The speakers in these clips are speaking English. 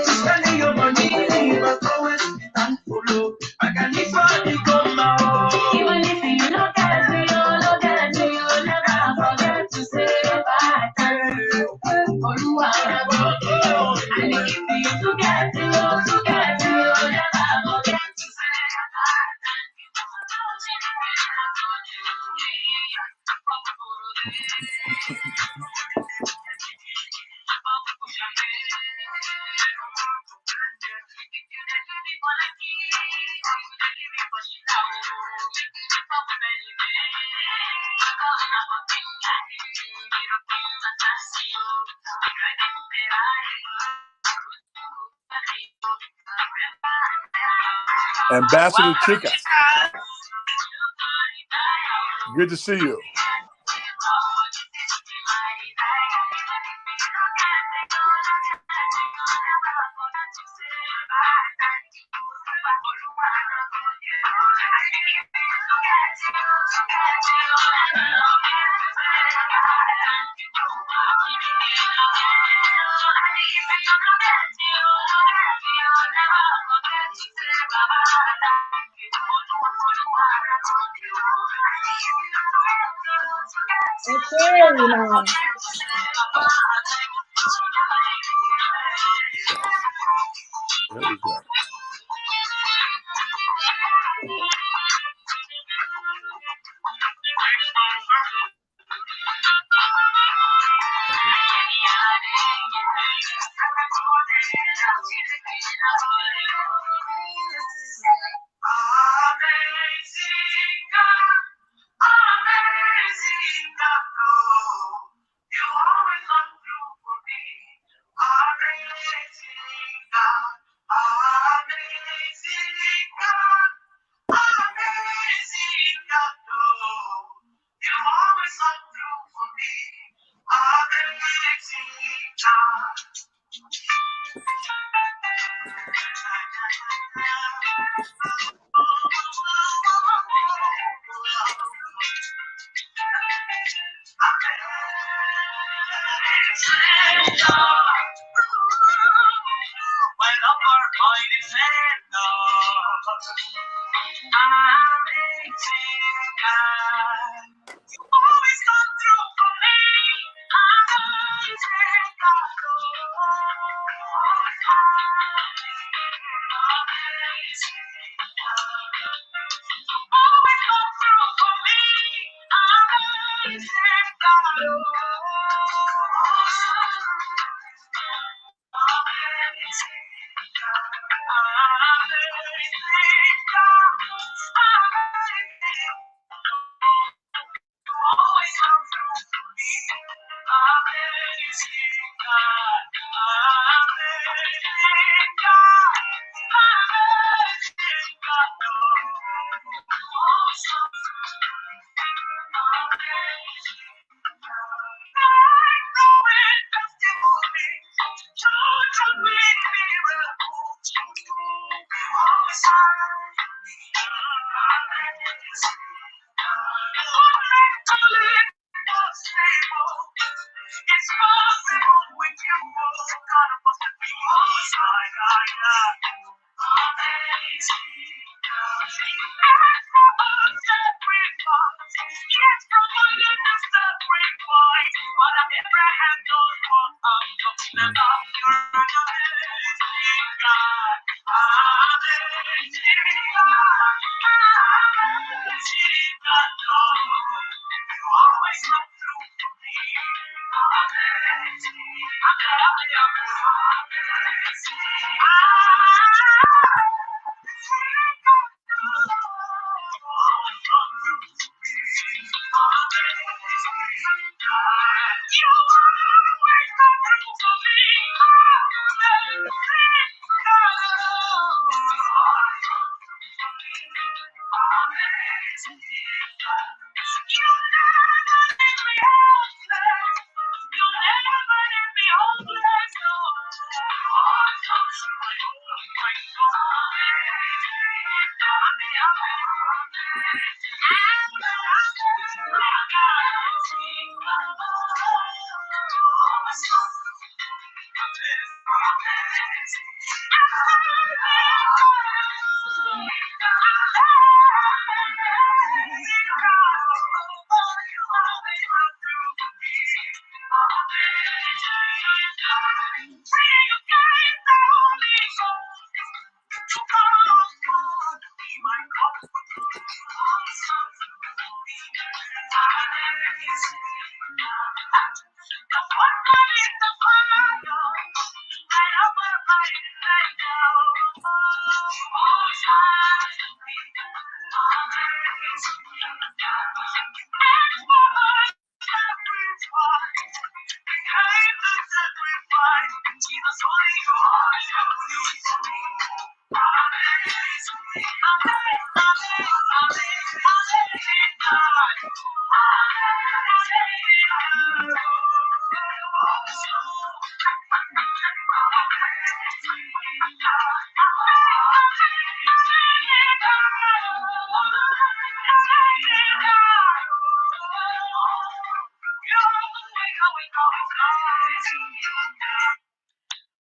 Spending your money, but always stand for low. I can live for the go now. Even if you look at me, you never forget to say bye. Oluwa, and if you look at me, you never forget to say Ambassador Chica, good to see you. Okay, now. There we go.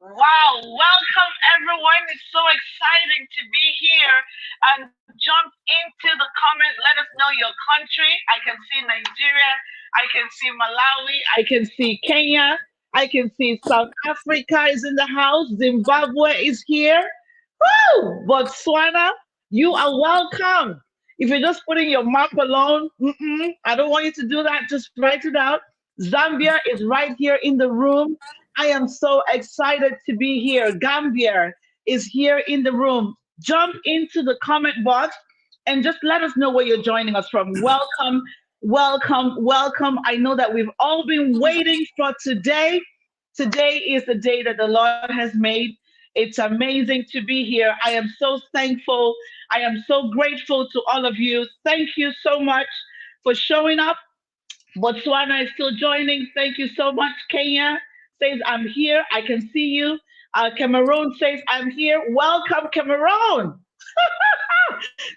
Wow, welcome everyone. It's so exciting to be here and jump into the comment. Let us know your country. I can see Nigeria, I can see Malawi, I can see Kenya, I can see South Africa is in the house, Zimbabwe is here. Woo! Botswana, you are welcome. If you're just putting your map alone, I don't want you to do that. Just write it out. Zambia is right here in the room. I am so excited to be here. Gambia is here in the room. Jump into the comment box and just let us know where you're joining us from. Welcome, welcome, welcome. I know that we've all been waiting for today. Today is the day that the Lord has made. It's amazing to be here. I am so thankful. I am so grateful to all of you. Thank you so much for showing up. Botswana is still joining. Thank you so much. Kenya says, I'm here. I can see you. Cameroon says, I'm here. Welcome, Cameroon.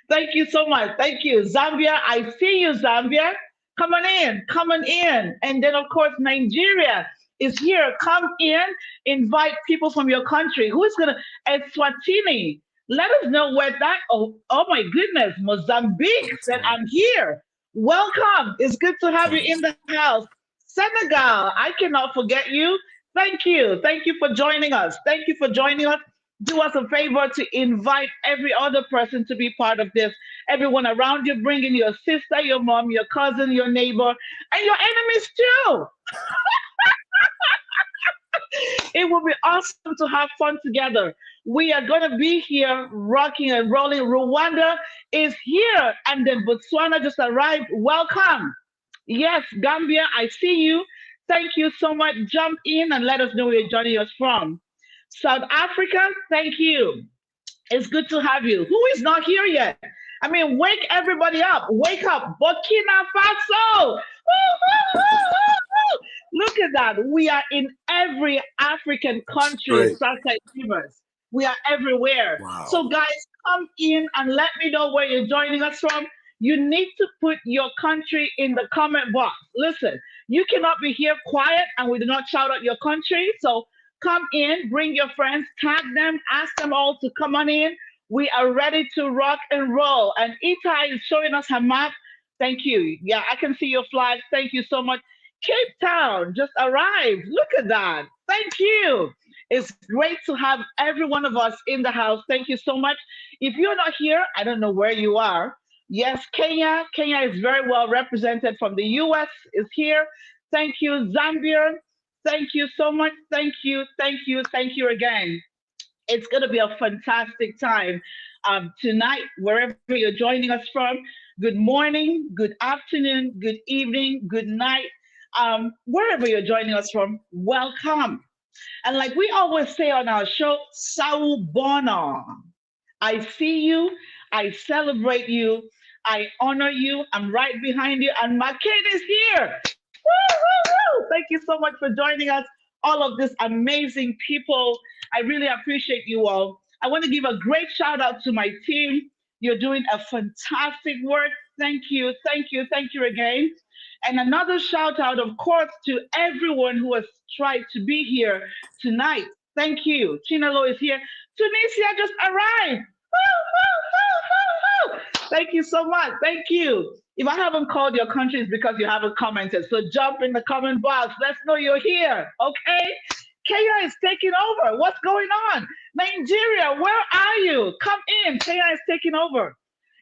Thank you so much. Thank you. Zambia, I see you, Zambia. Come on in. Come on in. And then, of course, Nigeria is here. Come in. Invite people from your country. Who is going to? Eswatini. Let us know where that. Oh my goodness. Mozambique said, I'm here. Welcome. It's good to have you in the house. Senegal, I cannot forget you. Thank you. Thank you for joining us. Thank you for joining us. Do us a favor to invite every other person to be part of this. Everyone around you, bring in your sister, your mom, your cousin, your neighbor, and your enemies too. It will be awesome to have fun together. We are going to be here rocking and rolling. Rwanda is here, and then Botswana just arrived. Welcome. Yes, Gambia, I see you. Thank you so much. Jump in and let us know where you're joining us from. South Africa, thank you. It's good to have you. Who is not here yet? I mean, wake everybody up. Wake up. Burkina Faso. Woo, woo, woo, woo, woo. Look at that. We are in every African country, Great. Saka Achievers. We are everywhere. Wow. So, guys, come in and let me know where you're joining us from. You need to put your country in the comment box. Listen, you cannot be here quiet and we do not shout out your country. So come in, bring your friends, tag them, ask them all to come on in. We are ready to rock and roll. And Itai is showing us her map. Thank you. Yeah, I can see your flag. Thank you so much. Cape Town just arrived. Look at that. Thank you. It's great to have every one of us in the house. Thank you so much. If you're not here, I don't know where you are. Yes, Kenya. Kenya is very well represented from the US is here. Thank you, Zambia. Thank you so much. Thank you. Thank you. Thank you again. It's going to be a fantastic time tonight, wherever you're joining us from. Good morning, good afternoon, good evening, good night. Wherever you're joining us from, welcome. And like we always say on our show, Sawubona. I see you, I celebrate you, I honor you, I'm right behind you, and my kid is here. Woo, woo, woo. Thank you so much for joining us, all of these amazing people. I really appreciate you all. I want to give a great shout out to my team. You're doing a fantastic work. Thank you, thank you, thank you again. And another shout out, of course, to everyone who has tried to be here tonight. Thank you. Chinelo is here. Tunisia just arrived. Woo, woo, woo, woo, woo. Thank you so much. Thank you. If I haven't called your country, it's because you haven't commented. So jump in the comment box. Let's know you're here. Okay? Kenya is taking over. What's going on? Nigeria, where are you? Come in. Kenya is taking over.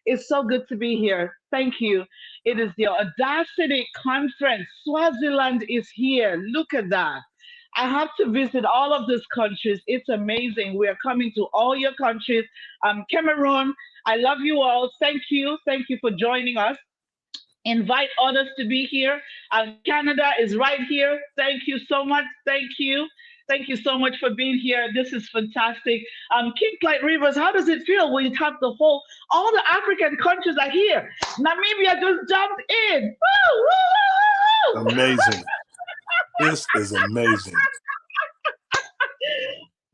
It's so good to be here. Thank you. It is the Audacity Conference. Swaziland is here. Look at that. I have to visit all of these countries. It's amazing. We are coming to all your countries. Cameroon, I love you all. Thank you. Thank you for joining us. Invite others to be here. Canada is right here. Thank you so much. Thank you. Thank you so much for being here. This is fantastic. King Clyde Rivers, how does it feel when you have all the African countries are here? Namibia just jumped in. Woo, woo, woo, woo, woo. Amazing. This is amazing.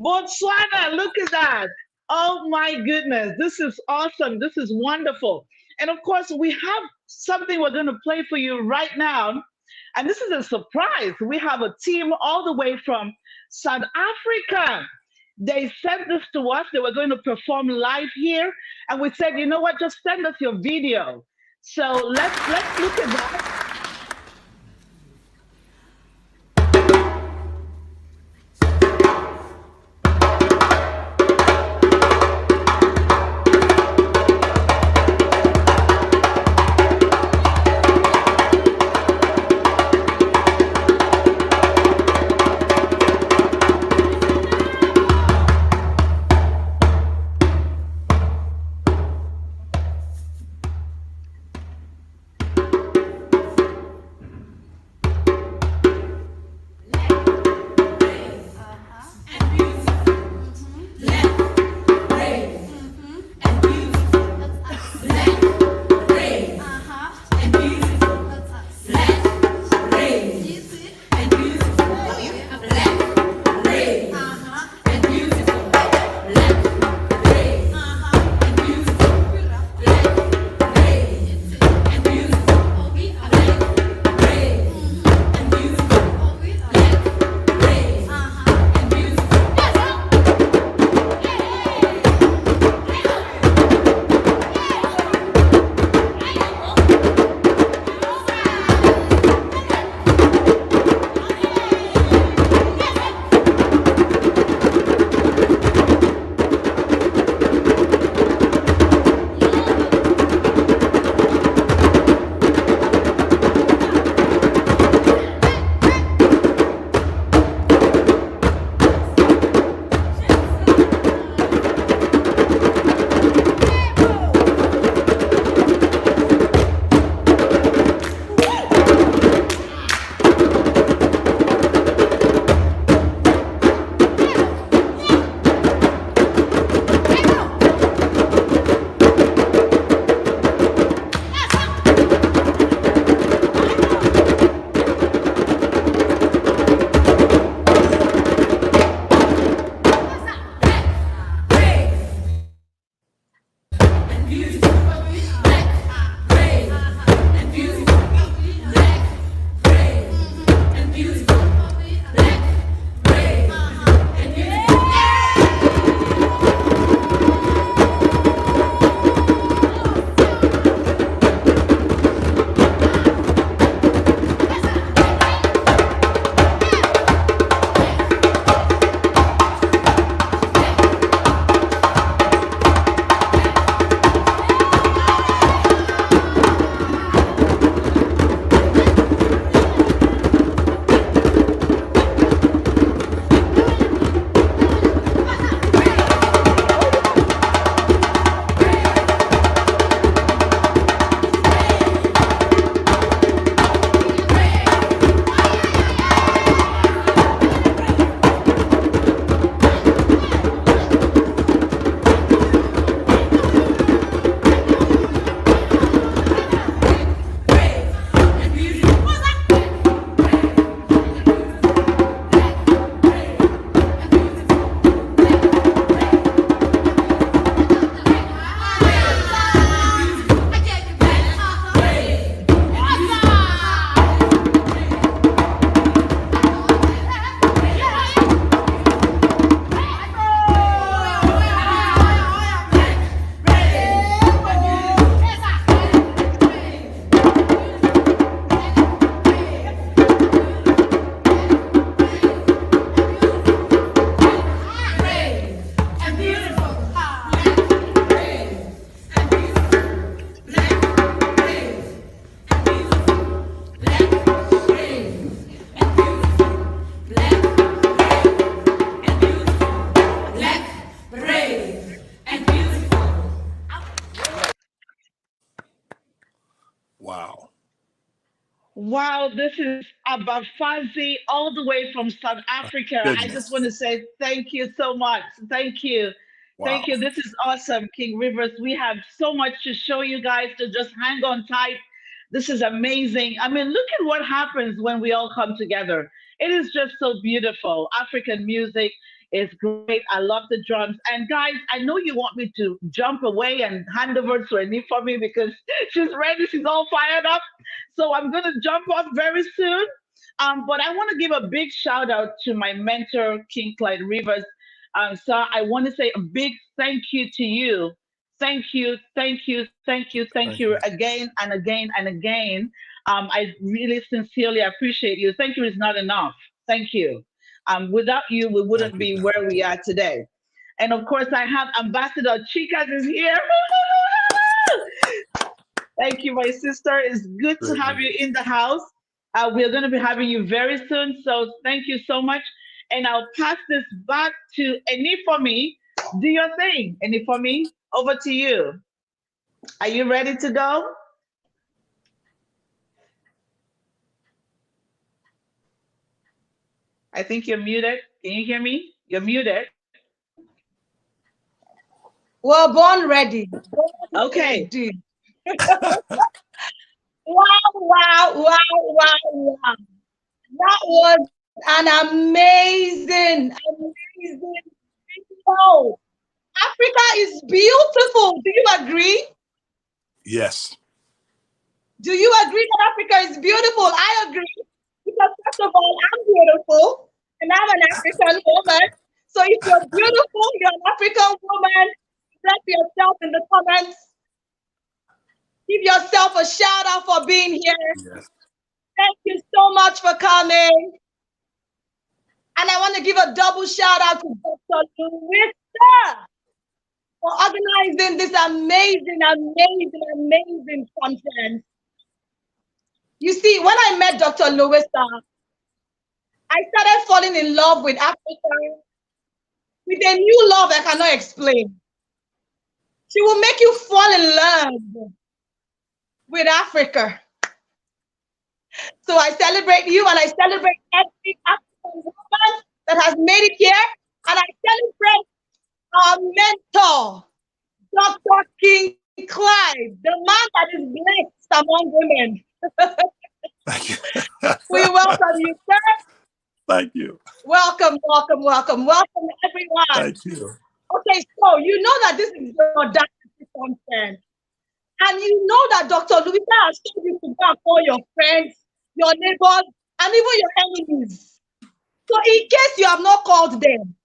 Botswana, look at that. Oh my goodness. This is awesome. This is wonderful. And of course, we have something we're going to play for you right now. And this is a surprise. We have a team all the way from South Africa. They sent this to us. They were going to perform live here. And we said, you know what? Just send us your video. So let's look at that. Wow, this is Abafazi all the way from South Africa. I just want Goodness. to say thank you so much. Thank you. Thank Wow. you. This is awesome, King Rivers. We have so much to show you guys, to just hang on tight. This is amazing. I mean, look at what happens when we all come together. It is just so beautiful. African music is great. I love the drums. And guys, I know you want me to jump away and hand over to Annie for me because she's ready. She's all fired up. So I'm going to jump off very soon. But I want to give a big shout out to my mentor, King Clyde Rivers. So I want to say a big thank you to you. Thank you, thank you, thank you, thank Thank you you. again and again and again. I really sincerely appreciate you. Thank you is not enough. Thank you. Without you, we Thank wouldn't you, be God. where we are today. And of course, I have Ambassador Chicas is here. Thank you, my sister. It's good to Great have you news. in the house. We're going to be having you very soon. So thank you so much. And I'll pass this back to Eni for me. Do your thing, Eni for me. Over to you. Are you ready to go? I think you're muted. Can you hear me? You're muted. We're born ready. Born Okay. ready. Wow, wow, wow, wow, wow. That was an amazing show. Africa is beautiful. Do you agree? Yes. Do you agree that Africa is beautiful? I agree. Because first of all, I'm beautiful and I'm an African woman. So if you're beautiful, you're an African woman, drop yourself in the comments. Give yourself a shout out for being here. Yes. Thank you so much for coming. And I want to give a double shout out to Dr. Louisa for organizing this amazing conference. You see, when I met Dr. Louisa, I started falling in love with Africa with a new love I cannot explain. She will make you fall in love with Africa. So I celebrate you and I celebrate every African woman that has made it here. And I celebrate our mentor, Dr. King Clyde, the man that is blessed among women. Thank you. We welcome you, sir. Thank you. Welcome, welcome, welcome, welcome, everyone. Thank you. Okay, so you know that this is your Audacity content. And you know that Dr. Louisa has told you to go and call your friends, your neighbors, and even your enemies. So in case you have not called them,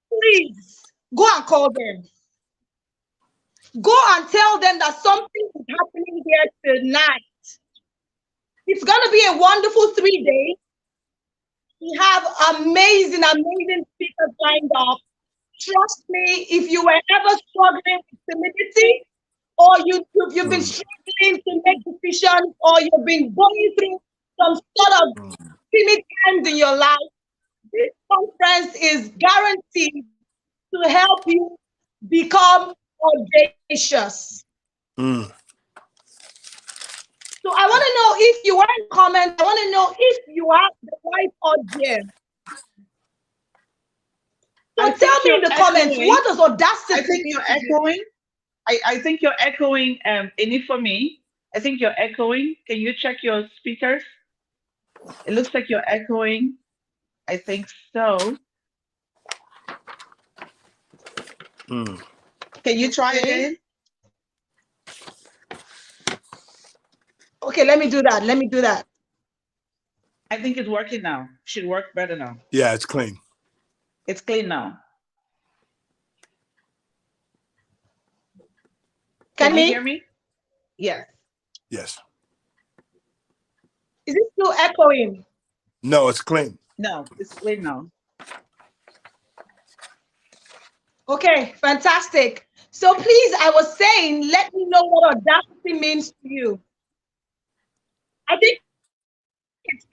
please go and call them. Go and tell them that something is happening here tonight. It's going to be a wonderful 3 days. We have amazing speakers lined up. Trust me, if you were ever struggling with timidity, or you've been struggling to make decisions, or you've been going through some sort of timid times in your life, this conference is guaranteed to help you become audacious. Mm. So I want to know if you want to comment. I want to know if you have the right audience. So tell me in the comments, what does Audacity I think you're echoing. I think you're echoing, Eni for me. I think you're echoing. Can you check your speakers? It looks like you're echoing. I think so. Mm. Can you try again? Okay, let me do that. Let me do that. I think it's working now. Should work better now. Yeah, it's clean. It's clean now. Can you hear me? Yes. Yes. Is it still echoing? No, it's clean. No, it's clean now. Okay, fantastic. So please, I was saying, let me know what Audacity means to you. I think it's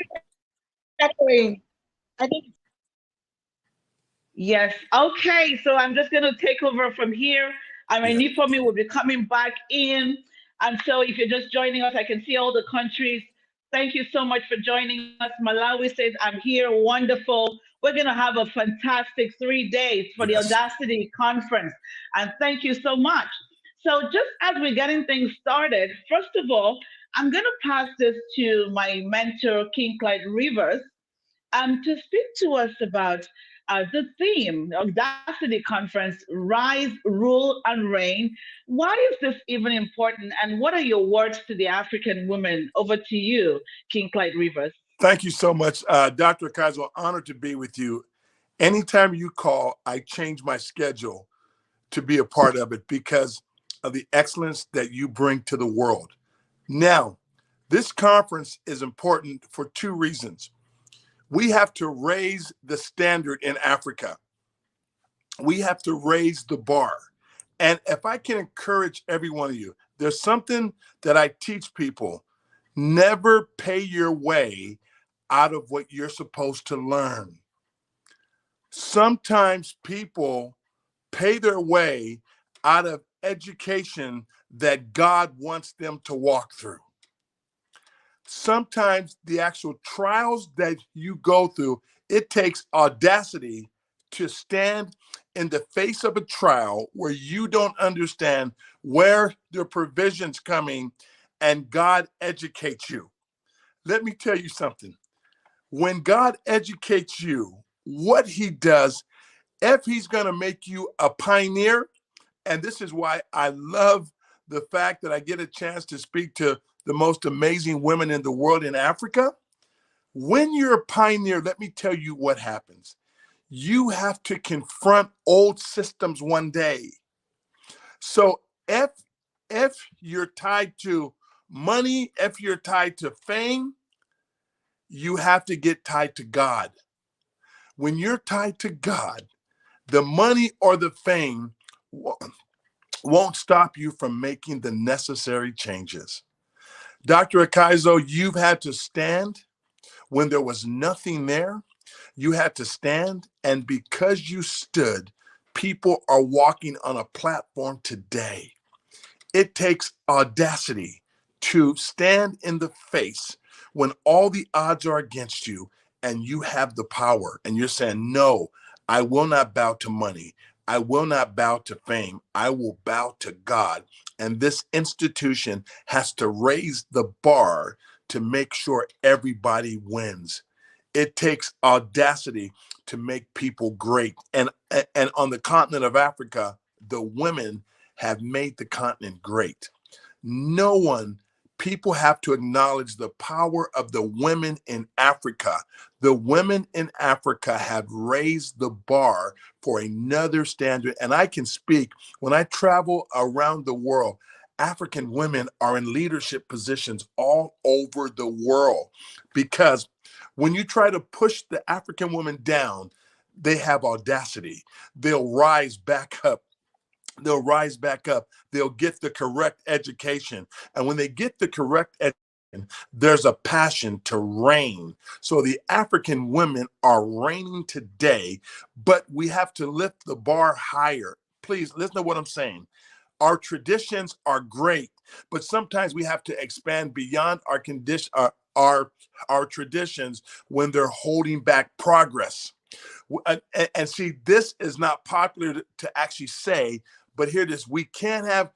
echoing. I think. Yes. Okay. So I'm just going to take over from here. I mean, Yeah. Nifomi will be coming back in. And so if you're just joining us, I can see all the countries. Thank you so much for joining us. Malawi says, I'm here. Wonderful. We're going to have a fantastic 3 days for the Yes. Audacity conference. And thank you so much. So, just as we're getting things started, first of all, I'm going to pass this to my mentor, King Clyde Rivers, to speak to us about the theme, Audacity Conference, Rise, Rule, and Reign. Why is this even important, and what are your words to the African women? Over to you, King Clyde Rivers. Thank you so much, Dr. Kaiser. Honored to be with you. Anytime you call, I change my schedule to be a part of it because of the excellence that you bring to the world. Now, this conference is important for two reasons. We have to raise the standard in Africa. We have to raise the bar. And if I can encourage every one of you, there's something that I teach people: never pay your way out of what you're supposed to learn. Sometimes people pay their way out of education that God wants them to walk through. Sometimes the actual trials that you go through, it takes audacity to stand in the face of a trial where you don't understand where the provision's coming and God educates you. Let me tell you something. When God educates you, what he does, if he's going to make you a pioneer, and this is why I love the fact that I get a chance to speak to the most amazing women in the world in Africa. When you're a pioneer, let me tell you what happens. You have to confront old systems one day. So if you're tied to money, if you're tied to fame, you have to get tied to God. When you're tied to God, the money or the fame won't stop you from making the necessary changes. Dr. Akaizo, you've had to stand when there was nothing there. You had to stand, and because you stood, people are walking on a platform today. It takes audacity to stand in the face when all the odds are against you and you have the power and you're saying, no, I will not bow to money. I will not bow to fame. I will bow to God. And this institution has to raise the bar to make sure everybody wins. It takes audacity to make people great. And on the continent of Africa, the women have made the continent great. No one, people have to acknowledge the power of the women in Africa. The women in Africa have raised the bar for another standard. And I can speak when I travel around the world. African women are in leadership positions all over the world because when you try to push the African woman down, they have audacity. They'll rise back up. They'll rise back up. They'll get the correct education. And when they get the correct education, there's a passion to reign. So the African women are reigning today, but we have to lift the bar higher. Please listen to what I'm saying. Our traditions are great, but sometimes we have to expand beyond our condition, our traditions when they're holding back progress. And see, this is not popular to actually say, but hear this: we can't have,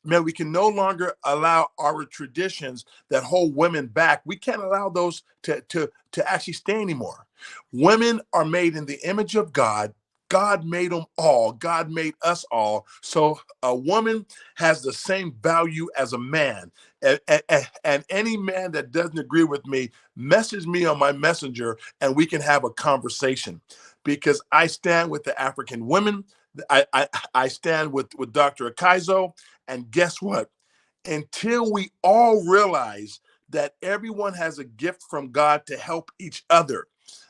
man, we can no longer allow our traditions that hold women back. We can't allow those to actually stay anymore. Women are made in the image of God. God made them all. God made us all. So a woman has the same value as a man. And any man that doesn't agree with me, message me on my messenger and we can have a conversation, because I stand with the African women. I stand with Dr. Akaizo. And guess what? Until we all realize that everyone has a gift from God to help each other,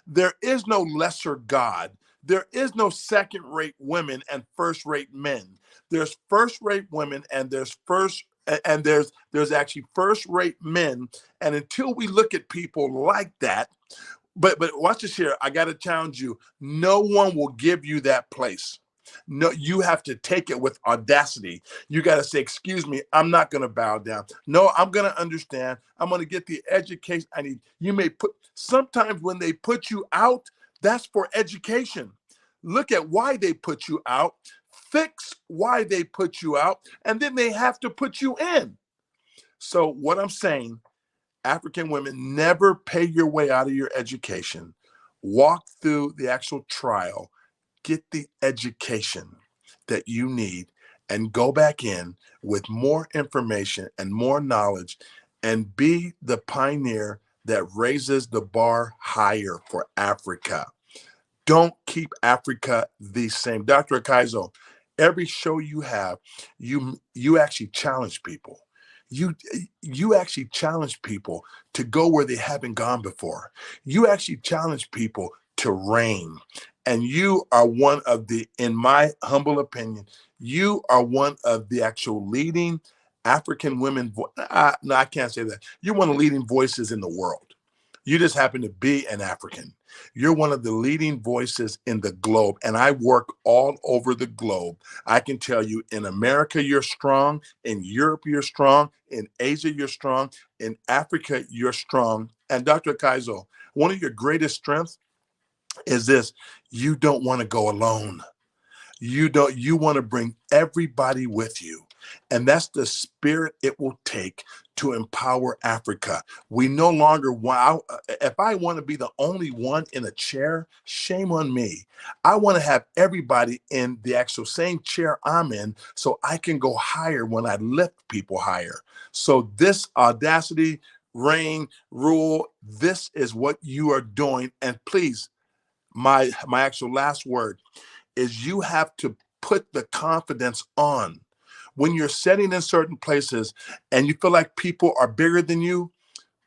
there is no lesser God. There is no second-rate women and first-rate men. There's first-rate women and there's actually first-rate men. And until we look at people like that, but watch this here. I got to challenge you. No one will give you that place. No, you have to take it with audacity. You got to say, excuse me, I'm not going to bow down. No, I'm going to understand. I'm going to get the education I need. You may put, sometimes when they put you out, that's for education. Look at why they put you out, fix why they put you out, and then they have to put you in. So, what I'm saying, African women, never pay your way out of your education. Walk through the actual trial, get the education that you need, and go back in with more information and more knowledge and be the pioneer that raises the bar higher for Africa. Don't keep Africa the same. Dr. Akaizo, every show you have, you actually challenge people. You you actually challenge people to go where they haven't gone before. You actually challenge people to reign. And you are one of the, in my humble opinion, you are one of the actual leading African women. No, I can't say that. You're one of the leading voices in the world. You just happen to be an African. You're one of the leading voices in the globe, and I work all over the globe. I can tell you in America, you're strong. In Europe, you're strong. In Asia, you're strong. In Africa, you're strong. And Dr. Kaizo, one of your greatest strengths is this: you don't want to go alone. You want to bring everybody with you. And that's the spirit it will take to empower Africa. We no longer want, if I want to be the only one in a chair, shame on me. I want to have everybody in the actual same chair I'm in so I can go higher when I lift people higher. So this audacity, reign, rule, this is what you are doing. And please, my actual last word is you have to put the confidence on. When you're sitting in certain places and you feel like people are bigger than you,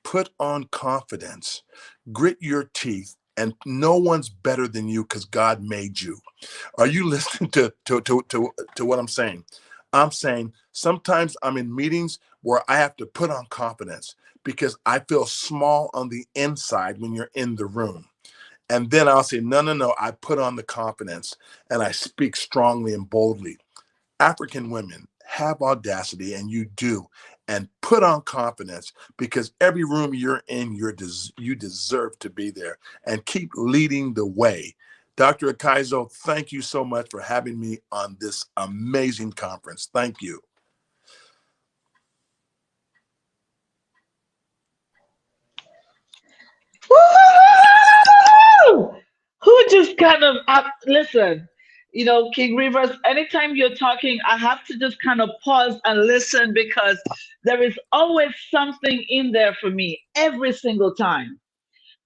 put on confidence, grit your teeth, and no one's better than you because God made you. Are you listening to what I'm saying? I'm saying sometimes I'm in meetings where I have to put on confidence because I feel small on the inside when you're in the room. And then I'll say, no, no, no, I put on the confidence and I speak strongly and boldly. African women have audacity, and you do, and put on confidence because every room you're in, you deserve to be there, and keep leading the way. Dr. Akaizo, thank you so much for having me on this amazing conference. Thank you. Woo! Who just kind of listen? You know, King Rivers. Anytime you're talking, I have to just kind of pause and listen because there is always something in there for me every single time.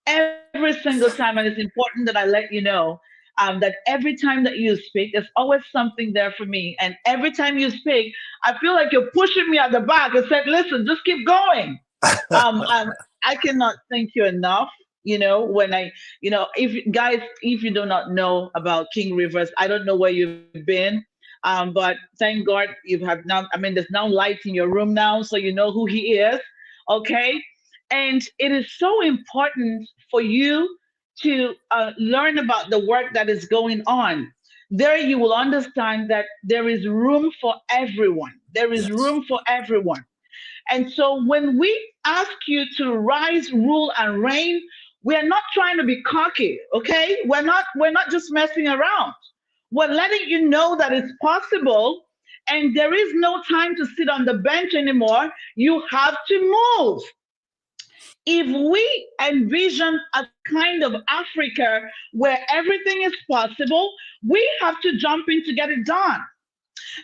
Every single time, and it's important that I let you know that every time that you speak, there's always something there for me. And every time you speak, I feel like you're pushing me at the back and said, "Listen, just keep going." And I cannot thank you enough. You know, when I, you know, if guys, if you do not know about King Rivers, I don't know where you've been. But thank God you have now, I mean, there's now light in your room now, so you know who he is. Okay. And it is so important for you to learn about the work that is going on. There you will understand that there is room for everyone. There is Yes. room for everyone. And so when we ask you to rise, rule, and reign, we are not trying to be cocky, okay? We're not just messing around. We're letting you know that it's possible, and there is no time to sit on the bench anymore. You have to move. If we envision a kind of Africa where everything is possible, we have to jump in to get it done.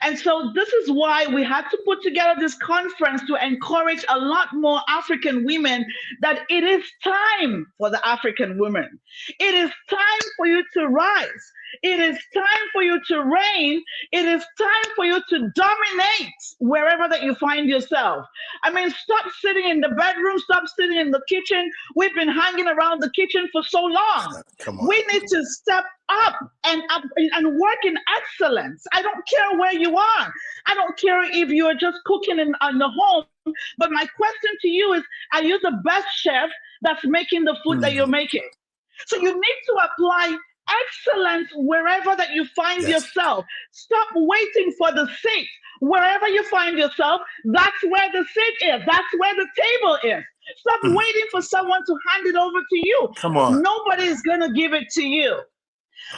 And so this is why we had to put together this conference to encourage a lot more African women that it is time for the African women. It is time for you to rise. It is time for you to reign. It is time for you to dominate wherever that you find yourself. I mean, stop sitting in the bedroom, stop sitting in the kitchen. We've been hanging around the kitchen for so long. Come on. We need to step up and work in excellence. I don't care where you are. I don't care if you're just cooking in the home. But my question to you is, are you the best chef that's making the food that you're Mhm. making? So you need to apply excellence wherever that you find Yes. yourself. Stop waiting for the seat. Wherever you find yourself, that's where the seat is. That's where the table is. Stop Mm. waiting for someone to hand it over to you. Come on. Nobody is going to give it to you.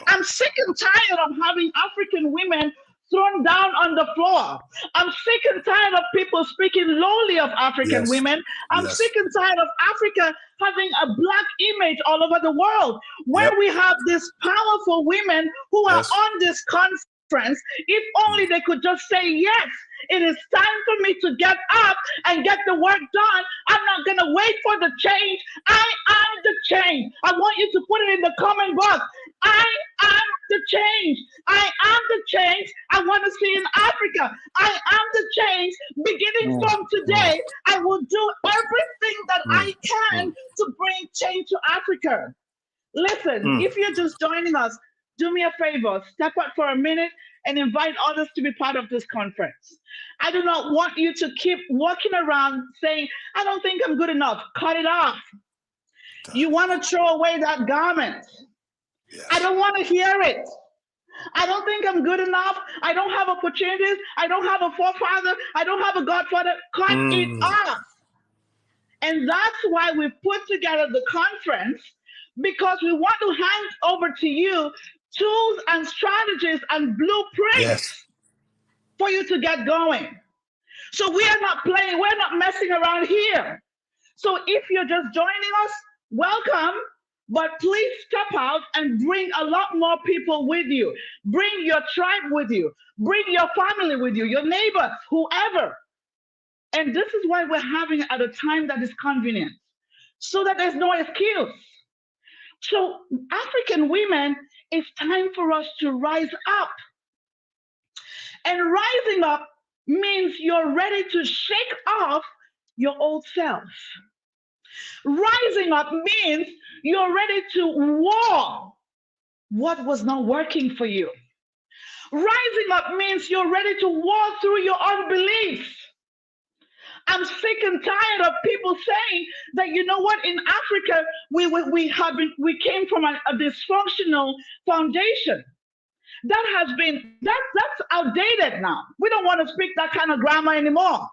I'm sick and tired of having African women thrown down on the floor. I'm sick and tired of people speaking lowly of African Yes. women. I'm Yes. sick and tired of Africa having a black image all over the world, where Yep. we have these powerful women who are Yes. on this conference. If only they could just say, yes, it is time for me to get up and get the work done. I'm not going to wait for the change. I am the change. I want you to put it in the comment box. I am the change. I am the change I want to see in Africa. I am the change. Beginning from today, I will do everything that I can to bring change to Africa. Listen, if you're just joining us, do me a favor, step out for a minute and invite others to be part of this conference. I do not want you to keep walking around saying, I don't think I'm good enough. Cut it off. You want to throw away that garment. Yes. I don't want to hear it. I don't think I'm good enough. I don't have opportunities. I don't have a forefather. I don't have a godfather. Cut it off. And that's why we put together the conference, because we want to hand over to you tools and strategies and blueprints for you to get going. So we are not playing. We're not messing around here. So if you're just joining us, welcome. But please step out and bring a lot more people with you. Bring your tribe with you. Bring your family with you, your neighbors, whoever. And this is why we're having it at a time that is convenient, so that there's no excuse. So African women, it's time for us to rise up. And rising up means you're ready to shake off your old self. Rising up means you're ready to war what was not working for you. Rising up means you're ready to war through your unbelief. I'm sick and tired of people saying that, you know what, in Africa, we came from a dysfunctional foundation. That's outdated now. We don't want to speak that kind of grammar anymore.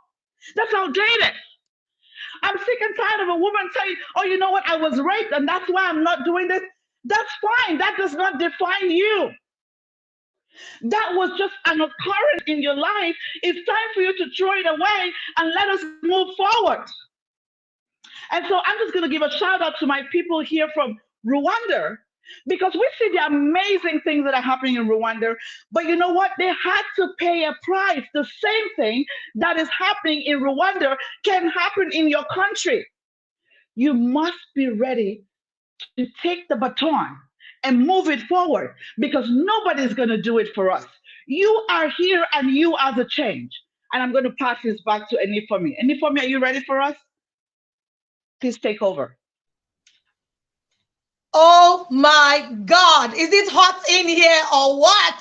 That's outdated. I'm sick and tired of a woman saying, oh, you know what, I was raped and that's why I'm not doing this. That's fine. That does not define you. That was just an occurrence in your life. It's time for you to throw it away and let us move forward. And so I'm just going to give a shout out to my people here from Rwanda, because we see the amazing things that are happening in Rwanda. But you know what? They had to pay a price. The same thing that is happening in Rwanda can happen in your country. You must be ready to take the baton and move it forward, because nobody's going to do it for us. You are here and you are the change. And I'm going to pass this back to Enifomi. Enifomi, are you ready for us? Please take over. Oh my God. Is it hot in here or what?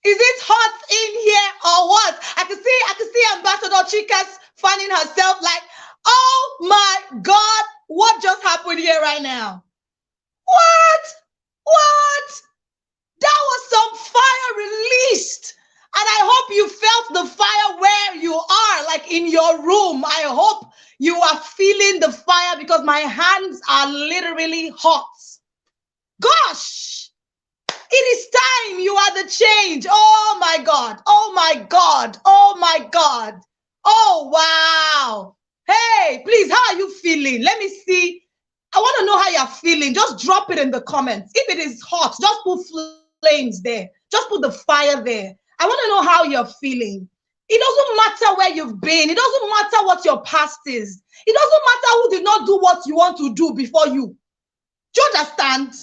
Is it hot in here or what? I can see Ambassador Chika's finding herself like, oh my God, what just happened here right now? What? That was some fire released. And I hope you felt the fire where you are, like in your room. I hope you are feeling the fire, because my hands are literally hot. Gosh, it is time. You are the change. Oh my God. Oh my God. Oh my God. Oh, wow. Hey, please, how are you feeling? Let me see. I want to know how you're feeling. Just drop it in the comments. If it is hot, just put flames there. Just put the fire there. I want to know how you're feeling. It doesn't matter where you've been. It doesn't matter what your past is. It doesn't matter who did not do what you want to do before you. Do you understand?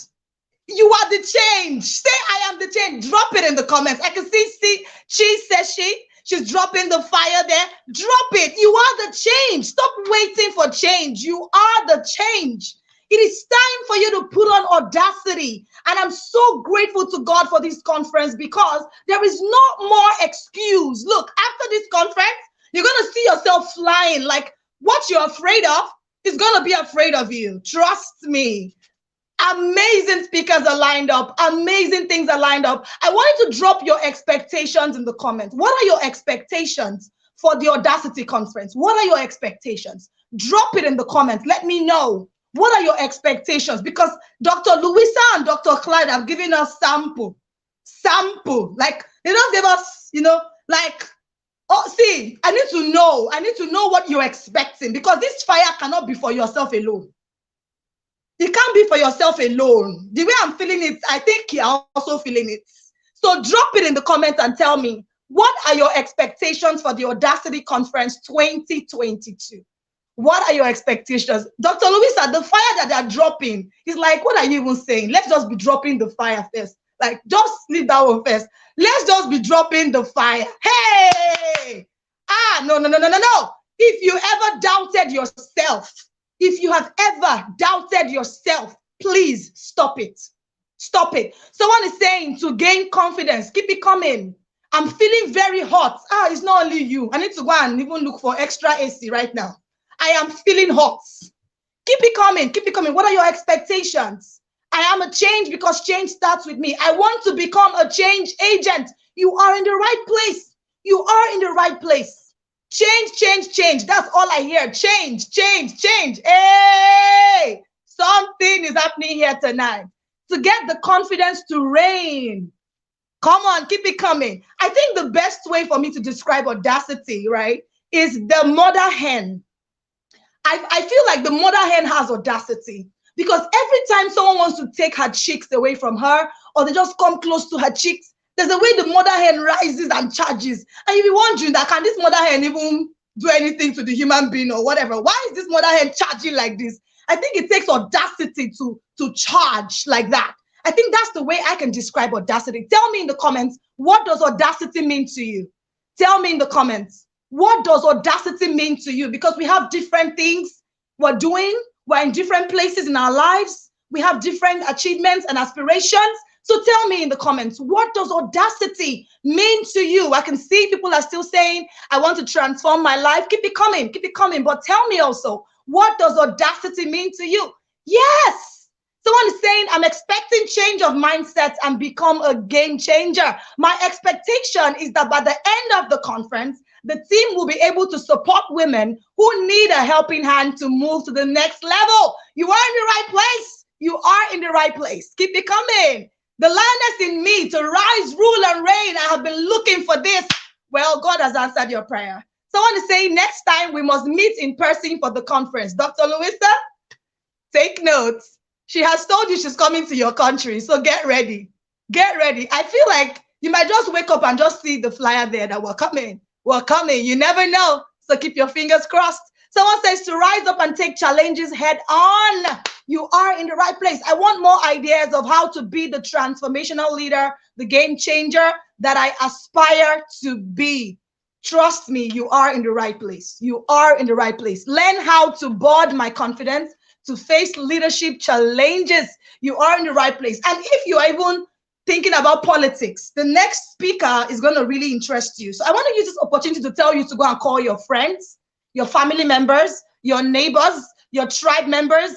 You are the change. Say, I am the change. Drop it in the comments. I can see she says she's dropping the fire there. Drop it. You are the change. Stop waiting for change. You are the change. It is time for you to put on Audacity. And I'm so grateful to God for this conference, because there is no more excuse. Look, after this conference, you're going to see yourself flying. Like what you're afraid of is going to be afraid of you. Trust me. Amazing speakers are lined up. Amazing things are lined up. I want you to drop your expectations in the comments. What are your expectations for the Audacity conference? What are your expectations? Drop it in the comments. Let me know. What are your expectations? Because Dr. Louisa and Dr. Clyde have given us sample. Like, they don't give us, like, oh, see, I need to know. I need to know what you're expecting, because this fire cannot be for yourself alone. It can't be for yourself alone. The way I'm feeling it, I think you're also feeling it. So drop it in the comments and tell me, what are your expectations for the Audacity Conference 2022? What are your expectations? Dr. Louisa, the fire that they're dropping is like, what are you even saying? Let's just be dropping the fire first. Like, just leave that one first. Let's just be dropping the fire. Hey! No. If you ever doubted yourself, if you have ever doubted yourself, please stop it. Stop it. Someone is saying to gain confidence, keep it coming. I'm feeling very hot. It's not only you. I need to go and even look for extra AC right now. I am feeling hot. Keep it coming. Keep it coming. What are your expectations? I am a change because change starts with me. I want to become a change agent. You are in the right place. You are in the right place. Change. That's all I hear. Change. Hey, something is happening here tonight. To get the confidence to reign. Come on, keep it coming. I think the best way for me to describe Audacity, right, is the mother hen. I feel like the mother hen has audacity, because every time someone wants to take her cheeks away from her, or they just come close to her cheeks, there's a way the mother hen rises and charges. And you'll be wondering that, can this mother hen even do anything to the human being or whatever? Why is this mother hen charging like this? I think it takes audacity to charge like that. I think that's the way I can describe audacity. Tell me in the comments, what does audacity mean to you? Tell me in the comments, what does audacity mean to you? Because we have different things we're doing. We're in different places in our lives. We have different achievements and aspirations. So tell me in the comments, what does audacity mean to you? I can see people are still saying, I want to transform my life. Keep it coming. But tell me also, what does audacity mean to you? Yes. Someone is saying, I'm expecting change of mindset and become a game changer. My expectation is that by the end of the conference, the team will be able to support women who need a helping hand to move to the next level. You are in the right place. You are in the right place. Keep it coming. The lioness in me to rise, rule, and reign. I have been looking for this. Well, God has answered your prayer. Someone is saying, next time we must meet in person for the conference. Dr. Louisa, take notes. She has told you she's coming to your country, so get ready. Get ready. I feel like you might just wake up and just see the flyer there that we're coming. We're coming. You never know. So keep your fingers crossed. Someone says to rise up and take challenges head on. You are in the right place. I want more ideas of how to be the transformational leader, the game changer that I aspire to be. Trust me, you are in the right place. You are in the right place. Learn how to board my confidence to face leadership challenges. You are in the right place. And if you are even thinking about politics, the next speaker is going to really interest you. So I want to use this opportunity to tell you to go and call your friends, your family members, your neighbors, your tribe members,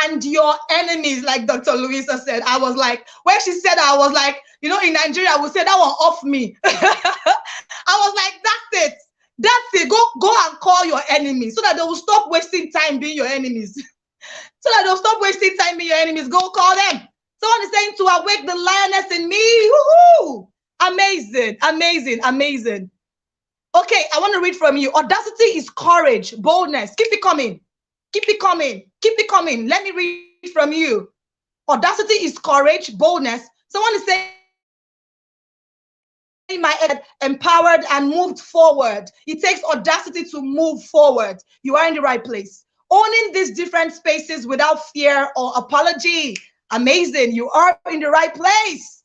and your enemies, like Dr. Louisa said. I was like, when she said that, I was like, in Nigeria, I would say that one off me. I was like, that's it. That's it. Go and call your enemies so that they will stop wasting time being your enemies. So that they'll stop wasting time being your enemies. Go call them. Someone is saying to awake the lioness in me. Woohoo! Amazing. Okay, I want to read from you. Audacity is courage, boldness. Keep it coming. Let me read from you. Audacity is courage, boldness. Someone is saying, my head empowered and moved forward. It takes audacity to move forward. You are in the right place. Owning these different spaces without fear or apology. Amazing. You are in the right place.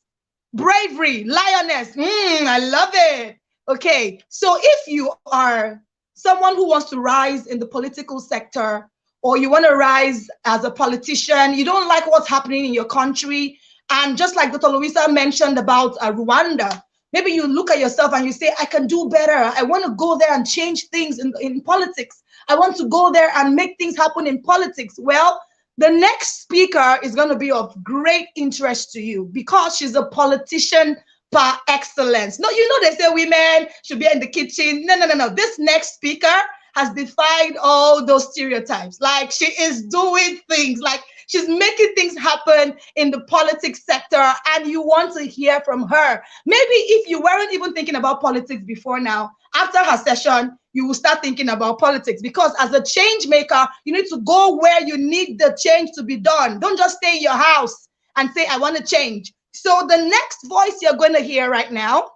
Bravery, lioness. I love it. Okay, so if you are someone who wants to rise in the political sector, or you want to rise as a politician, you don't like what's happening in your country, and just like Dr. Louisa mentioned about Rwanda, maybe you look at yourself and you say, I can do better. I want to go there and change things in politics. I want to go there and make things happen in politics. Well, The next speaker is going to be of great interest to you because she's a politician par excellence. No, you know they say women should be in the kitchen. No, no, no, no. This next speaker has defied all those stereotypes. Like, she is doing things, like she's making things happen in the politics sector, and you want to hear from her. Maybe if you weren't even thinking about politics before now, after her session, you will start thinking about politics, because as a change maker, you need to go where you need the change to be done. Don't just stay in your house and say, I want to change. So the next voice you're going to hear right now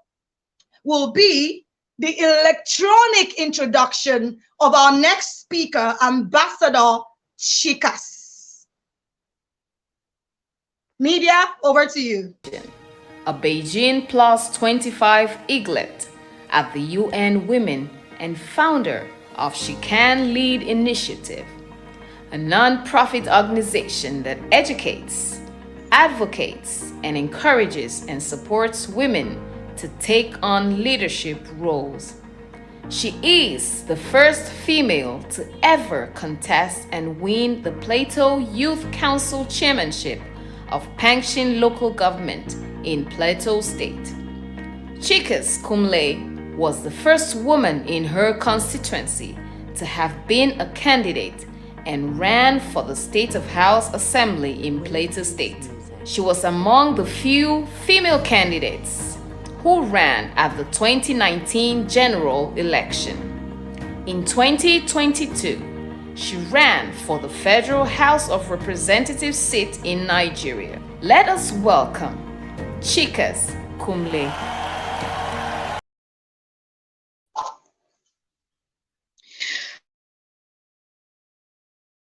will be the electronic introduction of our next speaker, Ambassador Chikas. Media, over to you. A Beijing Plus 25 eaglet at the UN Women and founder of She Can Lead Initiative, a non-profit organization that educates, advocates, and encourages and supports women to take on leadership roles. She is the first female to ever contest and win the Plateau Youth Council Chairmanship of Pangshin Local Government in Plateau State. Chikas Kumle was the first woman in her constituency to have been a candidate and ran for the State of House Assembly in Plateau State. She was among the few female candidates who ran at the 2019 general election. In 2022, she ran for the Federal House of Representatives seat in Nigeria. Let us welcome Chikas Kumle.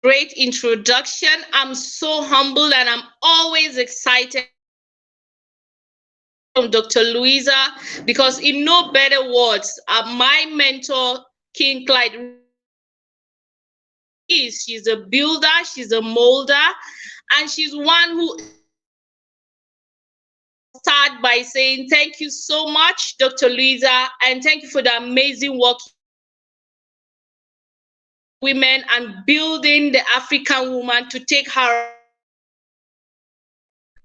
Great introduction. I'm so humbled and I'm always excited from Dr. Louisa, because in no better words, my mentor, King Clyde, she's a builder, she's a molder, and she's one who start by saying thank you so much, Dr. Louisa, and thank you for the amazing work women and building the African woman to take her.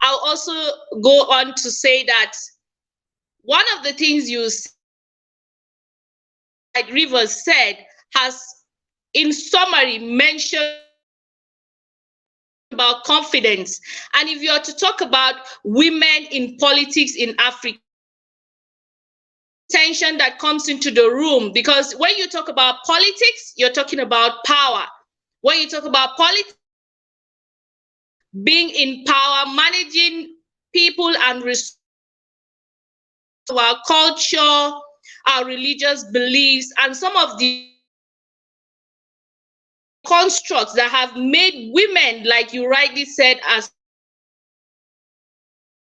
I'll also go on to say that one of the things you said, Rivers said, has in summary mentioned about confidence. And if you are to talk about women in politics in Africa, tension that comes into the room, because when you talk about politics, you're talking about power. When you talk about politics, being in power, managing people and our culture, our religious beliefs, and some of the constructs that have made women, like you rightly said, as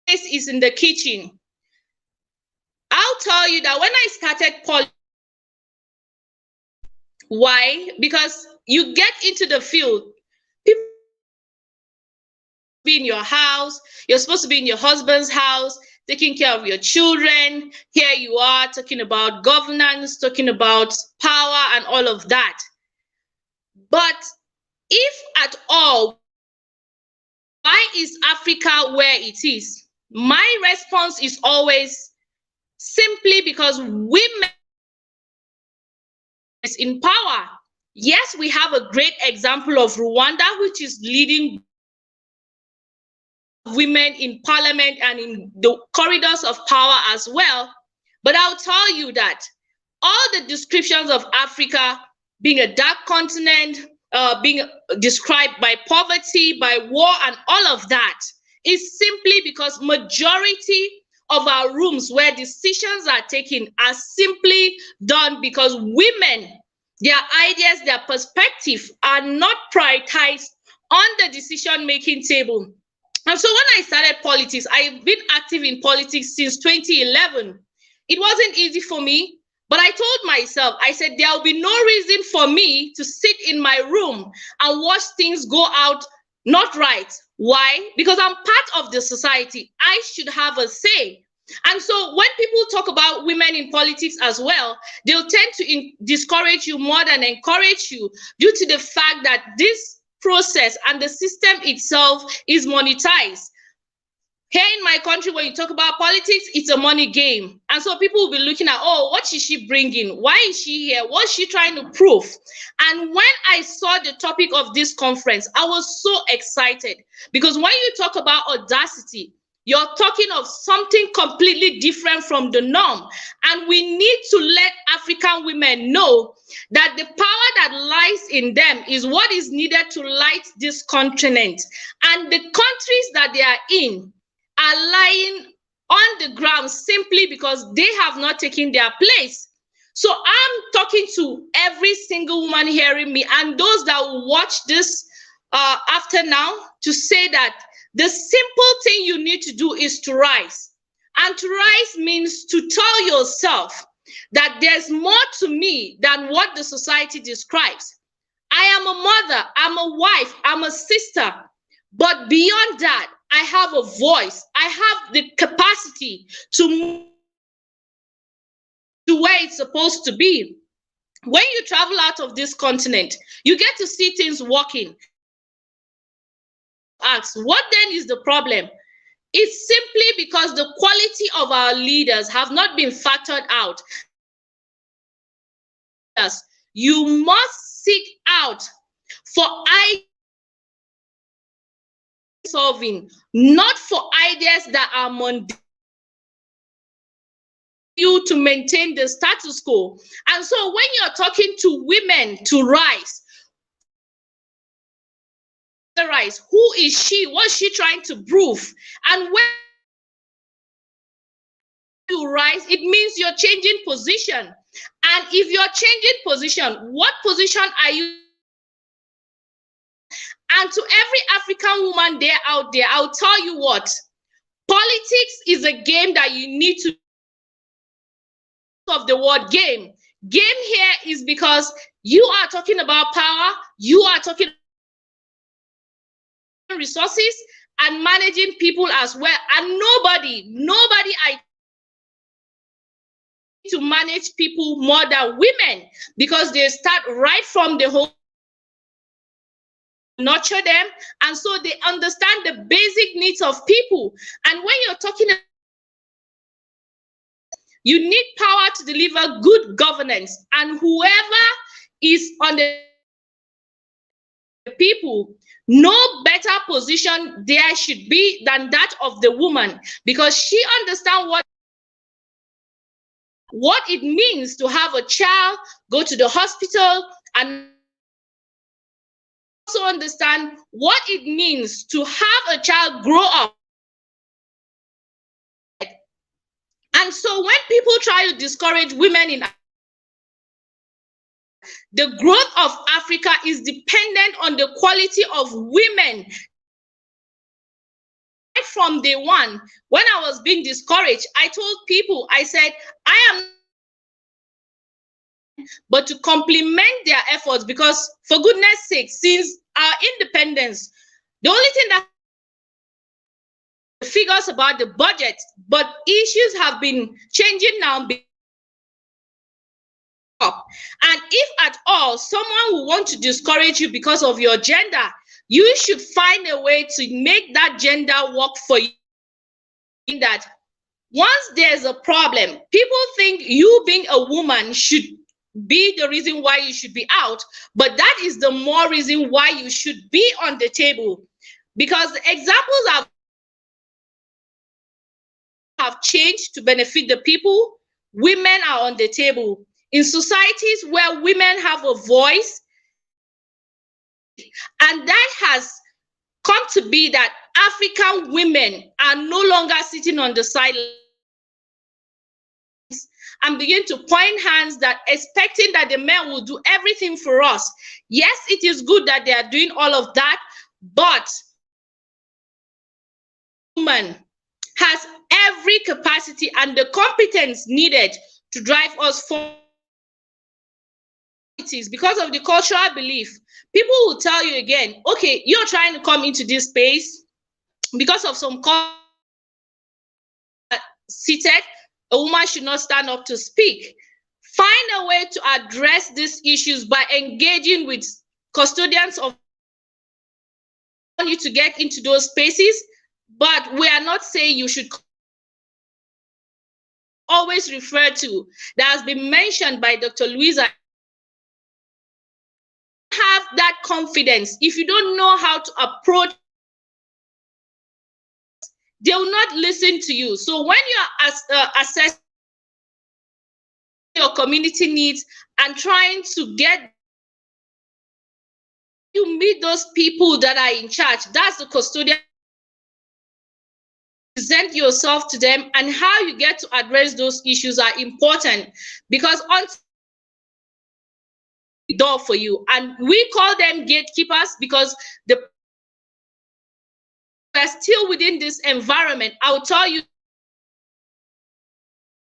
is in the kitchen. I'll tell you that when I started politics, why? Because you get into the field, people be in your house, you're supposed to be in your husband's house, taking care of your children. Here you are talking about governance, talking about power and all of that. But if at all, why is Africa where it is? My response is always simply because women is in power. Yes, we have a great example of Rwanda, which is leading women in parliament and in the corridors of power as well. But I'll tell you that all the descriptions of Africa being a dark continent, being described by poverty, by war, and all of that is simply because majority of our rooms where decisions are taken are simply done because women, their ideas, their perspective are not prioritized on the decision-making table. And so when I started politics, I've been active in politics since 2011. It wasn't easy for me, but I told myself, I said, there will be no reason for me to sit in my room and watch things go out not right. Why? Because I'm part of the society. I should have a say. And so when people talk about women in politics as well, they'll tend to discourage you more than encourage you due to the fact that this process and the system itself is monetized. Here in my country, when you talk about politics, it's a money game. And so people will be looking at, oh, what is she bringing? Why is she here? What's she trying to prove? And when I saw the topic of this conference, I was so excited, because when you talk about audacity, you're talking of something completely different from the norm. And we need to let African women know that the power that lies in them is what is needed to light this continent. And the countries that they are in are lying on the ground simply because they have not taken their place. So I'm talking to every single woman hearing me, and those that will watch this after now, to say that the simple thing you need to do is to rise. And to rise means to tell yourself that there's more to me than what the society describes. I am a mother, I'm a wife, I'm a sister, but beyond that, I have a voice. I have the capacity to move to where it's supposed to be. When you travel out of this continent, you get to see things working. Ask, what then is the problem? It's simply because the quality of our leaders have not been factored out. You must seek out for solving, not for ideas that are mundane, you to maintain the status quo. And so when you're talking to women to rise, who is she? What's she trying to prove? And when you rise, it means you're changing position. And if you're changing position, what position are you? And to every African woman there out there, I'll tell you what, politics is a game that you need to of the word game. Game here is because you are talking about power, you are talking about resources and managing people as well. And nobody I to manage people more than women, because they start right from the whole nurture them, and so they understand the basic needs of people. And when you're talking, you need power to deliver good governance, and whoever is on the people, no better position there should be than that of the woman, because she understands what it means to have a child, go to the hospital, and also understand what it means to have a child grow up. And so when people try to discourage women in the growth of Africa is dependent on the quality of women. Right from day one, when I was being discouraged, I told people, I said, I am but to complement their efforts, because for goodness sake, since our independence, the only thing that figures about the budget, but issues have been changing now. And if at all someone will want to discourage you because of your gender, you should find a way to make that gender work for you. In that, once there's a problem, people think you being a woman should be the reason why you should be out, but that is the more reason why you should be on the table, because the examples have changed to benefit the people. Women are on the table. In societies where women have a voice, and that has come to be that African women are no longer sitting on the sidelines and begin to point hands, that expecting that the men will do everything for us. Yes, it is good that they are doing all of that, but woman has every capacity and the competence needed to drive us forward. Because of the cultural belief, people will tell you again, okay, you're trying to come into this space because of some seated, a woman should not stand up to speak. Find a way to address these issues by engaging with custodians of want you to get into those spaces, but we are not saying you should always refer to, that has been mentioned by Dr. Louisa. Have that confidence. If you don't know how to approach, they will not listen to you. So when you are assessing your community needs and trying to get, you meet those people that are in charge. That's the custodian. Present yourself to them, and how you get to address those issues are important, because until the door for you, and we call them gatekeepers because they're still within this environment. I'll tell you,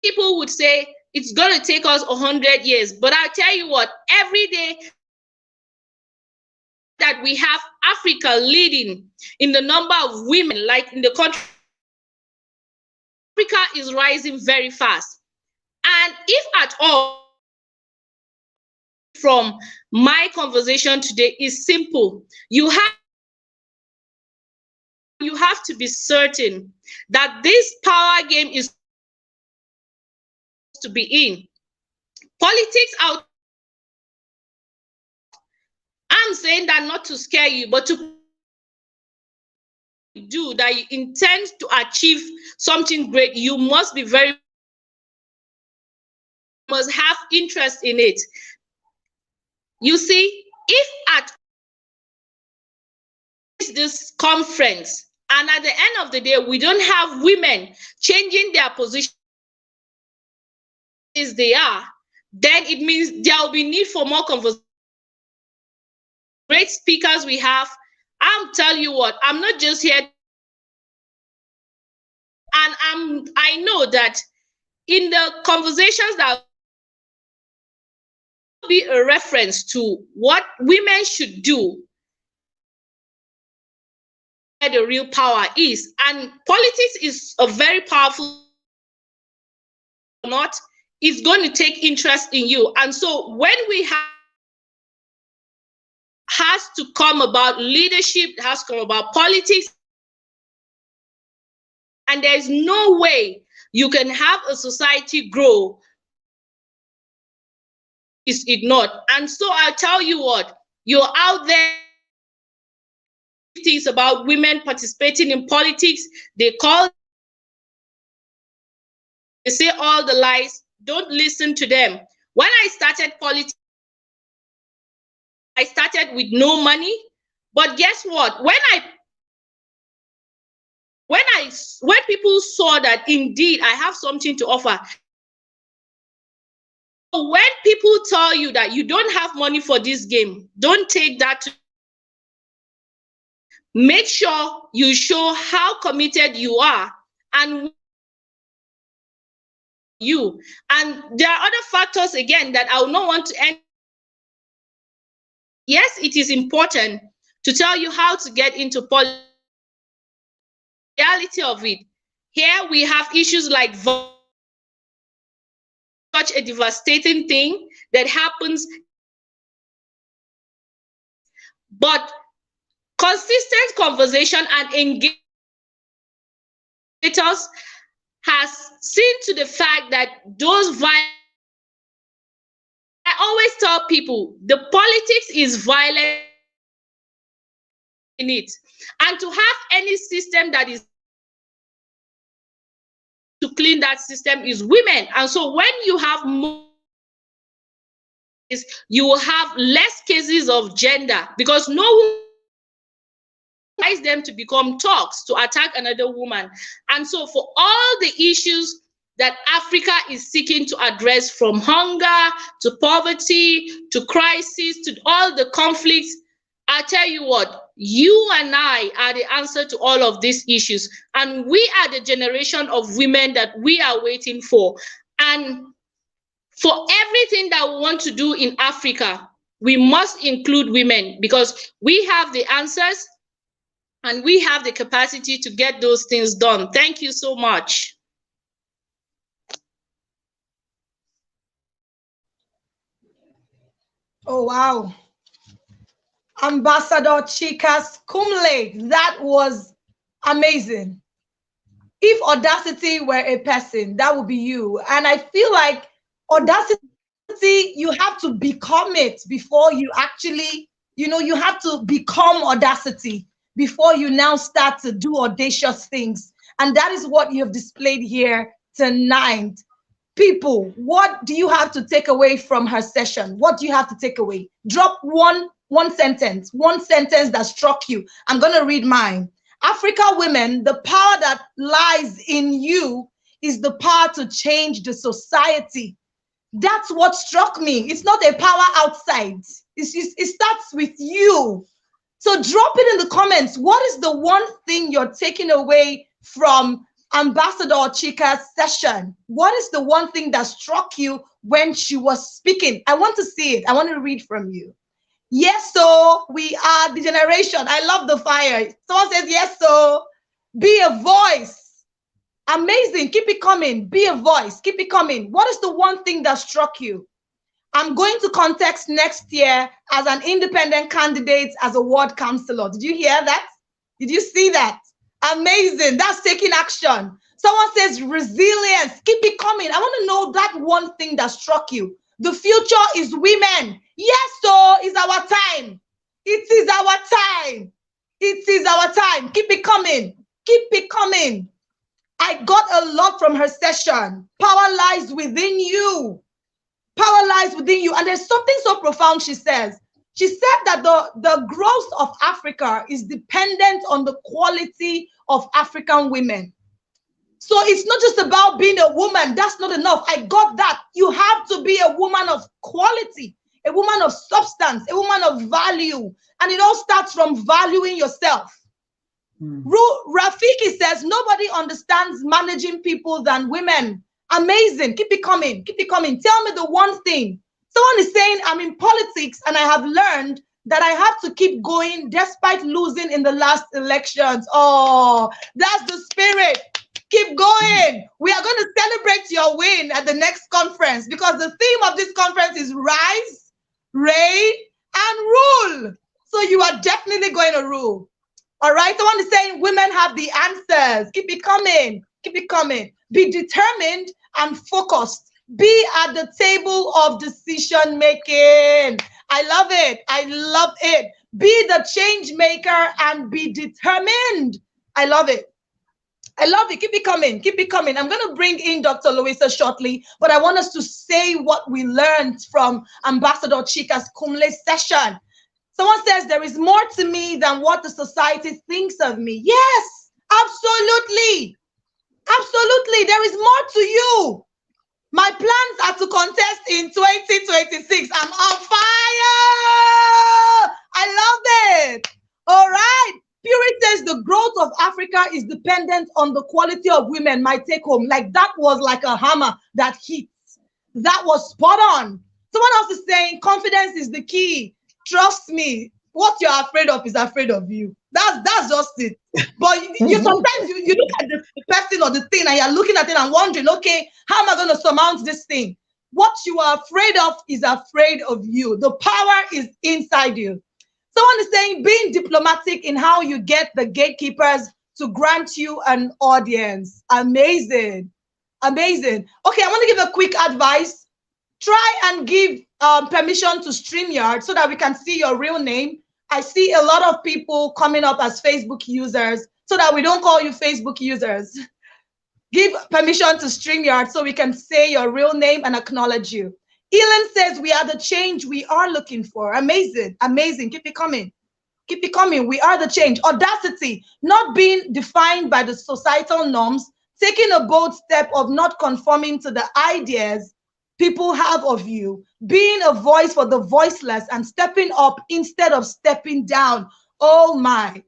people would say it's going to take us 100 years, but I'll tell you what, every day that we have Africa leading in the number of women, like in the country, Africa is rising very fast. And if at all, from my conversation today is simple. You have to be certain that this power game is to be in. Politics out. I'm saying that not to scare you, but to do that you intend to achieve something great. You must be must have interest in it. You see, if at this conference and at the end of the day we don't have women changing their position as they are, then it means there will be need for more conversation. Great speakers we have. I'm telling you what, I'm not just here, and I know that in the conversations that will be a reference to what women should do, where the real power is. And politics is a very powerful, not, it's going to take interest in you. And so when we has to come about leadership, it has to come about politics, and there's no way you can have a society grow is it not. And so I'll tell you what, you're out there things about women participating in politics, they say all the lies. Don't listen to them. When I started politics, I started with no money, but guess what, when people saw that indeed I have something to offer. When people tell you that you don't have money for this game, don't take that to, make sure you show how committed you are and you. And there are other factors again that I will not want to end. Yes, it is important to tell you how to get into politics. Reality of it, here we have issues like such a devastating thing that happens, but consistent conversation and engagement has seen to the fact that those violent, I always tell people the politics is violent in it, and to have any system that is to clean that system is women. And so when you have more, you will have less cases of gender, because no one wants them to become thugs to attack another woman. And so for all the issues that Africa is seeking to address, from hunger to poverty to crisis to all the conflicts, I tell you what, you and I are the answer to all of these issues. And we are the generation of women that we are waiting for. And for everything that we want to do in Africa, we must include women, because we have the answers and we have the capacity to get those things done. Thank you so much. Oh, wow. Ambassador Chikas Kumle. That was amazing. If Audacity were a person, that would be you. And I feel like Audacity, you have to become it before you actually, you have to become Audacity before you now start to do audacious things. And that is what you have displayed here tonight. People, what do you have to take away from her session? What do you have to take away? Drop one sentence that struck you. I'm going to read mine. Africa women, the power that lies in you is the power to change the society. That's what struck me. It's not a power outside. It starts with you. So drop it in the comments. What is the one thing you're taking away from Ambassador Chika's session? What is the one thing that struck you when she was speaking? I want to see it. I want to read from you. Yes, so we are the generation. I love the fire. Someone says, yes, so be a voice. Amazing. Keep it coming. Be a voice. Keep it coming. What is the one thing that struck you? I'm going to contest next year as an independent candidate as a ward councillor. Did you hear that? Did you see that? Amazing. That's taking action. Someone says resilience. Keep it coming. I want to know that one thing that struck you. The future is women. Yes, so it's our time. It is our time. It is our time. Keep it coming. Keep it coming. I got a lot from her session. Power lies within you. Power lies within you. And there's something so profound she says. She said that the growth of Africa is dependent on the quality of African women. So it's not just about being a woman. That's not enough. I got that. You have to be a woman of quality, a woman of substance, a woman of value. And it all starts from valuing yourself. Rafiki says, nobody understands managing people than women. Amazing. Keep it coming. Keep it coming. Tell me the one thing. Someone is saying, I'm in politics and I have learned that I have to keep going despite losing in the last elections. Oh, that's the spirit. Keep going. We are going to celebrate your win at the next conference because the theme of this conference is rise, reign, and rule. So you are definitely going to rule. All right. Someone is saying women have the answers. Keep it coming. Keep it coming. Be determined and focused. Be at the table of decision making. I love it. I love it. Be the change maker and be determined. I love it. I love it. Keep it coming. Keep it coming. I'm going to bring in Dr. Louisa shortly, but I want us to say what we learned from Ambassador Chika's Kumle session. Someone says there is more to me than what the society thinks of me. Yes, absolutely. Absolutely. There is more to you. My plans are to contest in 2026. I'm on fire. I love it. All right. Puri says the growth of Africa is dependent on the quality of women my take home. Like that was like a hammer that hits. That was spot on. Someone else is saying confidence is the key. Trust me, what you're afraid of is afraid of you. That's just it. But you sometimes you look at the person or the thing and you're looking at it and wondering, okay, how am I going to surmount this thing? What you are afraid of is afraid of you. The power is inside you. Someone is saying being diplomatic in how you get the gatekeepers to grant you an audience. Amazing. Amazing. Okay, I want to give a quick advice. Try and give permission to StreamYard so that we can see your real name. I see a lot of people coming up as Facebook users so that we don't call you Facebook users. Give permission to StreamYard so we can say your real name and acknowledge you. Elin says we are the change we are looking for. Amazing, amazing. Keep it coming. Keep it coming. We are the change. Audacity, not being defined by the societal norms, taking a bold step of not conforming to the ideas people have of you, being a voice for the voiceless and stepping up instead of stepping down. Oh my.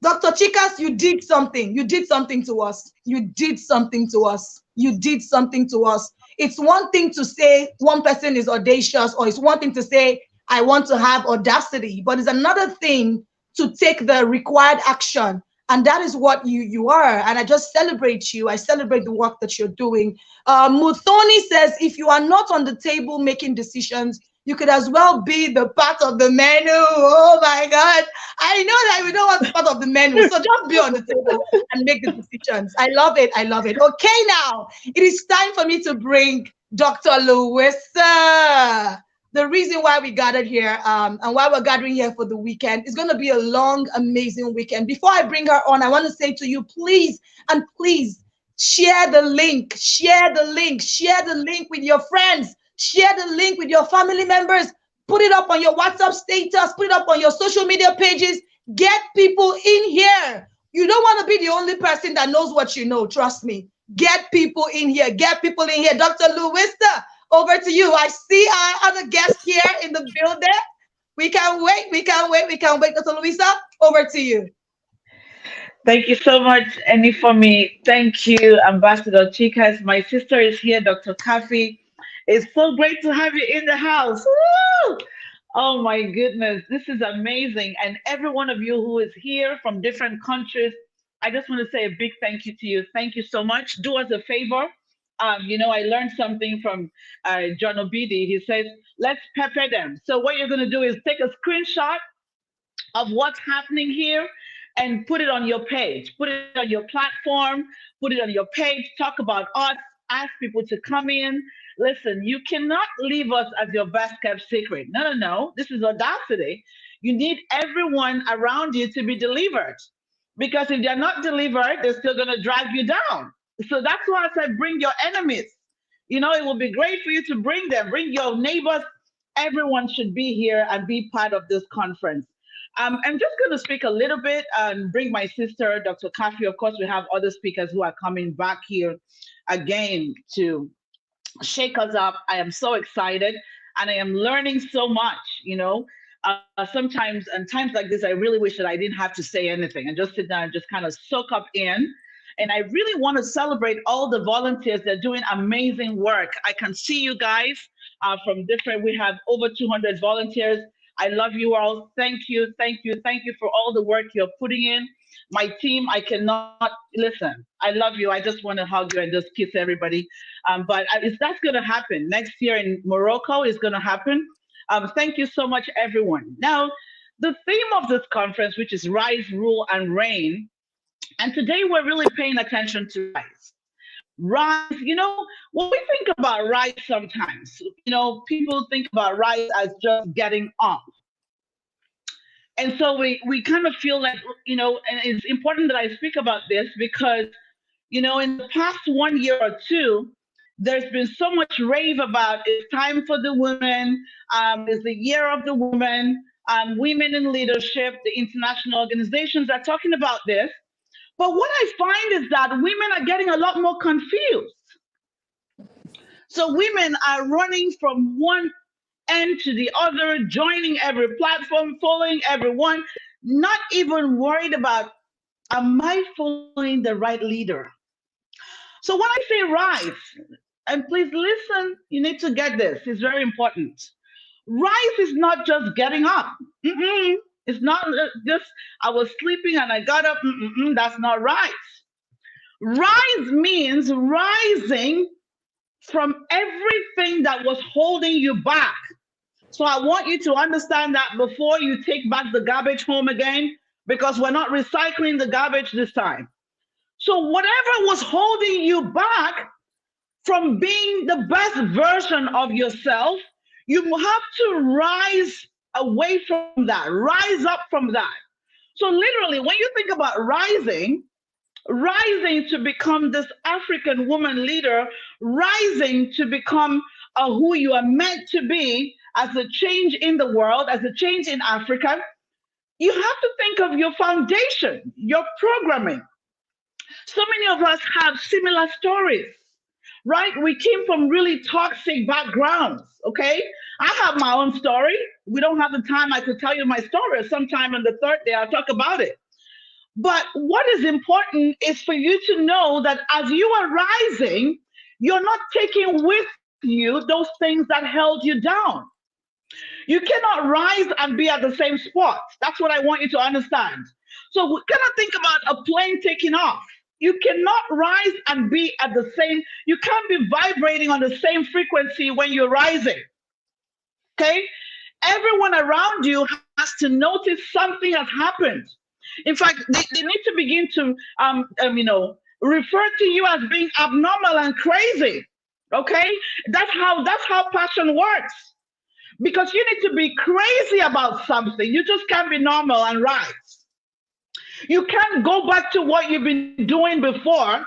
Dr. Chikas, you did something. You did something to us. You did something to us. You did something to us. It's one thing to say one person is audacious, or it's one thing to say, I want to have audacity, but it's another thing to take the required action. And that is what you are. And I just celebrate you. I celebrate the work that you're doing. Muthoni says, if you are not on the table making decisions, you could as well be the part of the menu. Oh my God. I know that we don't want to be part of the menu. So just be on the table and make the decisions. I love it. I love it. Okay, now it is time for me to bring Dr. Louisa. The reason why we gathered here and why we're gathering here for the weekend is going to be a long, amazing weekend. Before I bring her on, I want to say to you, please and please share the link, share the link, share the link with your friends, share the link with your family members, put it up on your WhatsApp status, put it up on your social media pages, get people in here. You don't want to be the only person that knows what you know, trust me. Get people in here, get people in here. Dr. Louisa, over to you. I see our other guests here in the building. We can't wait, we can't wait, we can't wait. Dr. Louisa, over to you. Thank you so much, Annie, for me. Thank you, Ambassador Chicas. My sister is here, Dr. Kafi. It's so great to have you in the house. Woo! Oh my goodness, this is amazing. And every one of you who is here from different countries, I just want to say a big thank you to you. Thank you so much. Do us a favor. I learned something from John Obidi. He says, let's pepper them. So what you're going to do is take a screenshot of what's happening here and put it on your page, put it on your platform, put it on your page, talk about us, ask people to come in. Listen, you cannot leave us as your best kept secret. No, no, no. This is Audacity. You need everyone around you to be delivered, because if they're not delivered, they're still going to drag you down. So that's why I said bring your enemies. It will be great for you to bring them, bring your neighbors. Everyone should be here and be part of this conference. I'm just going to speak a little bit and bring my sister, Dr. Kafi. Of course, we have other speakers who are coming back here again to shake us up. I am so excited and I am learning so much, sometimes and times like this, I really wish that I didn't have to say anything and just sit down and just kind of soak up in. And I really want to celebrate all the volunteers. They're doing amazing work. I can see you guys from different, we have over 200 volunteers. I love you all. Thank you, thank you, thank you for all the work you're putting in. My team, I cannot listen. I love you. I just want to hug you and just kiss everybody. That's going to happen next year in Morocco. Is going to happen. Thank you so much, everyone. Now, the theme of this conference, which is Rise, Rule, and Reign, and today we're really paying attention to rise. Rise, when we think about rise sometimes, people think about rise as just getting up. And so we kind of feel like, and it's important that I speak about this because, in the past 1 year or two, there's been so much rave about it's time for the women, it's the year of the woman, women in leadership, the international organizations are talking about this. But what I find is that women are getting a lot more confused. So women are running from one end to the other, joining every platform, following everyone, not even worried about, am I following the right leader? So when I say rise, and please listen, you need to get this, it's very important. Rise is not just getting up. It's not just, I was sleeping and I got up. That's not rise. Rise means rising from everything that was holding you back. So I want you to understand that before you take back the garbage home again, because we're not recycling the garbage this time. So whatever was holding you back from being the best version of yourself, you have to rise away from that, rise up from that. So literally, when you think about rising to become this African woman leader, rising to become who you are meant to be as a change in the world, as a change in Africa, you have to think of your foundation, your programming. So many of us have similar stories, right? We came from really toxic backgrounds, okay? I have my own story. We don't have the time. I could tell you my story. Sometime on the third day, I'll talk about it. But what is important is for you to know that as you are rising, you're not taking with you those things that held you down. You cannot rise and be at the same spot. That's what I want you to understand. So we cannot think about a plane taking off. You cannot rise and be at the same, you can't be vibrating on the same frequency when you're rising. Okay? Everyone around you has to notice something has happened. In fact, they need to begin to, refer to you as being abnormal and crazy. Okay? That's how passion works. Because you need to be crazy about something. You just can't be normal and right. You can't go back to what you've been doing before.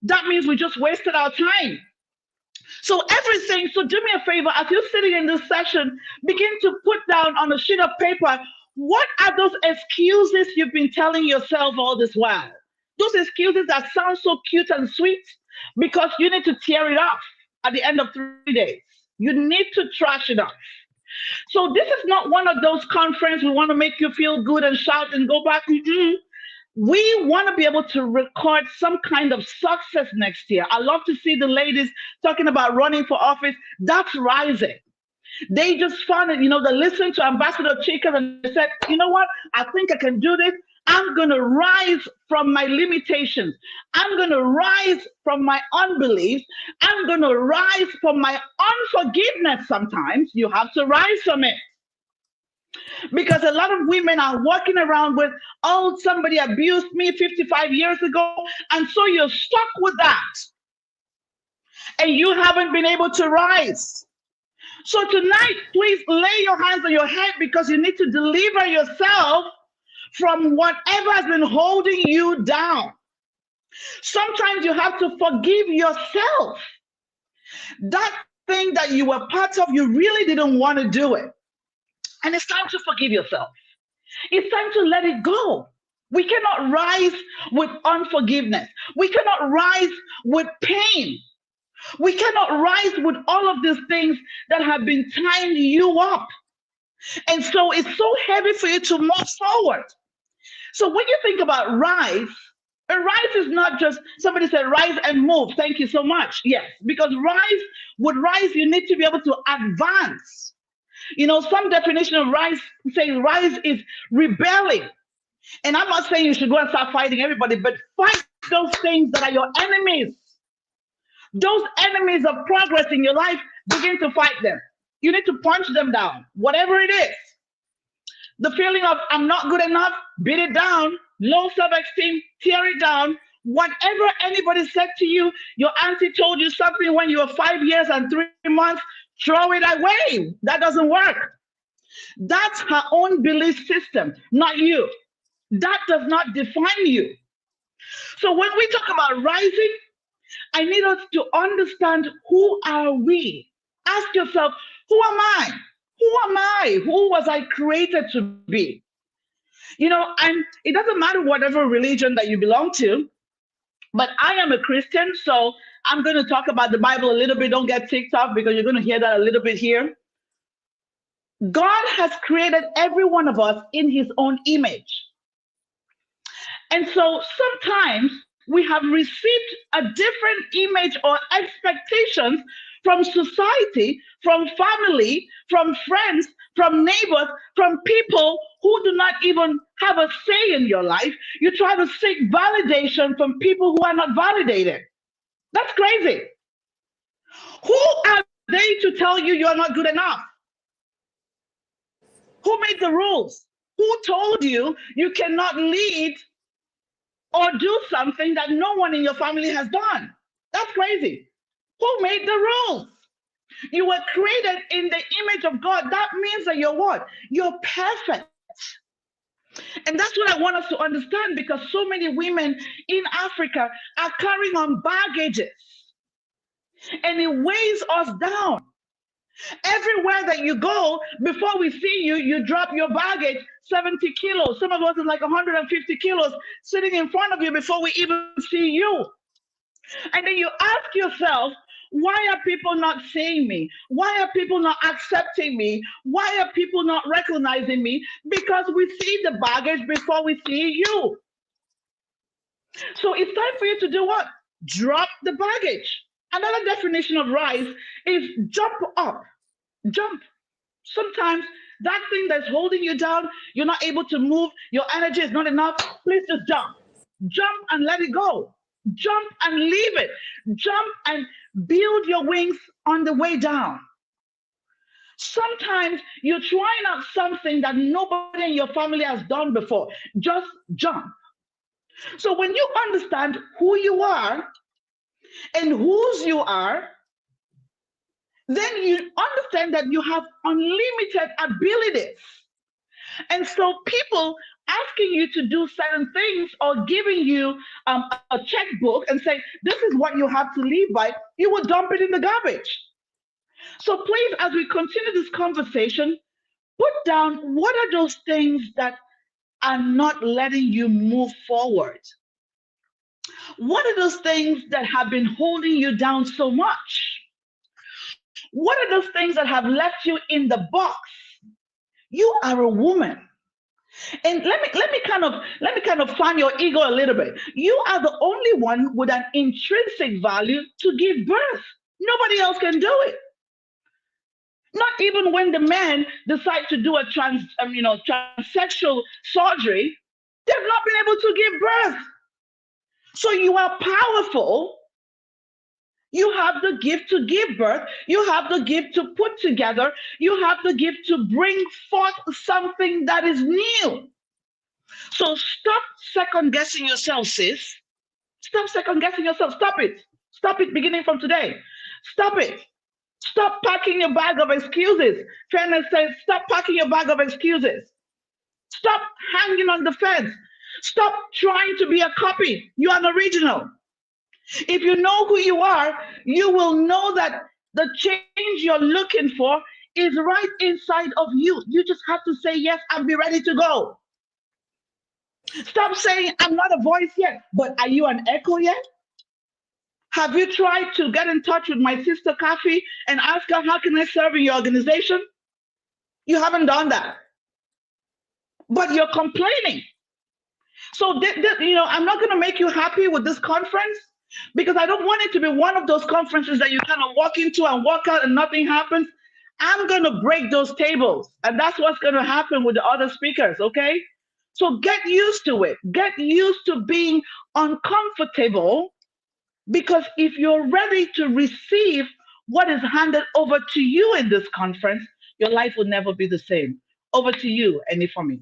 That means we just wasted our time. So do me a favor, as you're sitting in this session, begin to put down on a sheet of paper, what are those excuses you've been telling yourself all this while? Those excuses that sound so cute and sweet, because you need to tear it off at the end of 3 days. You need to trash it off. So this is not one of those conferences we want to make you feel good and shout and go back. We want to be able to record some kind of success next year. I love to see the ladies talking about running for office. That's rising. They just found it, they listened to Ambassador Chika and they said, you know what? I think I can do this. I'm going to rise from my limitations. I'm going to rise from my unbelief. I'm going to rise from my unforgiveness. Sometimes you have to rise from it. Because a lot of women are walking around with, oh, somebody abused me 55 years ago. And so you're stuck with that. And you haven't been able to rise. So tonight, please lay your hands on your head, because you need to deliver yourself from whatever has been holding you down. Sometimes you have to forgive yourself. That thing that you were part of, you really didn't want to do it. And it's time to forgive yourself. It's time to let it go. We cannot rise with unforgiveness. We cannot rise with pain. We cannot rise with all of these things that have been tying you up. And so it's so heavy for you to move forward. So when you think about rise, a rise is not just, somebody said rise and move. Thank you so much. Yes, because with rise, you need to be able to advance. Some definition of rise says rise is rebelling. And I'm not saying you should go and start fighting everybody, but fight those things that are your enemies. Those enemies of progress in your life, begin to fight them. You need to punch them down, whatever it is. The feeling of I'm not good enough, beat it down. Low self-esteem, tear it down. Whatever anybody said to you, your auntie told you something when you were 5 years and 3 months, throw it away. That doesn't work. That's her own belief system, not you. That does not define you. So when we talk about rising, I need us to understand, who are we? Ask yourself, who am I? Who am I? Who was I created to be? And it doesn't matter whatever religion that you belong to, but I am a Christian, so I'm going to talk about the Bible a little bit. Don't get ticked off, because you're going to hear that a little bit here. God has created every one of us in his own image. And so sometimes we have received a different image or expectations from society, from family, from friends, from neighbors, from people who do not even have a say in your life. You try to seek validation from people who are not validated. That's crazy. Who are they to tell you you're not good enough? Who made the rules? Who told you you cannot lead or do something that no one in your family has done? That's crazy. Who made the rules? You were created in the image of God. That means that you're what? You're perfect. And that's what I want us to understand, because so many women in Africa are carrying on baggages, and it weighs us down. Everywhere that you go, before we see you, you drop your baggage 70 kilos. Some of us is like 150 kilos sitting in front of you before we even see you. And then you ask yourself, why are people not seeing me? Why are people not accepting me? Why are people not recognizing me? Because we see the baggage before we see you. So it's time for you to do what? Drop the baggage. Another definition of rise is jump up. Jump. Sometimes that thing that's holding you down, you're not able to move, your energy is not enough. Please just jump. Jump and let it go. Jump and leave it. Jump and build your wings on the way down. Sometimes you're trying out something that nobody in your family has done before. Just jump. So when you understand who you are and whose you are, then you understand that you have unlimited abilities. And so people asking you to do certain things or giving you a checkbook and say, this is what you have to live by, you will dump it in the garbage. So please, as we continue this conversation, put down what are those things that are not letting you move forward? What are those things that have been holding you down so much? What are those things that have left you in the box? You are a woman. And let me kind of fan your ego a little bit. You are the only one with an intrinsic value to give birth. Nobody else can do it. Not even when the man decides to do a transsexual surgery, they've not been able to give birth. So you are powerful. You have the gift to give birth. You have the gift to put together. You have the gift to bring forth something that is new. So stop second guessing yourself, sis. Stop second guessing yourself. Stop it. Stop it beginning from today. Stop it. Stop packing your bag of excuses. Fairness says, stop packing your bag of excuses. Stop hanging on the fence. Stop trying to be a copy. You are an original. If you know who you are, you will know that the change you're looking for is right inside of you. You just have to say yes and be ready to go. Stop saying, I'm not a voice yet, but are you an echo yet? Have you tried to get in touch with my sister Kathy and ask her, how can I serve in your organization? You haven't done that. But you're complaining. So, I'm not going to make you happy with this conference because I don't want it to be one of those conferences that you kind of walk into and walk out and nothing happens. I'm going to break those tables. And that's what's going to happen with the other speakers, okay? So get used to it. Get used to being uncomfortable, because if you're ready to receive what is handed over to you in this conference, your life will never be the same. Over to you, Annie, for me.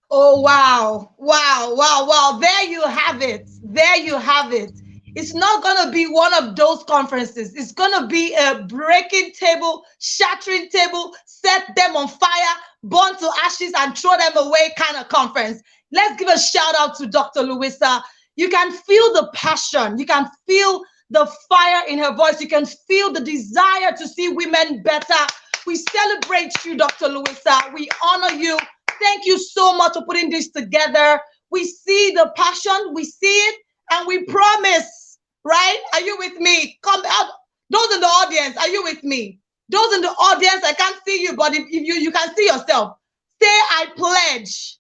Oh, wow. Wow, wow, wow. There you have it. There you have it. It's not going to be one of those conferences. It's going to be a breaking table, shattering table, set them on fire, burn to ashes, and throw them away kind of conference. Let's give a shout out to Dr. Louisa. You can feel the passion. You can feel the fire in her voice. You can feel the desire to see women better. We celebrate you, Dr. Louisa. We honor you. Thank you so much for putting this together. We see the passion, we see it, and we promise, right? Are you with me? Come out. Those in the audience, are you with me? Those in the audience, I can't see you, but if you can see yourself. Say, I pledge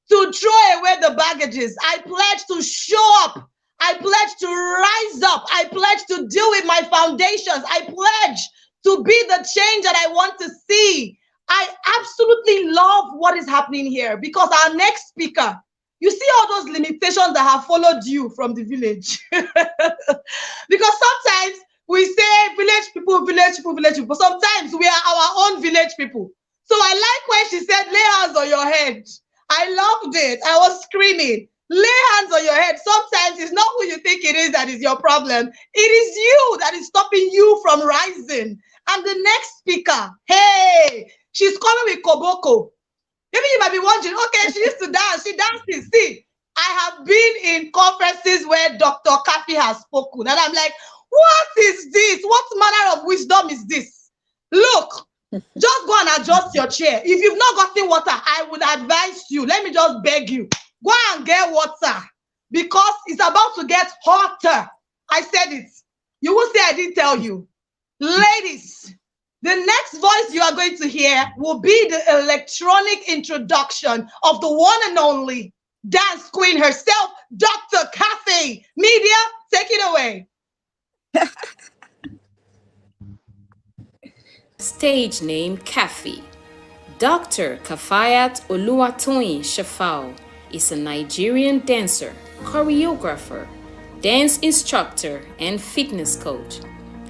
to throw away the baggages. I pledge to show up. I pledge to rise up. I pledge to deal with my foundations. I pledge to be the change that I want to see. I absolutely love what is happening here, because our next speaker, you see all those limitations that have followed you from the village. Because sometimes we say village people, village people, village people. Sometimes we are our own village people. So I like when she said, lay hands on your head. I loved it. I was screaming, lay hands on your head. Sometimes it's not who you think it is that is your problem. It is you that is stopping you from rising. And the next speaker, hey, she's coming with Koboko. Maybe you might be wondering, okay, she used to dance. She dances. See, I have been in conferences where Dr. Kathy has spoken. And I'm like, what is this? What manner of wisdom is this? Look, just go and adjust your chair. If you've not gotten water, I would advise you. Let me just beg you. Go and get water, because it's about to get hotter. I said it. You will say I didn't tell you. Ladies, the next voice you are going to hear will be the electronic introduction of the one and only dance queen herself, Dr. Kathy. Media, take it away. Stage name Kathy. Dr. Kafayat Oluwatoyin Shafau is a Nigerian dancer, choreographer, dance instructor, and fitness coach.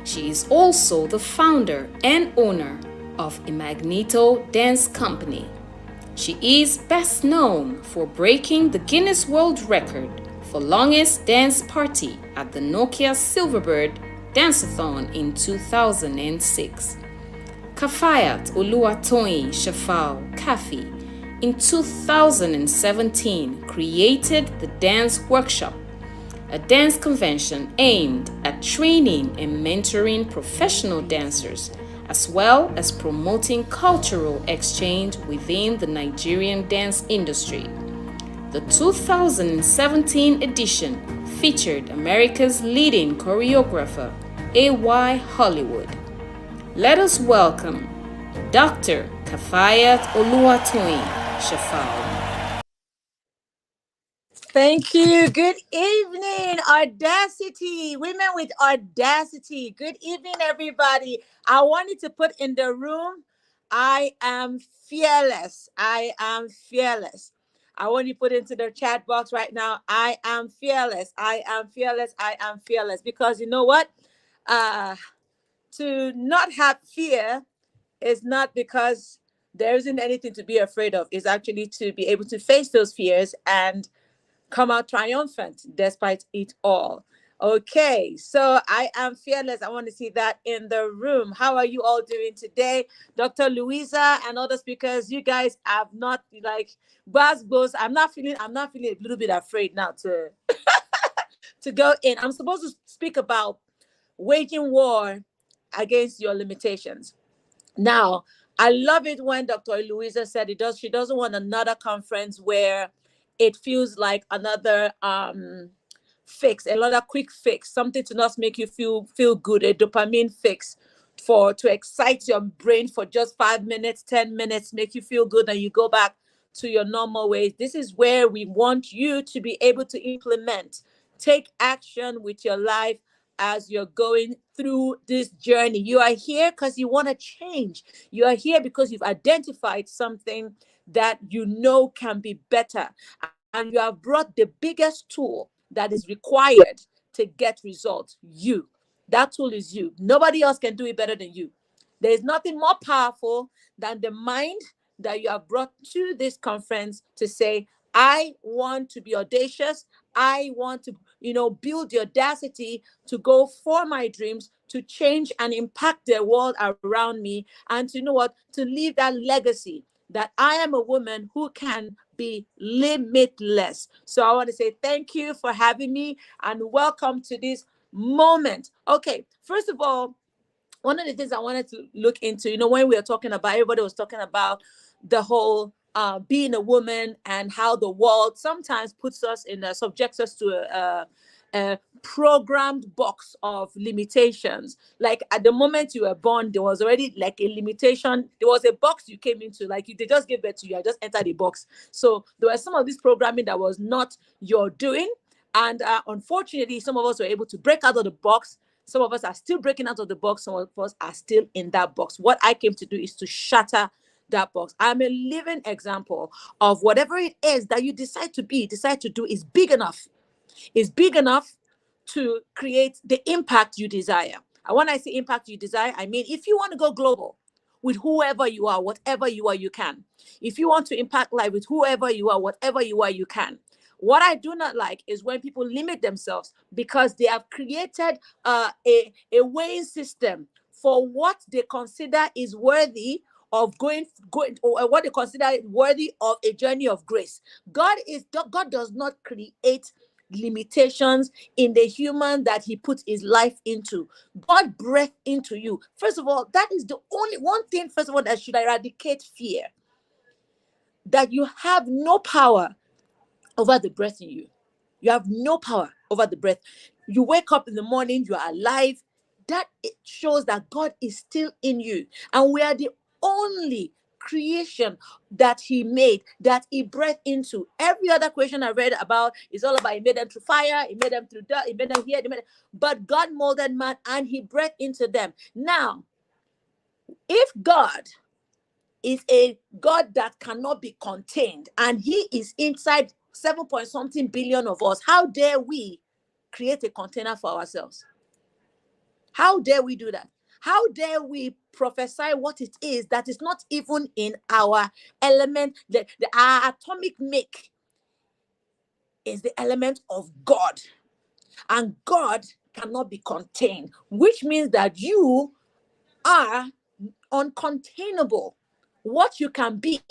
She is also the founder and owner of Imagneto Dance Company. She is best known for breaking the Guinness World Record for longest dance party at the Nokia Silverbird Danceathon in 2006. Kafayat Oluwatoyin Shafal Kafi in 2017 created the Dance Workshop, a dance convention aimed at training and mentoring professional dancers, as well as promoting cultural exchange within the Nigerian dance industry. The 2017 edition featured America's leading choreographer, A.Y. Hollywood. Let us welcome Dr. Kafayat Oluwatoyin Shafal. Thank you. Good evening, Audacity. Women with Audacity. Good evening, everybody. I wanted to put in the room, I am fearless. I am fearless. I want you to put into the chat box right now, I am fearless. I am fearless. I am fearless. Because you know what? To not have fear is not because there isn't anything to be afraid of. It's actually to be able to face those fears and come out triumphant despite it all. Okay, so I am fearless. I want to see that in the room. How are you all doing today? Dr. Louisa and other speakers, you guys have not buzz. I'm not feeling a little bit afraid now to to go in. I'm supposed to speak about waging war against your limitations. Now, I love it when Dr. Louisa said she doesn't want another conference where it feels like another fix, another quick fix, something to not make you feel good, a dopamine fix to excite your brain for just 5 minutes, 10 minutes, make you feel good, and you go back to your normal ways. This is where we want you to be able to implement, take action with your life as you're going through this journey. You are here because you want to change. You are here because you've identified something that you know can be better. And you have brought the biggest tool that is required to get results. You. That tool is you. Nobody else can do it better than you. There is nothing more powerful than the mind that you have brought to this conference to say, I want to be audacious. I want to, build the audacity to go for my dreams, to change and impact the world around me, and to, to leave that legacy that I am a woman who can be limitless. So I want to say thank you for having me and welcome to this moment. Okay, first of all, one of the things I wanted to look into, when we were talking about, everybody was talking about the whole being a woman and how the world sometimes subjects us to a programmed box of limitations. Like at the moment you were born, there was already like a limitation. There was a box you came into, like they just gave birth to you, I just entered the box. So there was some of this programming that was not your doing. And unfortunately, some of us were able to break out of the box. Some of us are still breaking out of the box. Some of us are still in that box. What I came to do is to shatter that box. I'm a living example of whatever it is that you decide to do is big enough. Is big enough to create the impact you desire. And when I say impact you desire, I mean, if you want to go global with whoever you are, whatever you are, you can. If you want to impact life with whoever you are, whatever you are, you can. What I do not like is when people limit themselves because they have created a weighing system for what they consider is worthy of going or what they consider worthy of a journey of grace. God does not create limitations in the human that he puts his life into. God breathed into you. First of all, that is the only one thing, first of all, that should eradicate fear. That you have no power over the breath in you. You have no power over the breath. You wake up in the morning, you are alive. That it shows that God is still in you. And we are the only creation that he made, that he breathed into. Every other creation I read about is all about he made them through fire, he made them through dirt, he made them here, but God molded man and he breathed into them. Now, if God is a God that cannot be contained, and he is inside 7 point something billion of us, how dare we create a container for ourselves? How dare we do that? How dare we prophesy what it is that is not even in our element? Our atomic make is the element of God, and God cannot be contained, which means that you are uncontainable. What you can be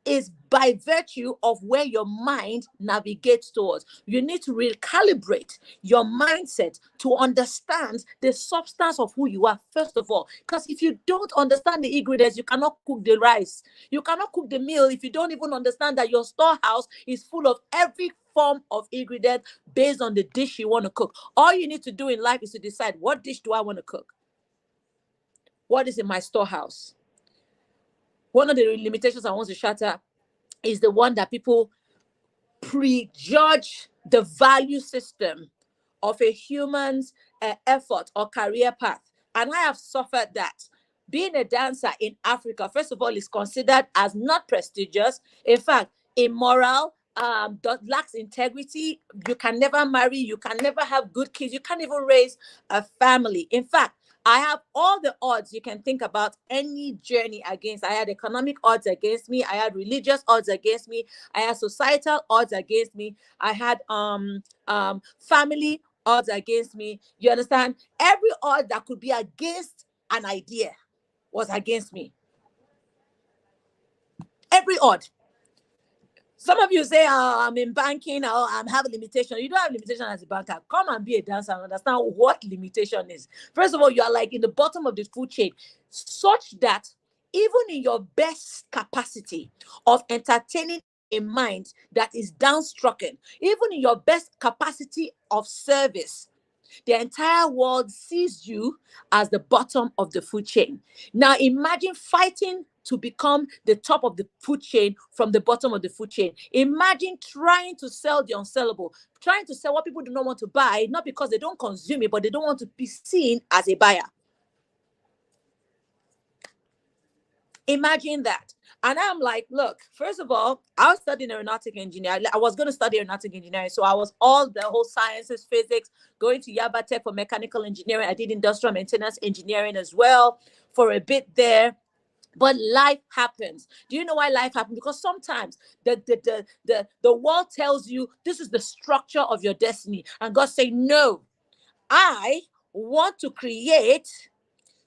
is by virtue of where your mind navigates towards. You need to recalibrate your mindset to understand the substance of who you are, first of all. Because if you don't understand the ingredients, you cannot cook the rice. You cannot cook the meal if you don't even understand that your storehouse is full of every form of ingredient based on the dish you want to cook. All you need to do in life is to decide, what dish do I want to cook? What is in my storehouse? One of the limitations I want to shatter is the one that people prejudge the value system of a human's effort or career path. And I have suffered that. Being a dancer in Africa, first of all, is considered as not prestigious. In fact, immoral, lacks integrity. You can never marry. You can never have good kids. You can't even raise a family. In fact, I have all the odds you can think about any journey against. I had economic odds against me. I had religious odds against me. I had societal odds against me. I had family odds against me. You understand? Every odd that could be against an idea was against me. Every odd. Some of you say, I'm in banking, or I'm having limitation. You don't have limitation as a banker. Come and be a dancer and understand what limitation is. First of all, you are like in the bottom of the food chain, such that even in your best capacity of entertaining a mind that is downtrodden, even in your best capacity of service, the entire world sees you as the bottom of the food chain. Now imagine fighting to become the top of the food chain from the bottom of the food chain. Imagine trying to sell the unsellable, trying to sell what people do not want to buy, not because they don't consume it, but they don't want to be seen as a buyer. Imagine that. And I'm like, look, first of all, I was studying aeronautic engineering. I was going to study aeronautic engineering. So I was all the whole sciences, physics, going to Yaba Tech for mechanical engineering. I did industrial maintenance engineering as well for a bit there. But life happens. Do you know why life happens? Because sometimes the world tells you this is the structure of your destiny. And God say, no, I want to create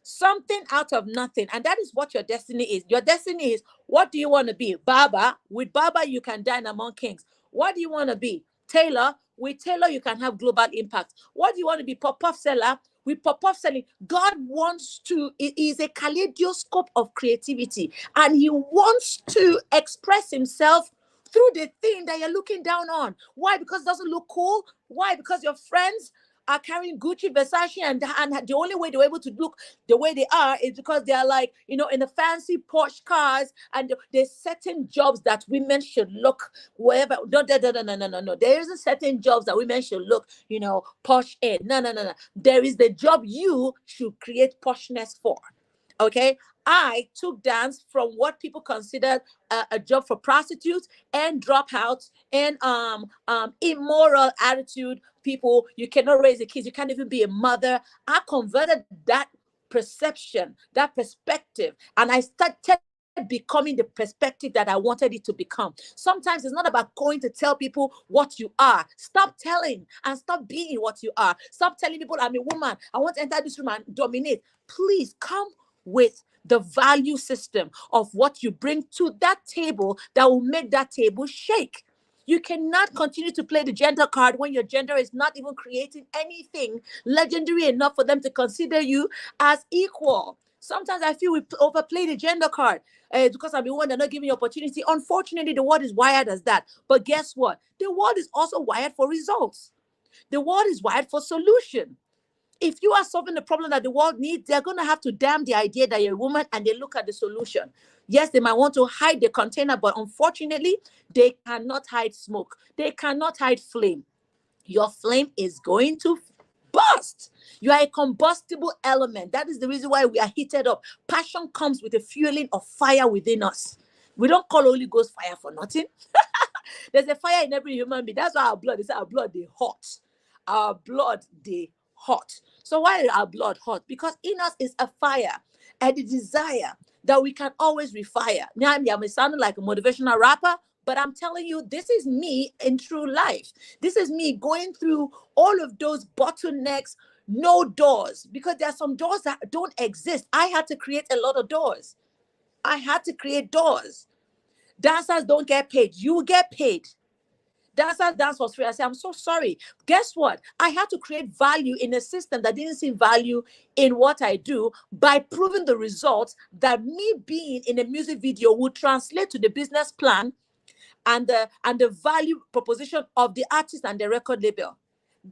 something out of nothing. And that is what your destiny is. Your destiny is, what do you want to be? Baba. With Baba, you can dine among kings. What do you want to be? Tailor. With Tailor, you can have global impact. What do you want to be? Pop-off seller. With pop-off selling, God wants to, it is a kaleidoscope of creativity, and he wants to express himself through the thing that you're looking down on. Why? Because it doesn't look cool. Why? Because your friends are carrying Gucci, Versace, and the only way they're able to look the way they are is because they are like, in the fancy Porsche cars, and there's certain jobs that women should look wherever. No. There isn't certain jobs that women should look, posh in. No. There is the job you should create poshness for. Okay. I took dance from what people considered a job for prostitutes and dropouts and immoral attitude people. You cannot raise a kid. You can't even be a mother. I converted that perception, that perspective, and I started becoming the perspective that I wanted it to become. Sometimes it's not about going to tell people what you are. Stop telling and stop being what you are. Stop telling people, I'm a woman, I want to enter this room and dominate. Please come with the value system of what you bring to that table that will make that table shake. You cannot continue to play the gender card when your gender is not even creating anything legendary enough for them to consider you as equal. Sometimes I feel we overplay the gender card because I'm the one that's not giving you opportunity. Unfortunately, the world is wired as that. But guess what? The world is also wired for results. The world is wired for solution. If you are solving the problem that the world needs, they're going to have to damn the idea that you're a woman, and they look at the solution. Yes, they might want to hide the container, but unfortunately, they cannot hide smoke. They cannot hide flame. Your flame is going to burst. You are a combustible element. That is the reason why we are heated up. Passion comes with a fueling of fire within us. We don't call Holy Ghost fire for nothing. There's a fire in every human being. That's why our blood, they hot. Our blood, they hot. So why is our blood hot? Because in us is a fire and a desire that we can always refire. Now I'm sounding like a motivational rapper, but I'm telling you, this is me in true life. This is me going through all of those bottlenecks, no doors, because there are some doors that don't exist. I had to create a lot of doors. I had to create doors. Dancers don't get paid. You get paid. Dancers dance for free. I say, I'm so sorry. Guess what? I had to create value in a system that didn't see value in what I do by proving the results that me being in a music video would translate to the business plan and the value proposition of the artist and the record label.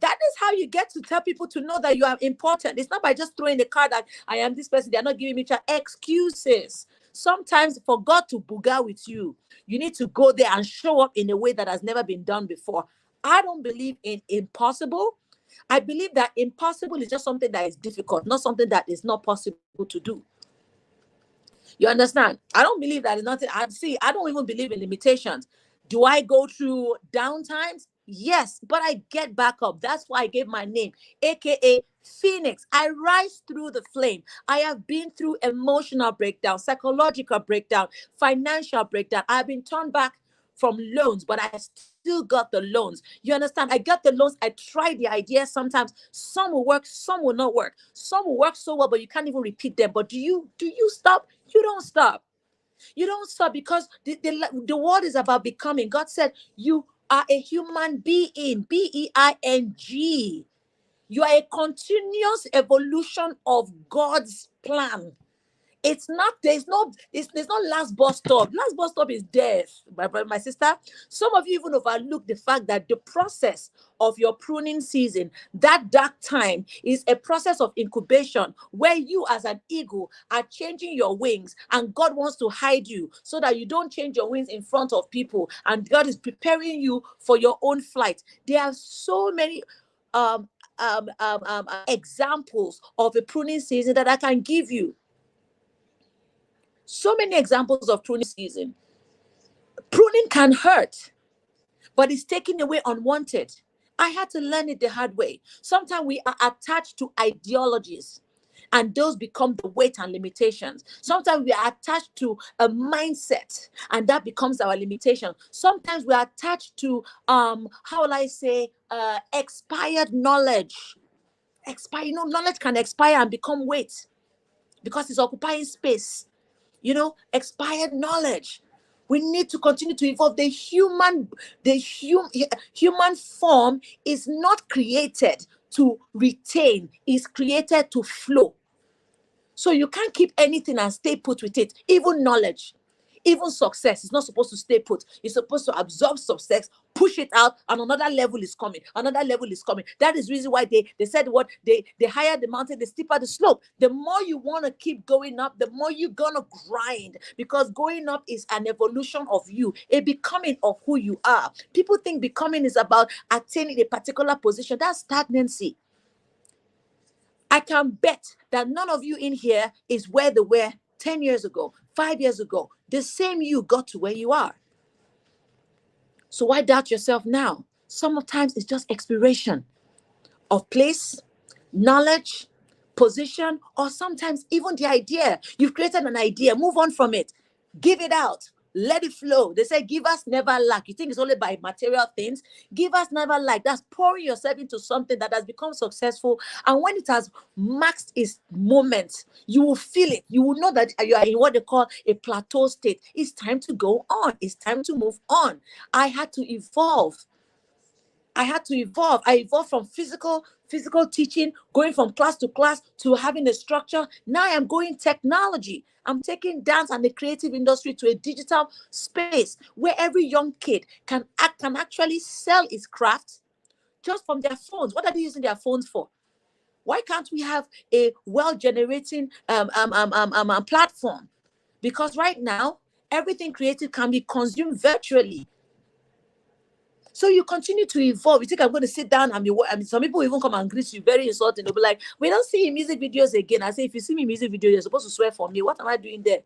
That is how you get to tell people to know that you are important. It's not by just throwing the card that I am this person. They're not giving me excuses. Sometimes for God to booga with you, you need to go there and show up in a way that has never been done before. I don't believe in impossible. I believe that impossible is just something that is difficult, not something that is not possible to do. You understand? I don't believe that is nothing. I don't even believe in limitations. Do I go through downtimes? Yes, but I get back up. That's why I gave my name, aka Phoenix. I rise through the flame. I have been through emotional breakdown, psychological breakdown, financial breakdown. I've been turned back from loans, but I still got the loans. You understand? I got the loans. I tried the ideas. Sometimes some will work, some will not work. Some will work so well, but you can't even repeat them. But do you stop? You don't stop. You don't stop because the word is about becoming. God said you are a human being, being. You are a continuous evolution of God's plan. It's not, there's no last bus stop. Last bus stop is death, my brother, my sister. Some of you even overlook the fact that the process of your pruning season, that dark time, is a process of incubation where you as an eagle are changing your wings, and God wants to hide you so that you don't change your wings in front of people, and God is preparing you for your own flight. There are so many examples of a pruning season that I can give you. So many examples of pruning season. Pruning can hurt, but it's taken away unwanted. I had to learn it the hard way. Sometimes we are attached to ideologies, and those become the weight and limitations. Sometimes we are attached to a mindset, and that becomes our limitation. Sometimes we are attached to how will I say, expired knowledge. Knowledge can expire and become weight because it's occupying space. Expired knowledge. We need to continue to evolve. The human form is not created to retain, it's created to flow. So you can't keep anything and stay put with it. Even knowledge, even success is not supposed to stay put. It's supposed to absorb success, push it out, and another level is coming. Another level is coming. That is the reason why they said what they higher the mountain, the steeper the slope. The more you want to keep going up, the more you're gonna grind, because going up is an evolution of you, a becoming of who you are. People think becoming is about attaining a particular position. That's stagnancy. I can bet that none of you in here is where they were 10 years ago, 5 years ago. The same you got to where you are. So why doubt yourself now? Sometimes it's just exploration of place, knowledge, position, or sometimes even the idea. You've created an idea, move on from it. Give it out. Let it flow. They say, give us never lack. You think it's only by material things? Give us never lack. That's pouring yourself into something that has become successful. And when it has maxed its moment, you will feel it. You will know that you are in what they call a plateau state. It's time to go on. It's time to move on. I had to evolve. I evolved from physical teaching, going from class to class, to having a structure. Now I am going technology. I'm taking dance and the creative industry to a digital space where every young kid can actually sell his craft just from their phones. What are they using their phones for? Why can't we have a well-generating platform? Because right now, everything creative can be consumed virtually. So you continue to evolve. You think I'm going to sit down and some people even come and greet you very insulting. They'll be like, we don't see you in music videos again. I say, if you see me in music videos, you're supposed to swear for me. What am I doing there?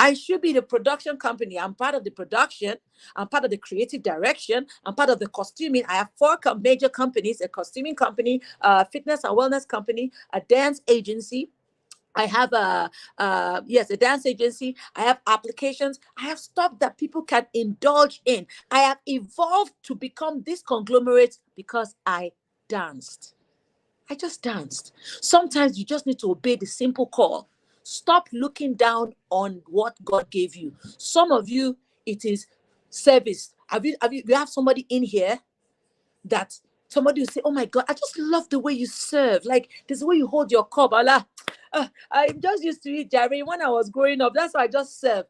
I should be the production company. I'm part of the production. I'm part of the creative direction. I'm part of the costuming. I have 4 major companies: a costuming company, a fitness and wellness company, a dance agency. I have a dance agency. I have applications. I have stuff that people can indulge in. I have evolved to become this conglomerate because I danced. I just danced. Sometimes you just need to obey the simple call. Stop looking down on what God gave you. Some of you, it is service. You have somebody in here that somebody will say, "Oh my God, I just love the way you serve. Like, this is the way you hold your cup." Allah, I'm just used to it, Jerry. When I was growing up, that's why I just serve.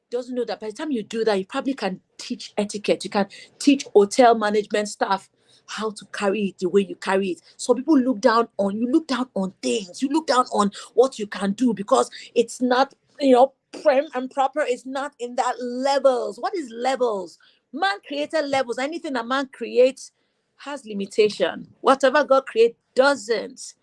Doesn't know that by the time you do that, you probably can teach etiquette. You can teach hotel management staff how to carry it the way you carry it. So people look down on you, look down on things, you look down on what you can do because it's not, prim and proper. It's not in that levels. What is levels? Man created levels. Anything that man creates has limitation. Whatever God creates doesn't.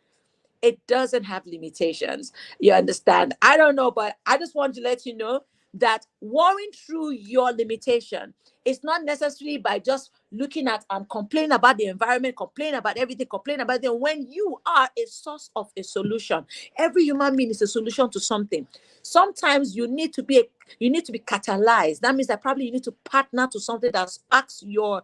It doesn't have limitations. You understand? I don't know, but I just want to let you know that worrying through your limitation is not necessarily by just looking at and complaining about the environment, complaining about everything, complaining about them when you are a source of a solution. Every human being is a solution to something. Sometimes you need to be catalyzed. That means that probably you need to partner to something that sparks your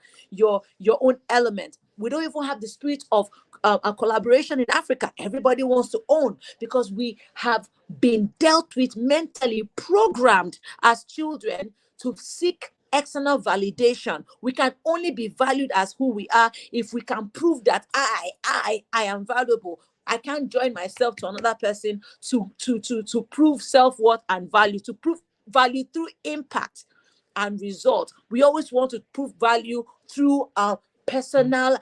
own element. We don't even have the spirit of a collaboration in Africa. Everybody wants to own because we have been dealt with mentally, programmed as children to seek external validation. We can only be valued as who we are if we can prove that I am valuable. I can't join myself to another person to prove self-worth and value, to prove value through impact and result. We always want to prove value through personal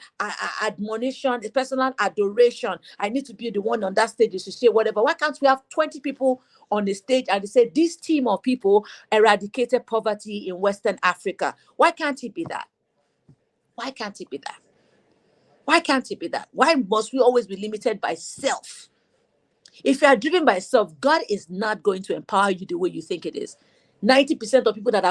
admonition, personal adoration. I need to be the one on that stage to say whatever. Why can't we have 20 people on the stage and they say this team of people eradicated poverty in Western Africa? Why can't it be that? Why can't it be that? Why can't it be that? Why must we always be limited by self? If you are driven by self, God is not going to empower you the way you think it is. 90% of people that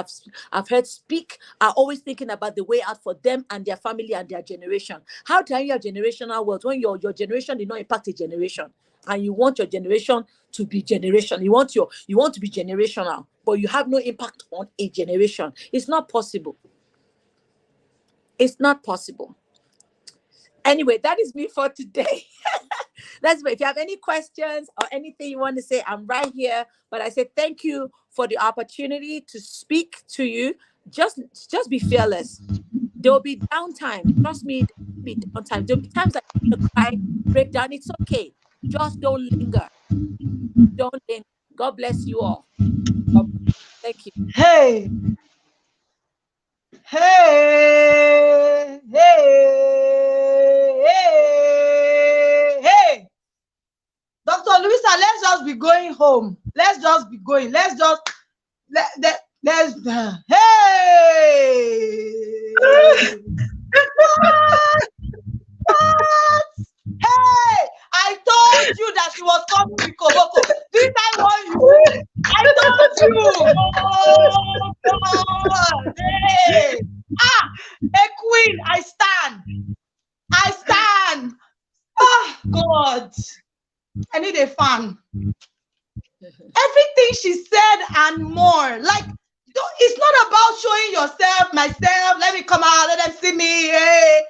I've heard speak are always thinking about the way out for them and their family and their generation. How can you have generational wealth when your generation did not impact a generation? And you want your generation to be generation. You want to be generational, but you have no impact on a generation. It's not possible. It's not possible. Anyway, that is me for today. If you have any questions or anything you want to say, I'm right here. But I say thank you for the opportunity to speak to you. Just be fearless. There will be downtime. Trust me, there will be downtime. There will be times that you cry, break down. It's okay. Just don't linger. Don't linger. God bless you all. Thank you. Hey, hey, hey, hey, hey. Dr. Louisa, let's just be going home. Let's just be going. Let's hey. What? Hey, I told you that she was coming with Koboko. Did I warn you? I told you. Oh, God. Hey. A queen. I stand. Oh, God. I need a fan. Everything she said and more. Like, it's not about showing yourself, myself. Let me come out. Let them see me. Hey.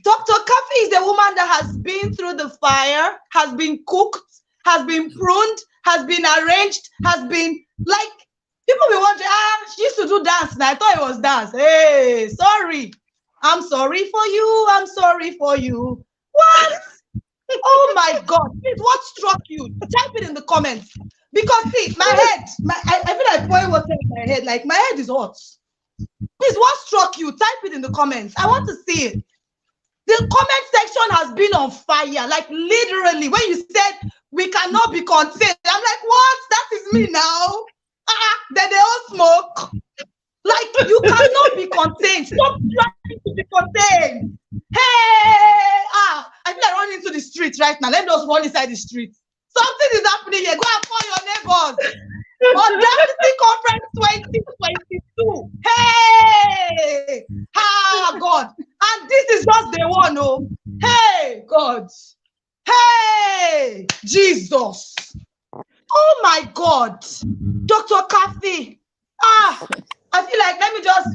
Dr. Kafi is a woman that has been through the fire, has been cooked, has been pruned, has been arranged, has been like, people be wondering, she used to do dance and I thought it was dance. Hey, sorry. I'm sorry for you. I'm sorry for you. What? Oh my God. Please, what struck you? Type it in the comments. Because see, my head, I feel like pouring water in my head. Like my head is hot. Please, what struck you? Type it in the comments. I want to see it. The comment section has been on fire, like literally. When you said we cannot be contained, I'm like, what? That is me now. Then they all smoke. Like you cannot be contained. Stop trying to be contained. Hey, I feel like running into the street right now. Let me just run inside the street. Something is happening here. Go and call your neighbors. Audacity Conference 2022. Hey! Ah, God. And this is just the one, oh. Hey, God. Hey, Jesus. Oh, my God. Dr. Kathy. Ah, I feel like, let me just,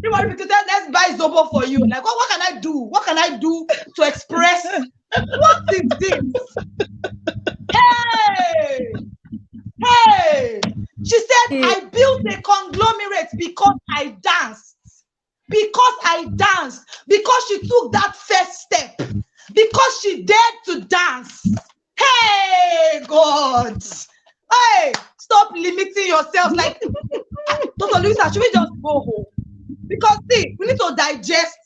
let's buy Zobo for you. Like, what can I do? What can I do to express? What is this? Hey! Hey! She said, I built a conglomerate because I danced. Because I danced. Because she took that first step. Because she dared to dance. Hey, God. Hey, stop limiting yourself. Like, Dr. Luisa, should we just go home? Because, see, we need to digest.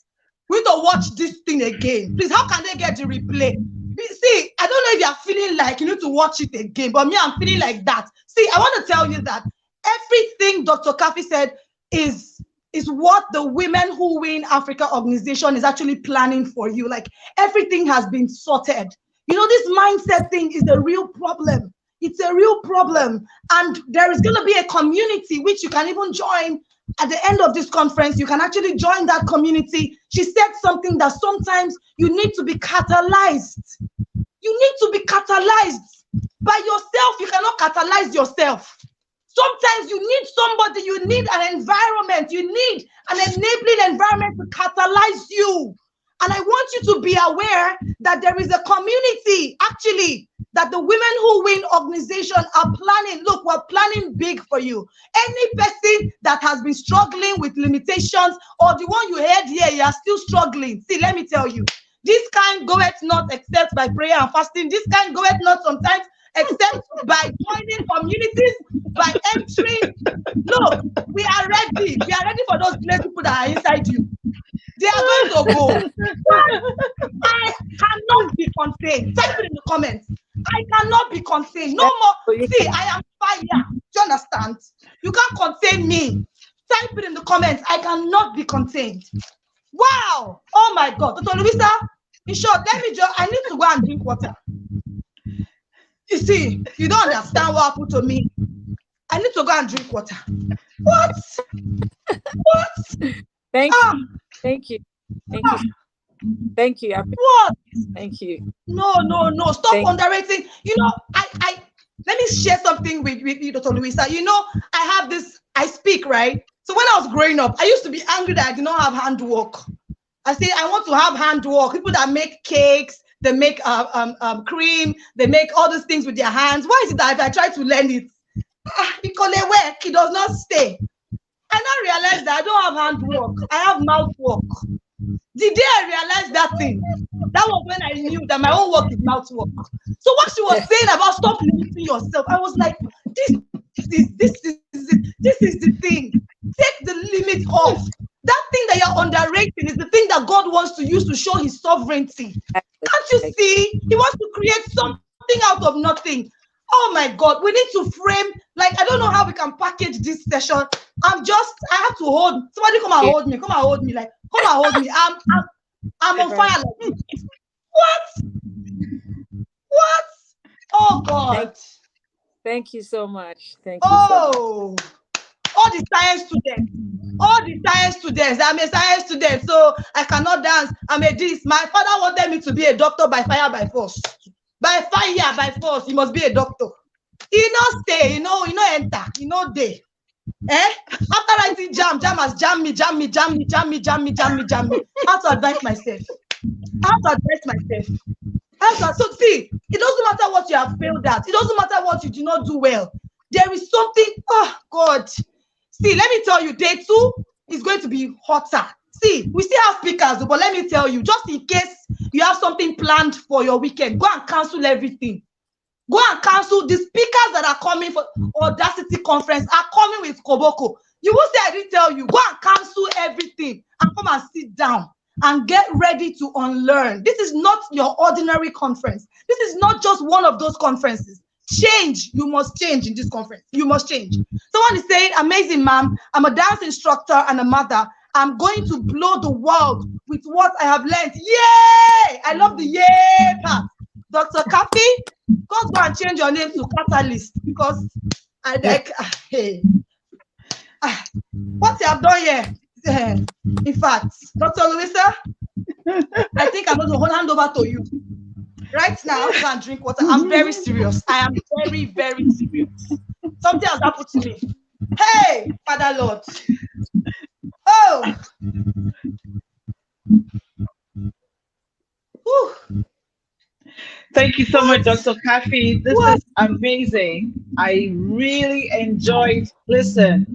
We need to watch this thing again. Please, how can they get the replay? See, I don't know if you're feeling like you need to watch it again, but me, I'm feeling like that. See, I want to tell you that everything Dr. Kathy said is what the Women Who Win Africa organization is actually planning for you. Like, everything has been sorted. You know, this mindset thing is a real problem. It's a real problem. And there is going to be a community which you can even join at the end of this conference. You can actually join that community. She said something that sometimes you need to be catalyzed. You need to be catalyzed. By yourself, you cannot catalyze yourself. Sometimes you need somebody, you need an environment, you need an enabling environment to catalyze you. And I want you to be aware that there is a community, actually, that the Women Who Win organization are planning. Look, we're planning big for you. Any person that has been struggling with limitations, or the one you heard here, you are still struggling. See, let me tell you, this kind goeth not except by prayer and fasting. This kind goeth not sometimes except by joining communities, by entering. Look, we are ready. We are ready for those great people that are inside you. They are going to go. I cannot be contained. Type it in the comments. I cannot be contained. No more. See, I am fire. Do you understand? You can't contain me. Type it in the comments. I cannot be contained. Wow. Oh my God. Dr. Luisa, in short, I need to go and drink water. You see, you don't understand what happened to me. I need to go and drink water. What? What? Thank you. Thank you. Thank you. Thank you. What? Thank you. No. Stop underrating. You know, I let me share something with you, Dr. Luisa. You know, I speak, right? So when I was growing up, I used to be angry that I did not have handwork. I say, I want to have handwork. People that make cakes, they make cream, they make all these things with their hands. Why is it that if I try to learn it, because they work, it does not stay? I now realize that I don't have handwork. I have mouth work. The day I realized that thing, that was when I knew that my own work is mouth work. So what she was saying about stop limiting yourself, I was like, this is the thing. Take the limit off. That thing that you're underrating is the thing that God wants to use to show his sovereignty. Can't you see? He wants to create something out of nothing. Oh my God, we need to frame, like, I don't know how we can package this session. I have to hold, somebody come and hold me, like, come and hold me. I'm on fire. Like, what? Oh God. Thank you so much. Thank you so much. All the science students, I'm a science student, so I cannot dance. I'm a this. My father wanted me to be a doctor by fire, by force. By fire, by force, you must be a doctor. You know, stay, you know, enter, you know, day. After writing jam has jam me. How to advise myself? So see, it doesn't matter what you have failed at. It doesn't matter what you do not do well. There is something, oh God. See, let me tell you, day 2 is going to be hotter. See, we still have speakers, but let me tell you, just in case you have something planned for your weekend, go and cancel everything. Go and cancel. The speakers that are coming for Audacity conference are coming with Koboko. You will say I didn't tell you. Go and cancel everything and come and sit down and get ready to unlearn. This is not your ordinary conference. This is not just one of those conferences. Change. You must change in this conference. You must change. Someone is saying, amazing, ma'am. I'm a dance instructor and a mother. I'm going to blow the world with what I have learned. Yay! I love the yay part. Dr. Kathy, go and change your name to Catalyst, because Hey, what you have done here? In fact, Dr. Louisa, I think I'm going to hand over to you. Right now, go and drink water. I'm very serious. I am very, very serious. Something has happened to me. Hey, Father Lord. Oh. Whew. Thank you so much, Dr. Kafi. This is amazing. I really enjoyed. Listen,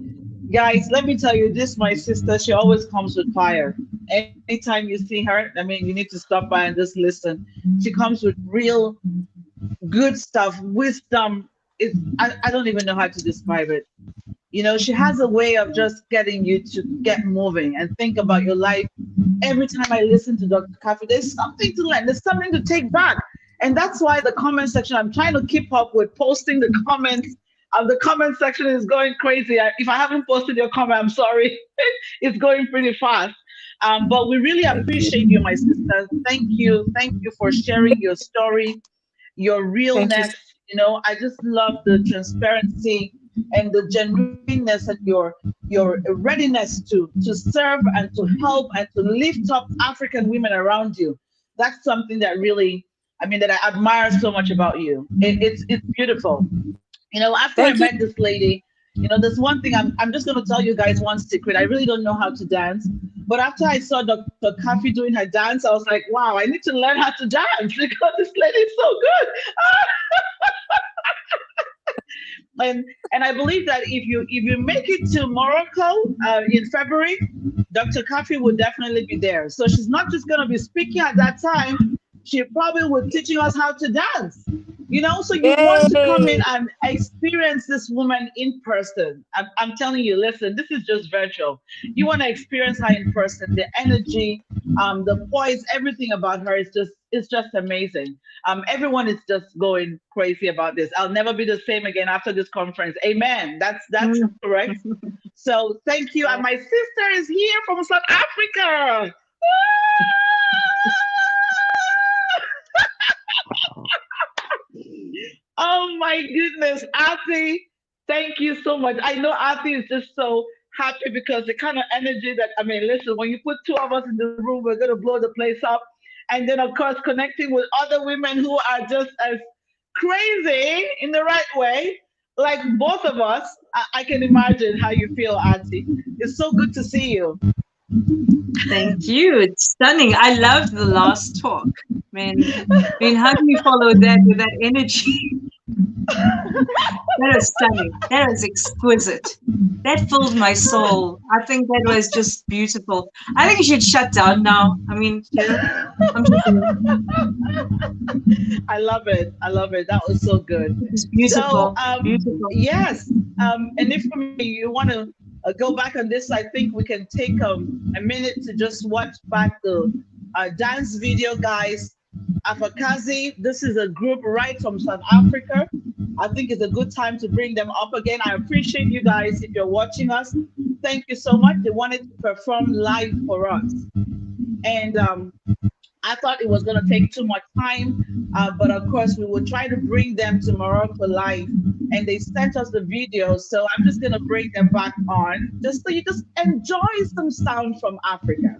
guys, let me tell you this, my sister, she always comes with fire. Anytime you see her, I mean, you need to stop by and just listen. She comes with real good stuff, wisdom. I don't even know how to describe it. You know, she has a way of just getting you to get moving and think about your life. Every time I listen to Dr. Kafi, there's something to learn, there's something to take back. And that's why the comment section, I'm trying to keep up with posting the comments. The comment section is going crazy. If I haven't posted your comment, I'm sorry. It's going pretty fast. But we really appreciate you, my sister. Thank you. Thank you for sharing your story, your realness. You know, I just love the transparency and the genuineness and your readiness to serve and to help and to lift up African women around you. That's something that really, I mean, that I admire so much about you. It's beautiful. You know, after I met this lady, you know, there's one thing I'm just going to tell you guys one secret. I really don't know how to dance. But after I saw Dr. Kafi doing her dance, I was like, wow, I need to learn how to dance because this lady is so good. And I believe that if you make it to Morocco in February, Dr. Kafi will definitely be there. So she's not just going to be speaking at that time. She probably will be teaching us how to dance. You know, so you want to come in and experience this woman in person. I'm telling you, listen, this is just virtual. You want to experience her in person. The energy, the poise, everything about her is just amazing. Everyone is just going crazy about this. I'll never be the same again after this conference. Amen. That's correct. So thank you. And my sister is here from South Africa. Oh my goodness, Auntie, thank you so much. I know Auntie is just so happy because the kind of energy that, I mean, listen, when you put two of us in the room, we're going to blow the place up. And then, of course, connecting with other women who are just as crazy in the right way, like both of us. I can imagine how you feel, Auntie. It's so good to see you. Thank you. It's stunning. I loved the last talk. I mean, how do you follow that with that energy? That is stunning. That is exquisite. That filled my soul. I think that was just beautiful. I think you should shut down now. I mean, I love it. I love it. That was so good. It's beautiful. So, beautiful. Yes. And if you want to go back on this, I think we can take a minute to just watch back the dance video, guys. Afakazi, this is a group right from South Africa. I think it's a good time to bring them up again. I appreciate you guys if you're watching us. Thank you so much. They wanted to perform live for us. And I thought it was going to take too much time, but of course we will try to bring them to Morocco live. And they sent us the video, so I'm just going to bring them back on, just so you just enjoy some sound from Africa.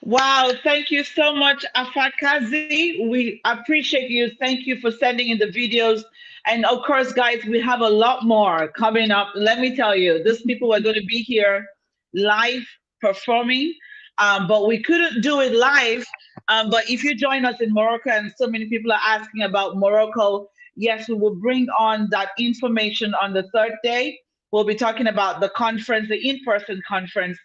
Wow, thank you so much, Afakazi. We appreciate you. Thank you for sending in the videos. And of course, guys, we have a lot more coming up. Let me tell you, these people are going to be here live performing, but we couldn't do it live. But if you join us in Morocco, and so many people are asking about Morocco, yes, we will bring on that information on the third day. We'll be talking about the conference, the in person conference.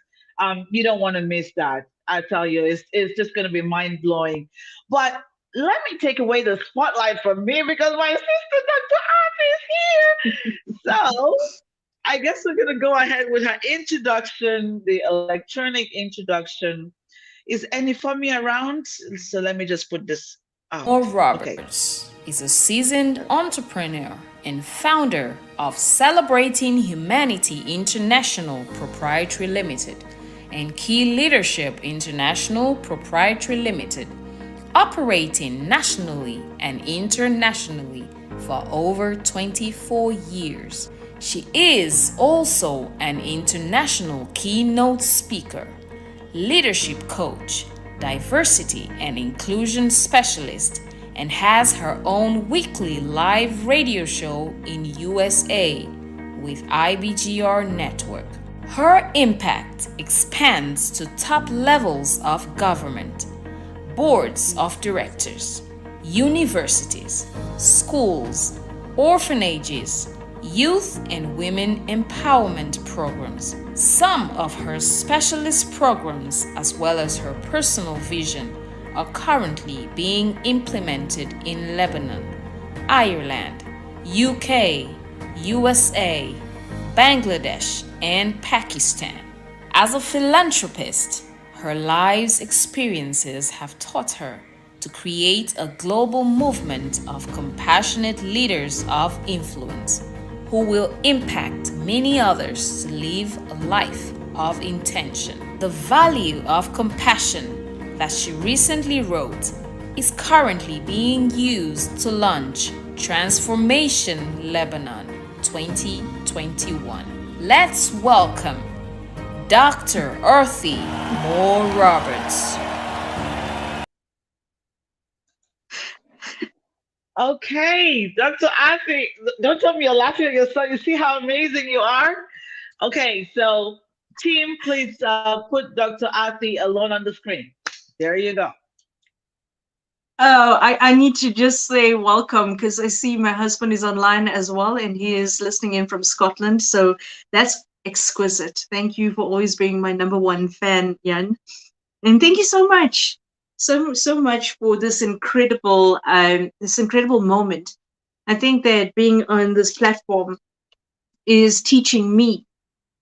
You don't want to miss that. I tell you, it's just going to be mind blowing. But let me take away the spotlight from me because my sister Dr. Art is here. So I guess we're going to go ahead with her introduction, the electronic introduction. Is any Femi around? So let me just put this Mo out. Okay. Roberts is a seasoned entrepreneur and founder of Celebrating Humanity International Proprietary Limited and Key Leadership International Proprietary Limited, operating nationally and internationally for over 24 years. She is also an international keynote speaker, leadership coach, diversity and inclusion specialist, and has her own weekly live radio show in USA with IBGR Network. Her impact expands to top levels of government, boards of directors, universities, schools, orphanages, youth and women empowerment programs. Some of her specialist programs, as well as her personal vision, are currently being implemented in Lebanon, Ireland, UK, USA, Bangladesh, and Pakistan. As a philanthropist, her life's experiences have taught her to create a global movement of compassionate leaders of influence who will impact many others to live a life of intention. The Value of Compassion that she recently wrote is currently being used to launch Transformation Lebanon 2021. Let's welcome Dr. Earthy Moore Roberts. Okay, Dr. Afi, don't tell me you're laughing at yourself. You see how amazing you are? Okay, so team, please put Dr. Afi alone on the screen. There you go. Oh, I need to just say welcome because I see my husband is online as well and he is listening in from Scotland. So that's exquisite. Thank you for always being my number one fan, Jan. And thank you so much. So much for this incredible moment. I think that being on this platform is teaching me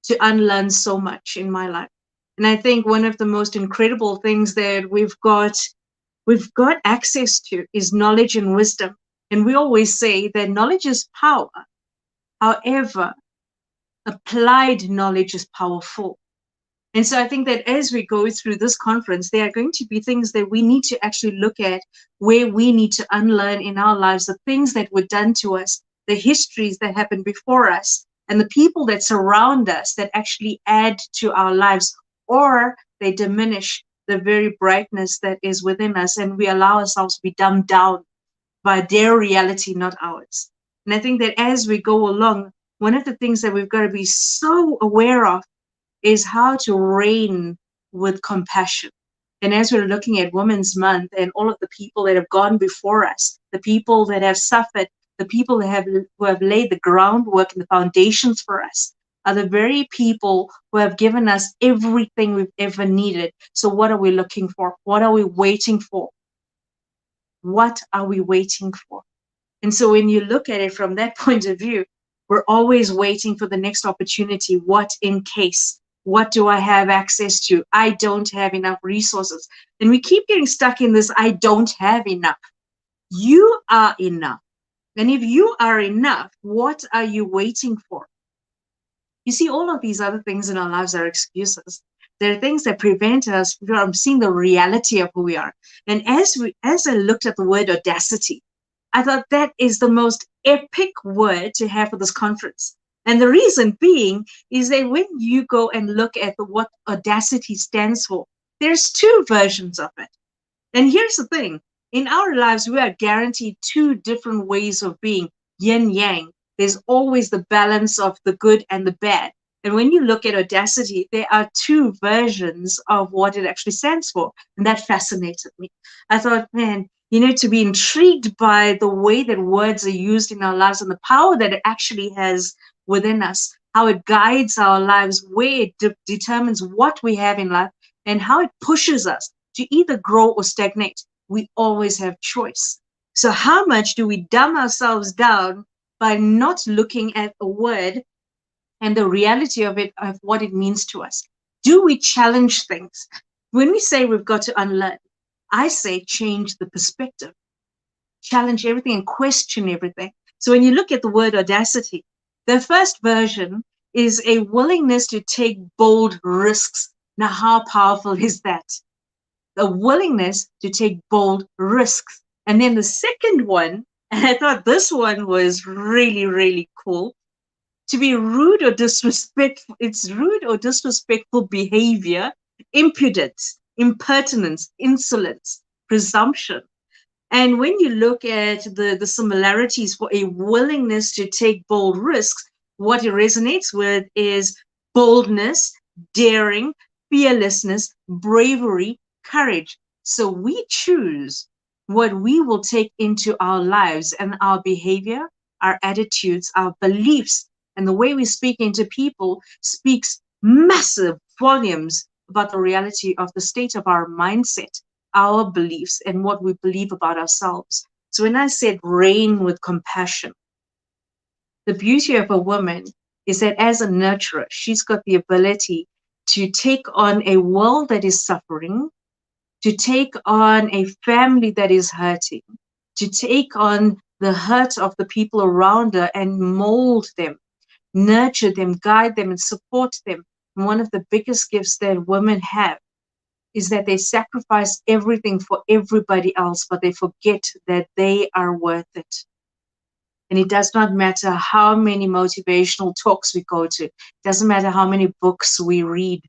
to unlearn so much in my life. And I think one of the most incredible things that we've got access to is knowledge and wisdom. And we always say that knowledge is power. However, applied knowledge is powerful. And so I think that as we go through this conference, there are going to be things that we need to actually look at where we need to unlearn in our lives, the things that were done to us, the histories that happened before us, and the people that surround us that actually add to our lives, or they diminish the very brightness that is within us, and we allow ourselves to be dumbed down by their reality, not ours. And I think that as we go along, one of the things that we've got to be so aware of is how to reign with compassion. And as we're looking at Women's Month and all of the people that have gone before us, the people that have suffered, the people that who have laid the groundwork and the foundations for us, are the very people who have given us everything we've ever needed. So what are we looking for? What are we waiting for? What are we waiting for? And so when you look at it from that point of view, we're always waiting for the next opportunity. What in case? What do I have access to? I don't have enough resources. And we keep getting stuck in this, I don't have enough. You are enough. And if you are enough, what are you waiting for? You see, all of these other things in our lives are excuses. There are things that prevent us from seeing the reality of who we are. And as I looked at the word audacity, I thought that is the most epic word to have for this conference. And the reason being is that when you go and look at what Audacity stands for, There's two versions of it. And here's the thing. In our lives, we are guaranteed two different ways of being, yin yang. There's always the balance of the good and the bad. And when you look at Audacity, there are two versions of what it actually stands for. And that fascinated me. I thought, man, to be intrigued by the way that words are used in our lives and the power that it actually has within us, how it guides our lives, where it determines what we have in life, and how it pushes us to either grow or stagnate. We always have choice. So how much do we dumb ourselves down by not looking at a word and the reality of it, of what it means to us? Do we challenge things? When we say we've got to unlearn, I say change the perspective. Challenge everything and question everything. So when you look at the word audacity, the first version is a willingness to take bold risks. Now, how powerful is that? A willingness to take bold risks. And then the second one, and I thought this one was really, really cool, to be rude or disrespectful. It's rude or disrespectful behavior, impudence, impertinence, insolence, presumption. And when you look at the similarities for a willingness to take bold risks, what it resonates with is boldness, daring, fearlessness, bravery, courage. So we choose what we will take into our lives, and our behavior, our attitudes, our beliefs, and the way we speak into people speaks massive volumes about the reality of the state of our mindset, our beliefs, and what we believe about ourselves. So when I said reign with compassion, the beauty of a woman is that as a nurturer, she's got the ability to take on a world that is suffering, to take on a family that is hurting, to take on the hurt of the people around her and mold them, nurture them, guide them, and support them. And one of the biggest gifts that women have is that they sacrifice everything for everybody else, but they forget that they are worth it. And it does not matter how many motivational talks we go to. It doesn't matter how many books we read.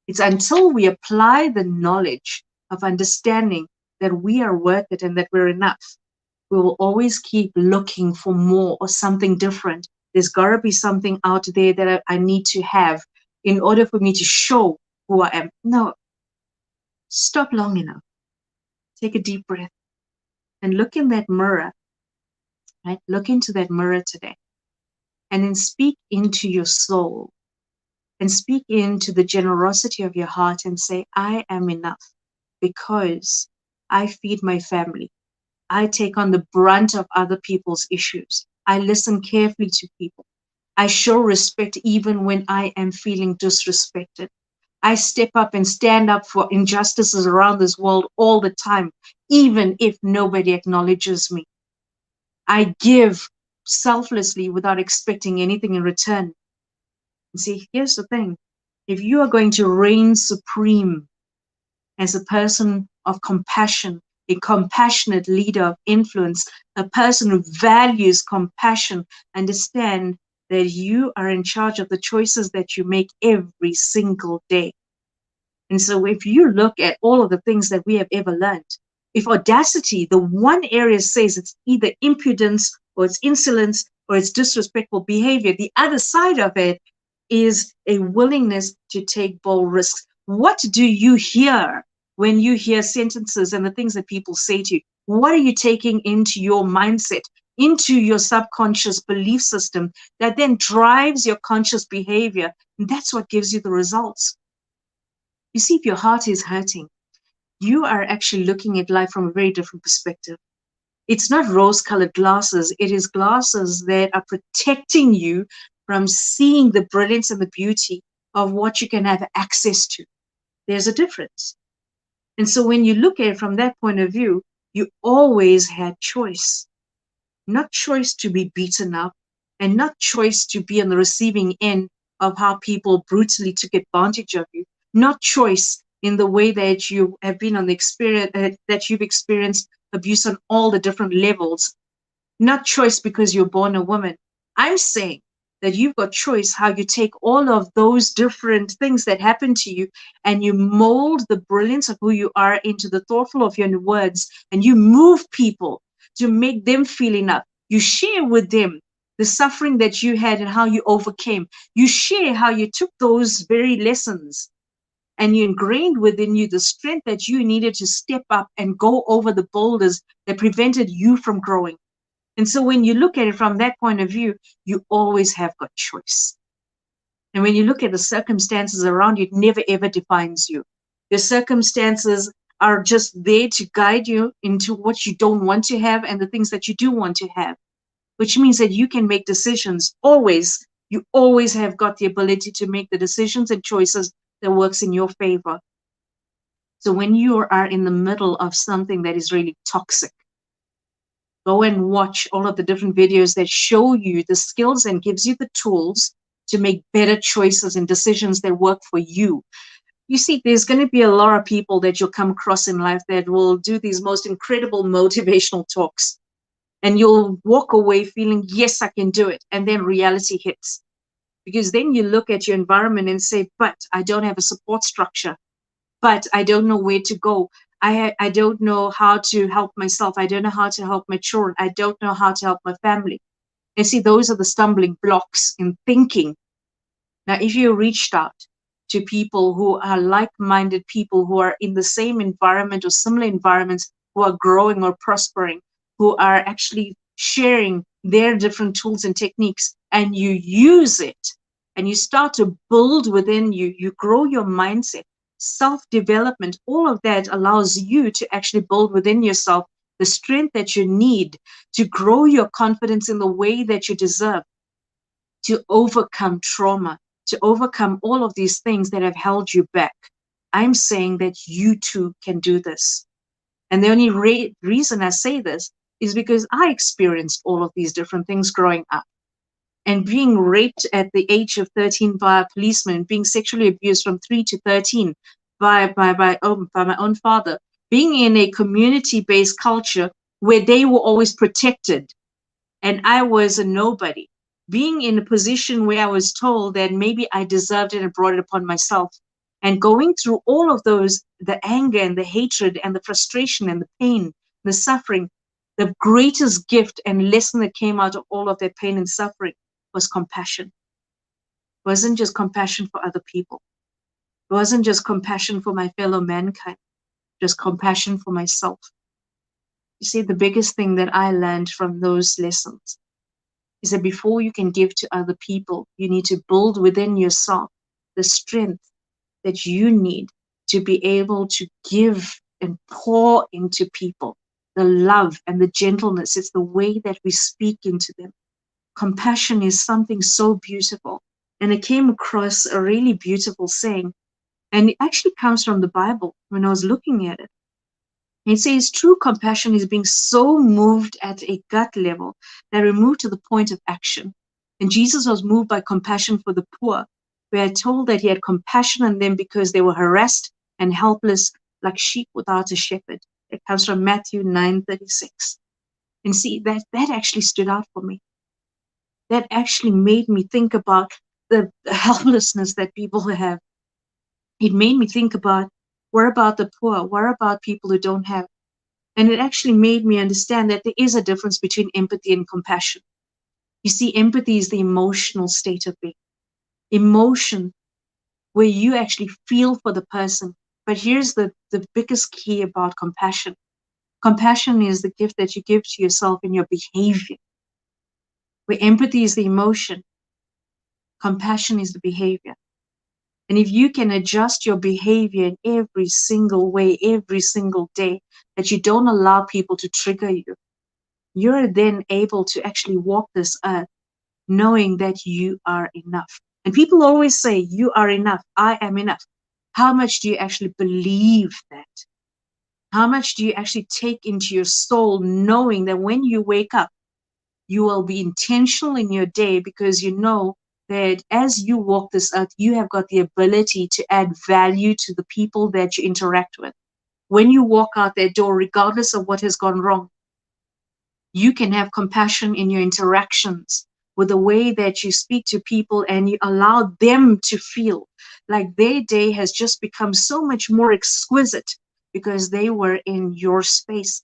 It's until we apply the knowledge of understanding that we are worth it and that we're enough, we will always keep looking for more or something different. There's got to be something out there that I need to have in order for me to show who I am. No, stop long enough. Take a deep breath and look in that mirror, right? Look into that mirror today and then speak into your soul and speak into the generosity of your heart and say, I am enough because I feed my family. I take on the brunt of other people's issues. I listen carefully to people. I show respect even when I am feeling disrespected. I step up and stand up for injustices around this world all the time, even if nobody acknowledges me. I give selflessly without expecting anything in return. And see, here's the thing. If you are going to reign supreme as a person of compassion, a compassionate leader of influence, a person who values compassion, understand that you are in charge of the choices that you make every single day. And so if you look at all of the things that we have ever learned, if audacity, the one area says it's either impudence or it's insolence or it's disrespectful behavior, the other side of it is a willingness to take bold risks. What do you hear when you hear sentences and the things that people say to you? What are you taking into your mindset, into your subconscious belief system that then drives your conscious behavior? And that's what gives you the results. You see, if your heart is hurting, you are actually looking at life from a very different perspective. It's not rose-colored glasses. It is glasses that are protecting you from seeing the brilliance and the beauty of what you can have access to. There's a difference. And so when you look at it from that point of view, you always had choice. Not choice to be beaten up and not choice to be on the receiving end of how people brutally took advantage of you. Not choice in the way that you have been on the experience, that you've experienced abuse on all the different levels. Not choice because you're born a woman. I'm saying that you've got choice how you take all of those different things that happen to you and you mold the brilliance of who you are into the thoughtful of your words, and you move people to make them feel enough. You share with them the suffering that you had and how you overcame. You share how you took those very lessons and you ingrained within you the strength that you needed to step up and go over the boulders that prevented you from growing. And so when you look at it from that point of view, you always have got choice. And when you look at the circumstances around you, it never ever defines you. The circumstances are just there to guide you into what you don't want to have and the things that you do want to have, which means that you can make decisions always. You always have got the ability to make the decisions and choices that works in your favor. So when you are in the middle of something that is really toxic, go and watch all of the different videos that show you the skills and gives you the tools to make better choices and decisions that work for you. You see, there's going to be a lot of people that you'll come across in life that will do these most incredible motivational talks. And you'll walk away feeling, yes, I can do it. And then reality hits. Because then you look at your environment and say, but I don't have a support structure. But I don't know where to go. I don't know how to help myself. I don't know how to help my children. I don't know how to help my family. And see, those are the stumbling blocks in thinking. Now, if you reached out to people who are like-minded people who are in the same environment or similar environments, who are growing or prospering, who are actually sharing their different tools and techniques, and you use it, and you start to build within you, you grow your mindset, self-development, all of that allows you to actually build within yourself the strength that you need to grow your confidence in the way that you deserve, to overcome trauma, to overcome all of these things that have held you back. I'm saying that you too can do this. And the only reason I say this is because I experienced all of these different things growing up. And being raped at the age of 13 by a policeman, being sexually abused from 3 to 13 by my own father, being in a community-based culture where they were always protected and I was a nobody, being in a position where I was told that maybe I deserved it and brought it upon myself, and going through all of those, the anger and the hatred and the frustration and the pain, the suffering, the greatest gift and lesson that came out of all of that pain and suffering was compassion. It wasn't just compassion for other people. It wasn't just compassion for my fellow mankind, just compassion for myself. You see, the biggest thing that I learned from those lessons is that before you can give to other people, you need to build within yourself the strength that you need to be able to give and pour into people the love and the gentleness. It's the way that we speak into them. Compassion is something so beautiful. And I came across a really beautiful saying, and it actually comes from the Bible when I was looking at it. It says true compassion is being so moved at a gut level that we move to the point of action. And Jesus was moved by compassion for the poor. We are told that he had compassion on them because they were harassed and helpless like sheep without a shepherd. It comes from Matthew 9:36. And see, that actually stood out for me. That actually made me think about the helplessness that people have. It made me think about, what about the poor? What about people who don't have? And it actually made me understand that there is a difference between empathy and compassion. You see, empathy is the emotional state of being. Emotion, where you actually feel for the person. But here's the biggest key about compassion. Compassion is the gift that you give to yourself in your behavior. Where empathy is the emotion, compassion is the behavior. And if you can adjust your behavior in every single way, every single day, that you don't allow people to trigger you, you're then able to actually walk this earth knowing that you are enough. And people always say, you are enough, I am enough. How much do you actually believe that? How much do you actually take into your soul knowing that when you wake up, you will be intentional in your day because you know that as you walk this earth, you have got the ability to add value to the people that you interact with. When you walk out that door, regardless of what has gone wrong, you can have compassion in your interactions with the way that you speak to people and you allow them to feel like their day has just become so much more exquisite because they were in your space,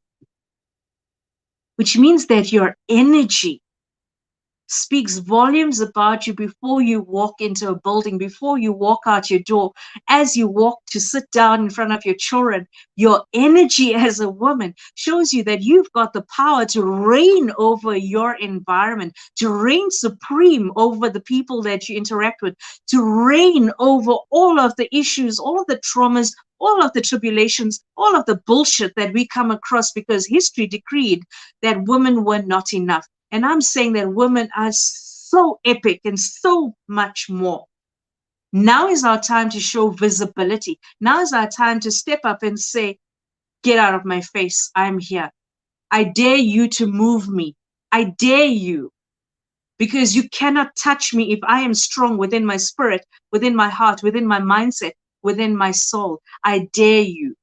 which means that your energy speaks volumes about you before you walk into a building, before you walk out your door, as you walk to sit down in front of your children. Your energy as a woman shows you that you've got the power to reign over your environment, to reign supreme over the people that you interact with, to reign over all of the issues, all of the traumas, all of the tribulations, all of the bullshit that we come across because history decreed that women were not enough. And I'm saying that women are so epic and so much more. Now is our time to show visibility. Now is our time to step up and say, get out of my face. I'm here. I dare you to move me. I dare you. Because you cannot touch me if I am strong within my spirit, within my heart, within my mindset, within my soul. I dare you.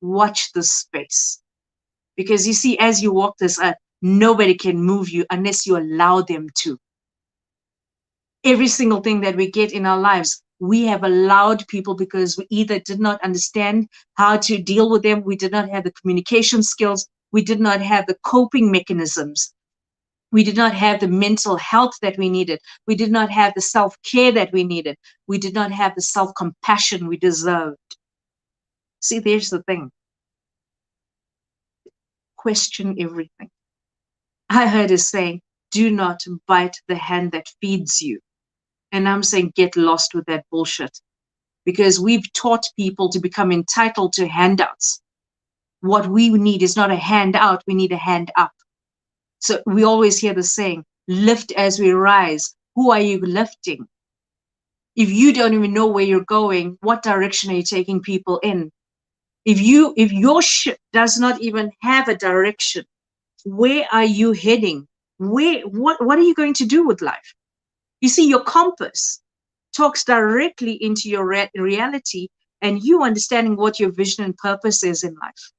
Watch this space. Because you see, as you walk this earth, nobody can move you unless you allow them to. Every single thing that we get in our lives, we have allowed people because we either did not understand how to deal with them, we did not have the communication skills, we did not have the coping mechanisms, we did not have the mental health that we needed, we did not have the self-care that we needed, we did not have the self-compassion we deserved. See, there's the thing. Question everything. I heard it saying, do not bite the hand that feeds you. And I'm saying, get lost with that bullshit. Because we've taught people to become entitled to handouts. What we need is not a handout, we need a hand up. So we always hear the saying, lift as we rise. Who are you lifting? If you don't even know where you're going, what direction are you taking people in? If your ship does not even have a direction, where are you heading? What are you going to do with life? You see, your compass talks directly into your reality and you understanding what your vision and purpose is in life.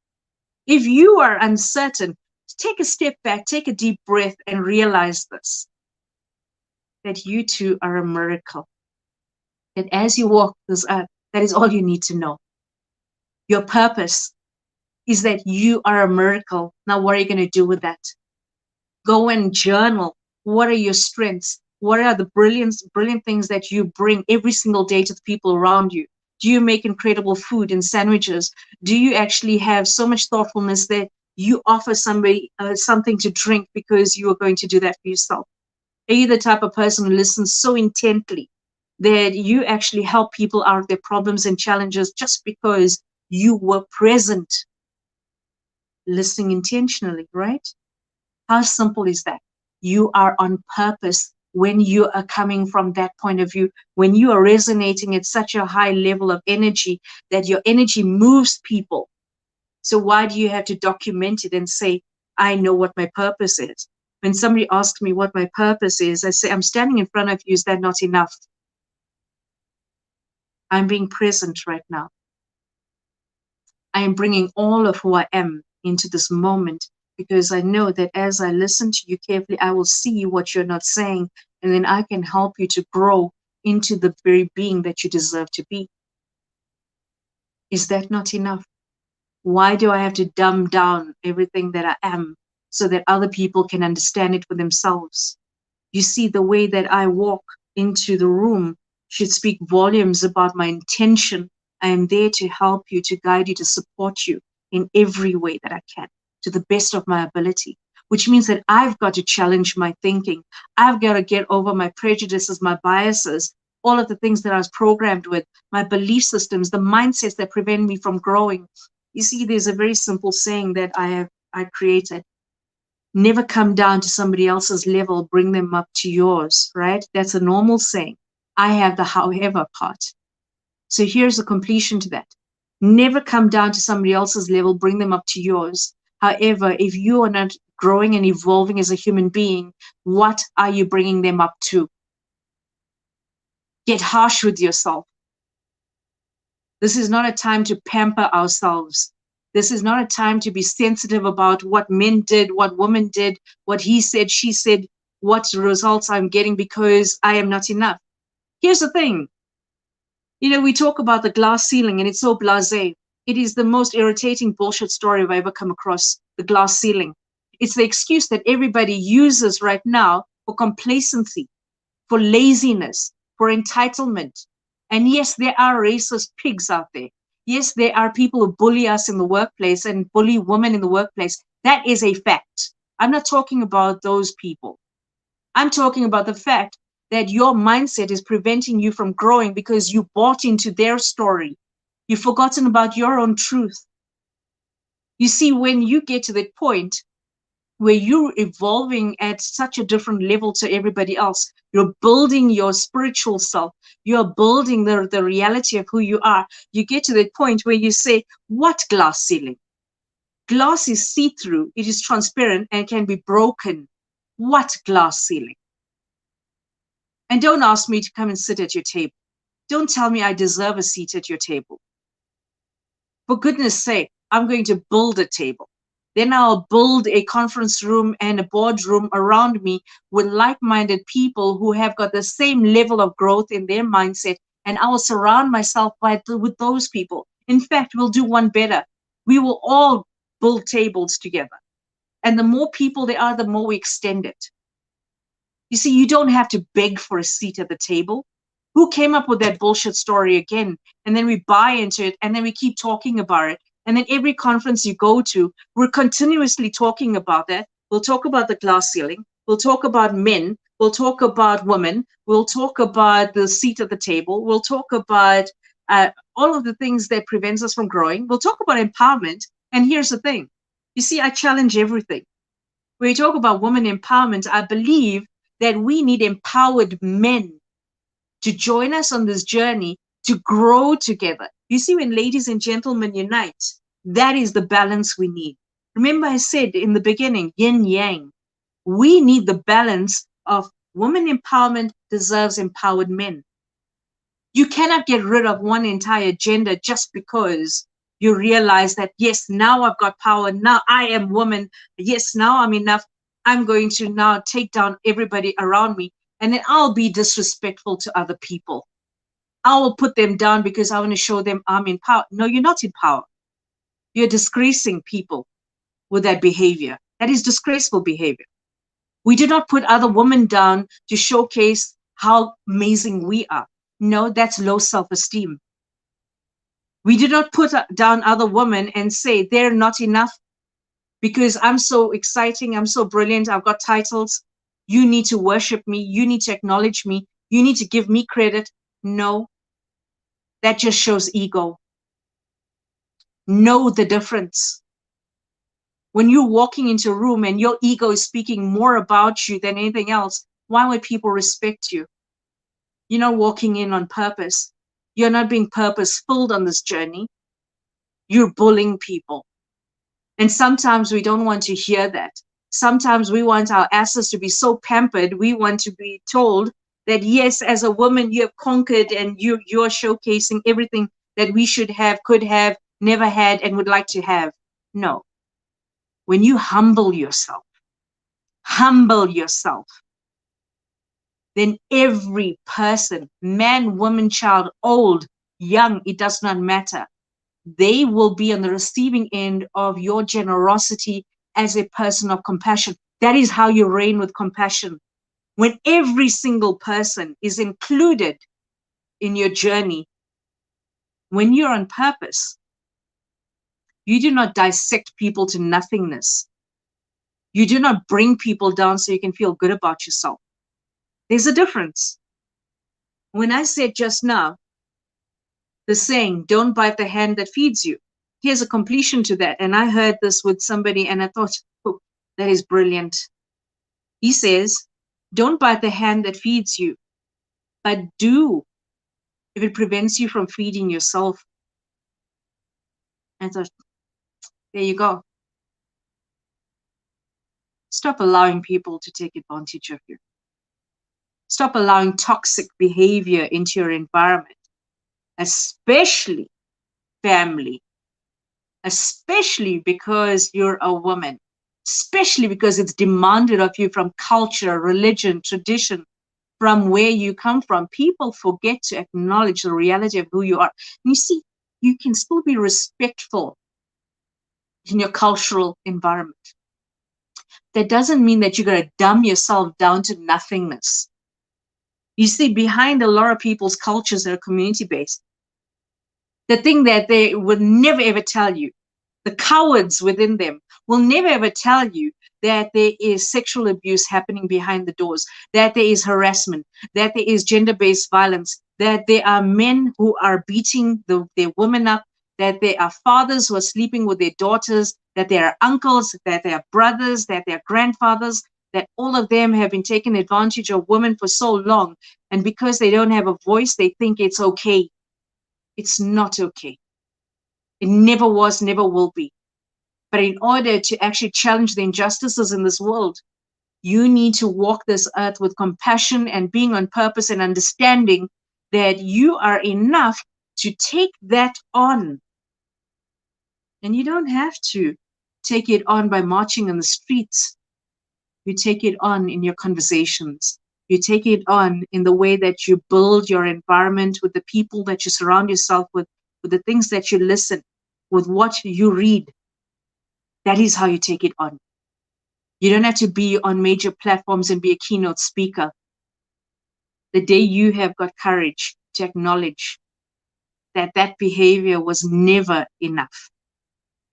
If you are uncertain, take a step back, take a deep breath and realize this, that you too are a miracle. That as you walk this earth, that is all you need to know. Your purpose is that you are a miracle. Now, what are you going to do with that? Go and journal. What are your strengths? What are the brilliant things that you bring every single day to the people around you? Do you make incredible food and sandwiches? Do you actually have so much thoughtfulness that you offer somebody something to drink because you are going to do that for yourself? Are you the type of person who listens so intently that you actually help people out of their problems and challenges just because you were present, listening intentionally, right? How simple is that? You are on purpose when you are coming from that point of view, when you are resonating at such a high level of energy that your energy moves people. So why do you have to document it and say, I know what my purpose is? When somebody asks me what my purpose is, I say, I'm standing in front of you. Is that not enough? I'm being present right now. I am bringing all of who I am into this moment because I know that as I listen to you carefully, I will see what you're not saying, and then I can help you to grow into the very being that you deserve to be. Is that not enough? Why do I have to dumb down everything that I am so that other people can understand it for themselves? You see, the way that I walk into the room should speak volumes about my intention. I am there to help you, to guide you, to support you in every way that I can, to the best of my ability, which means that I've got to challenge my thinking. I've got to get over my prejudices, my biases, all of the things that I was programmed with, my belief systems, the mindsets that prevent me from growing. You see, there's a very simple saying that I created. Never come down to somebody else's level, bring them up to yours, right? That's a normal saying. I have the however part. So here's the completion to that. Never come down to somebody else's level, bring them up to yours. However, if you are not growing and evolving as a human being, what are you bringing them up to? Get harsh with yourself. This is not a time to pamper ourselves. This is not a time to be sensitive about what men did, what women did, what he said, she said. what results I'm getting because I am not enough. Here's the thing. We talk about the glass ceiling and it's so blasé. It is the most irritating bullshit story I've ever come across, the glass ceiling. It's the excuse that everybody uses right now for complacency, for laziness, for entitlement. And yes, there are racist pigs out there. Yes, there are people who bully us in the workplace and bully women in the workplace. That is a fact. I'm not talking about those people. I'm talking about the fact that your mindset is preventing you from growing because you bought into their story. You've forgotten about your own truth. You see, when you get to that point where you're evolving at such a different level to everybody else, you're building your spiritual self, you're building the reality of who you are. You get to that point where you say, what glass ceiling? Glass is see-through, it is transparent and can be broken. What glass ceiling? And don't ask me to come and sit at your table. Don't tell me I deserve a seat at your table. For goodness sake, I'm going to build a table. Then I'll build a conference room and a boardroom around me with like-minded people who have got the same level of growth in their mindset. And I will surround myself with those people. In fact, we'll do one better. We will all build tables together. And the more people there are, the more we extend it. You see, you don't have to beg for a seat at the table. Who came up with that bullshit story again? And then we buy into it and then we keep talking about it. And then every conference you go to, we're continuously talking about that. We'll talk about the glass ceiling. We'll talk about men. We'll talk about women. We'll talk about the seat at the table. We'll talk about all of the things that prevents us from growing. We'll talk about empowerment. And here's the thing. You see, I challenge everything. When you talk about women empowerment, I believe that we need empowered men to join us on this journey to grow together. You see, when ladies and gentlemen unite, that is the balance we need. Remember, I said in the beginning, yin yang. We need the balance of women empowerment deserves empowered men. You cannot get rid of one entire gender just because you realize that, yes, now I've got power. Now I am woman. Yes, now I'm enough. I'm going to now take down everybody around me. And then I'll be disrespectful to other people. I will put them down because I want to show them I'm in power. No, you're not in power. You're disgracing people with that behavior. That is disgraceful behavior. We do not put other women down to showcase how amazing we are. No, that's low self-esteem. We do not put down other women and say they're not enough because I'm so exciting, I'm so brilliant, I've got titles. You need to worship me. You need to acknowledge me. You need to give me credit. No, that just shows ego. Know the difference. When you're walking into a room and your ego is speaking more about you than anything else, why would people respect you? You're not walking in on purpose. You're not being purpose-filled on this journey. You're bullying people. And sometimes we don't want to hear that. Sometimes we want our asses to be so pampered. We want to be told that, yes, as a woman, you have conquered and you're showcasing everything that we should have, could have, never had, and would like to have. No. When you humble yourself, then every person, man, woman, child, old, young, it does not matter. They will be on the receiving end of your generosity as a person of compassion. That is how you reign with compassion. When every single person is included in your journey, when you're on purpose, you do not dissect people to nothingness. You do not bring people down so you can feel good about yourself. There's a difference. When I said just now, the saying, don't bite the hand that feeds you. Here's a completion to that. And I heard this with somebody and I thought, oh, that is brilliant. He says, don't bite the hand that feeds you, but do if it prevents you from feeding yourself. And I thought, there you go. Stop allowing people to take advantage of you. Stop allowing toxic behavior into your environment, especially family, especially because you're a woman. especially because it's demanded of you from culture, religion, tradition, from where you come from. People forget to acknowledge the reality of who you are. And you see, you can still be respectful in your cultural environment. That doesn't mean that you're going to dumb yourself down to nothingness. You see, behind a lot of people's cultures that are community-based, the thing that they would never ever tell you, the cowards within them will never ever tell you that there is sexual abuse happening behind the doors, that there is harassment, that there is gender-based violence, that there are men who are beating their women up, that there are fathers who are sleeping with their daughters, that there are uncles, that there are brothers, that there are grandfathers, that all of them have been taking advantage of women for so long. And because they don't have a voice, they think it's okay. It's not okay. It never was, never will be. But in order to actually challenge the injustices in this world, you need to walk this earth with compassion and being on purpose and understanding that you are enough to take that on. And you don't have to take it on by marching in the streets. You take it on in your conversations. You take it on in the way that you build your environment with the people that you surround yourself with the things that you listen, with what you read. That is how you take it on. You don't have to be on major platforms and be a keynote speaker. The day you have got courage to acknowledge that that behavior was never enough,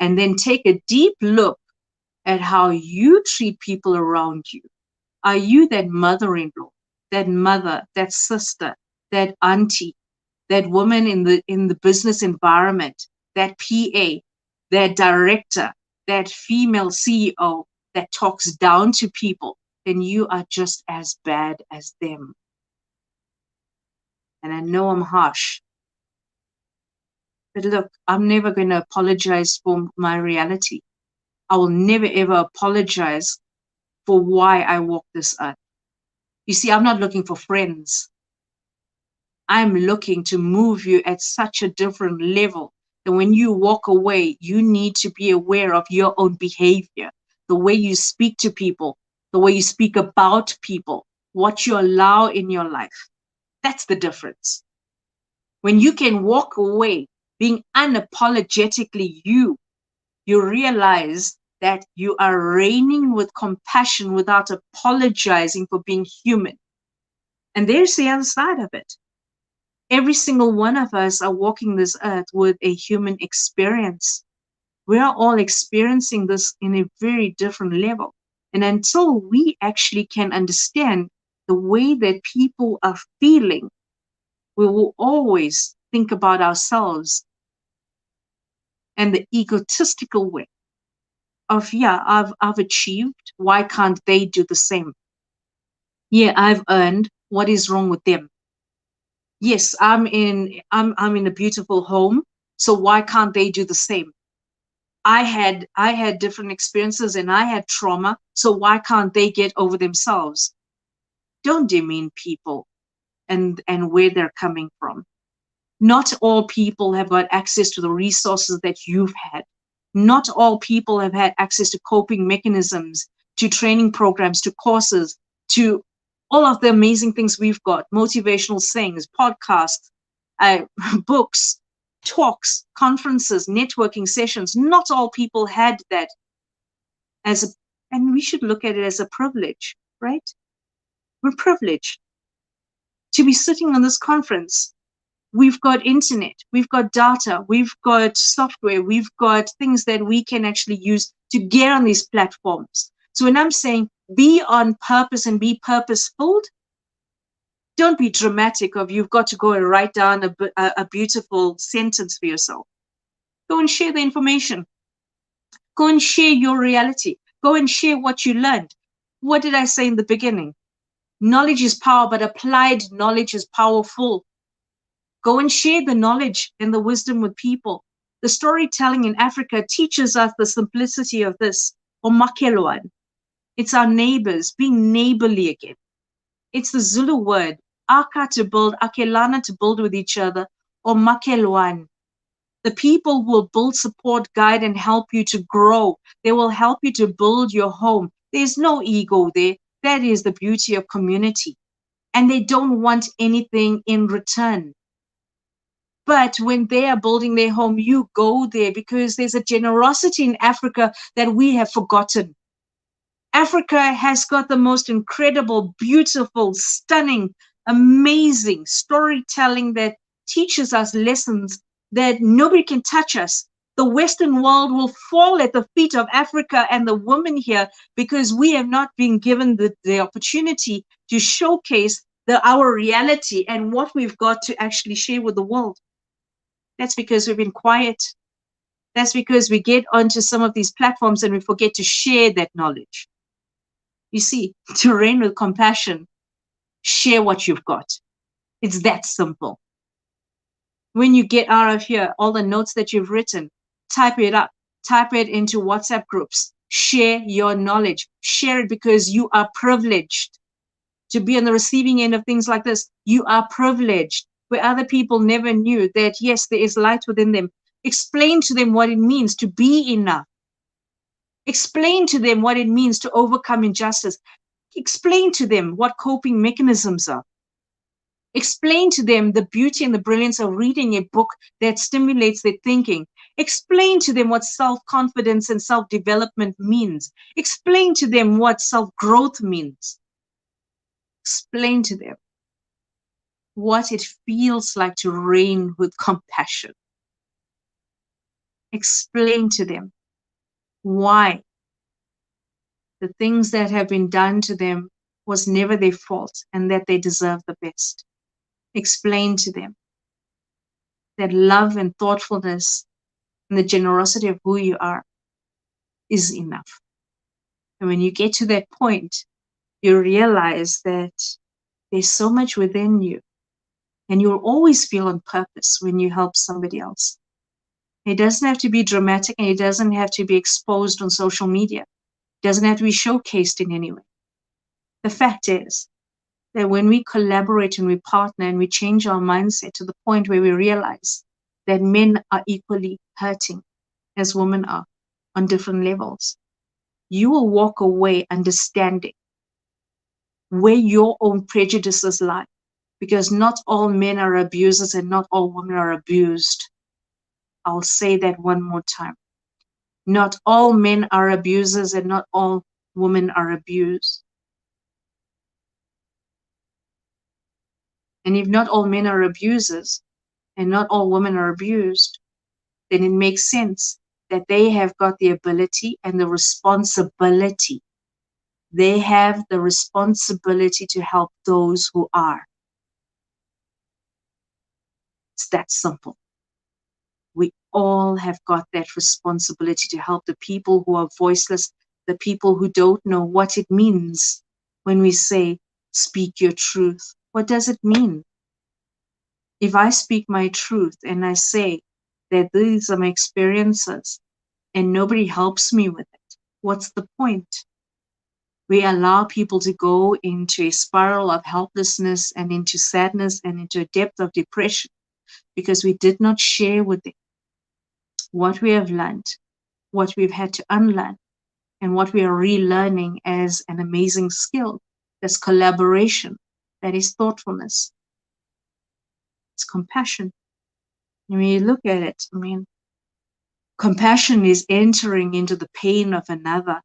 and then take a deep look at how you treat people around you. Are you that mother-in-law, that mother, that sister, that auntie, that woman in the business environment, that PA, that director, that female CEO that talks down to people? Then you are just as bad as them. And I know I'm harsh, but look, I'm never going to apologize for my reality. I will never ever apologize for why I walk this earth. You see, I'm not looking for friends. I'm looking to move you at such a different level that when you walk away, you need to be aware of your own behavior, the way you speak to people, the way you speak about people, what you allow in your life. That's the difference. When you can walk away being unapologetically you realize that you are reigning with compassion without apologizing for being human. And there's the other side of it. Every single one of us are walking this earth with a human experience. We are all experiencing this in a very different level. And until we actually can understand the way that people are feeling, we will always think about ourselves and the egotistical way of, yeah, I've achieved. Why can't they do the same? Yeah, I've earned. What is wrong with them? Yes, I'm in a beautiful home. So why can't they do the same? I had different experiences and I had trauma. So why can't they get over themselves? Don't demean people and where they're coming from. Not all people have got access to the resources that you've had. Not all people have had access to coping mechanisms, to training programs, to courses, to all of the amazing things we've got, motivational things, podcasts, books, talks, conferences, networking sessions. Not all people had that and we should look at it as a privilege, right? We're privileged to be sitting on this conference. We've got internet, we've got data, we've got software, we've got things that we can actually use to get on these platforms. So when I'm saying be on purpose and be purposeful, don't be dramatic of you've got to go and write down a beautiful sentence for yourself. Go and share the information. Go and share your reality. Go and share what you learned. What did I say in the beginning? Knowledge is power, but applied knowledge is powerful. Go and share the knowledge and the wisdom with people. The storytelling in Africa teaches us the simplicity of this. Omakelwan. It's our neighbors, being neighborly again. It's the Zulu word, aka to build, akelana to build with each other, or makelwan. The people who will build, support, guide, and help you to grow. They will help you to build your home. There's no ego there. That is the beauty of community. And they don't want anything in return. But when they are building their home, you go there because there's a generosity in Africa that we have forgotten. Africa has got the most incredible, beautiful, stunning, amazing storytelling that teaches us lessons that nobody can touch us. The Western world will fall at the feet of Africa and the women here because we have not been given the opportunity to showcase our reality and what we've got to actually share with the world. That's because we've been quiet. That's because we get onto some of these platforms and we forget to share that knowledge. You see, to reign with compassion, share what you've got. It's that simple. When you get out of here, all the notes that you've written, type it up, type it into WhatsApp groups, share your knowledge, share it because you are privileged to be on the receiving end of things like this. You are privileged where other people never knew that, yes, there is light within them. Explain to them what it means to be enough. Explain to them what it means to overcome injustice. Explain to them what coping mechanisms are. Explain to them the beauty and the brilliance of reading a book that stimulates their thinking. Explain to them what self-confidence and self-development means. Explain to them what self-growth means. Explain to them what it feels like to reign with compassion. Explain to them why the things that have been done to them was never their fault and that they deserve the best. Explain to them that love and thoughtfulness and the generosity of who you are is enough. And when you get to that point, you realize that there's so much within you, and you'll always feel on purpose when you help somebody else. It doesn't have to be dramatic, and it doesn't have to be exposed on social media. It doesn't have to be showcased in any way. The fact is that when we collaborate and we partner and we change our mindset to the point where we realize that men are equally hurting as women are on different levels, you will walk away understanding where your own prejudices lie, because not all men are abusers and not all women are abused. I'll say that one more time. Not all men are abusers and not all women are abused. And if not all men are abusers and not all women are abused, then it makes sense that they have got the ability and the responsibility. They have the responsibility to help those who are. It's that simple. We all have got that responsibility to help the people who are voiceless, the people who don't know what it means when we say, speak your truth. What does it mean? If I speak my truth and I say that these are my experiences and nobody helps me with it, what's the point? We allow people to go into a spiral of helplessness and into sadness and into a depth of depression because we did not share with them what we have learned, what we've had to unlearn, and what we are relearning as an amazing skill. That's collaboration, that is thoughtfulness, it's compassion. And when you look at it, I mean, compassion is entering into the pain of another.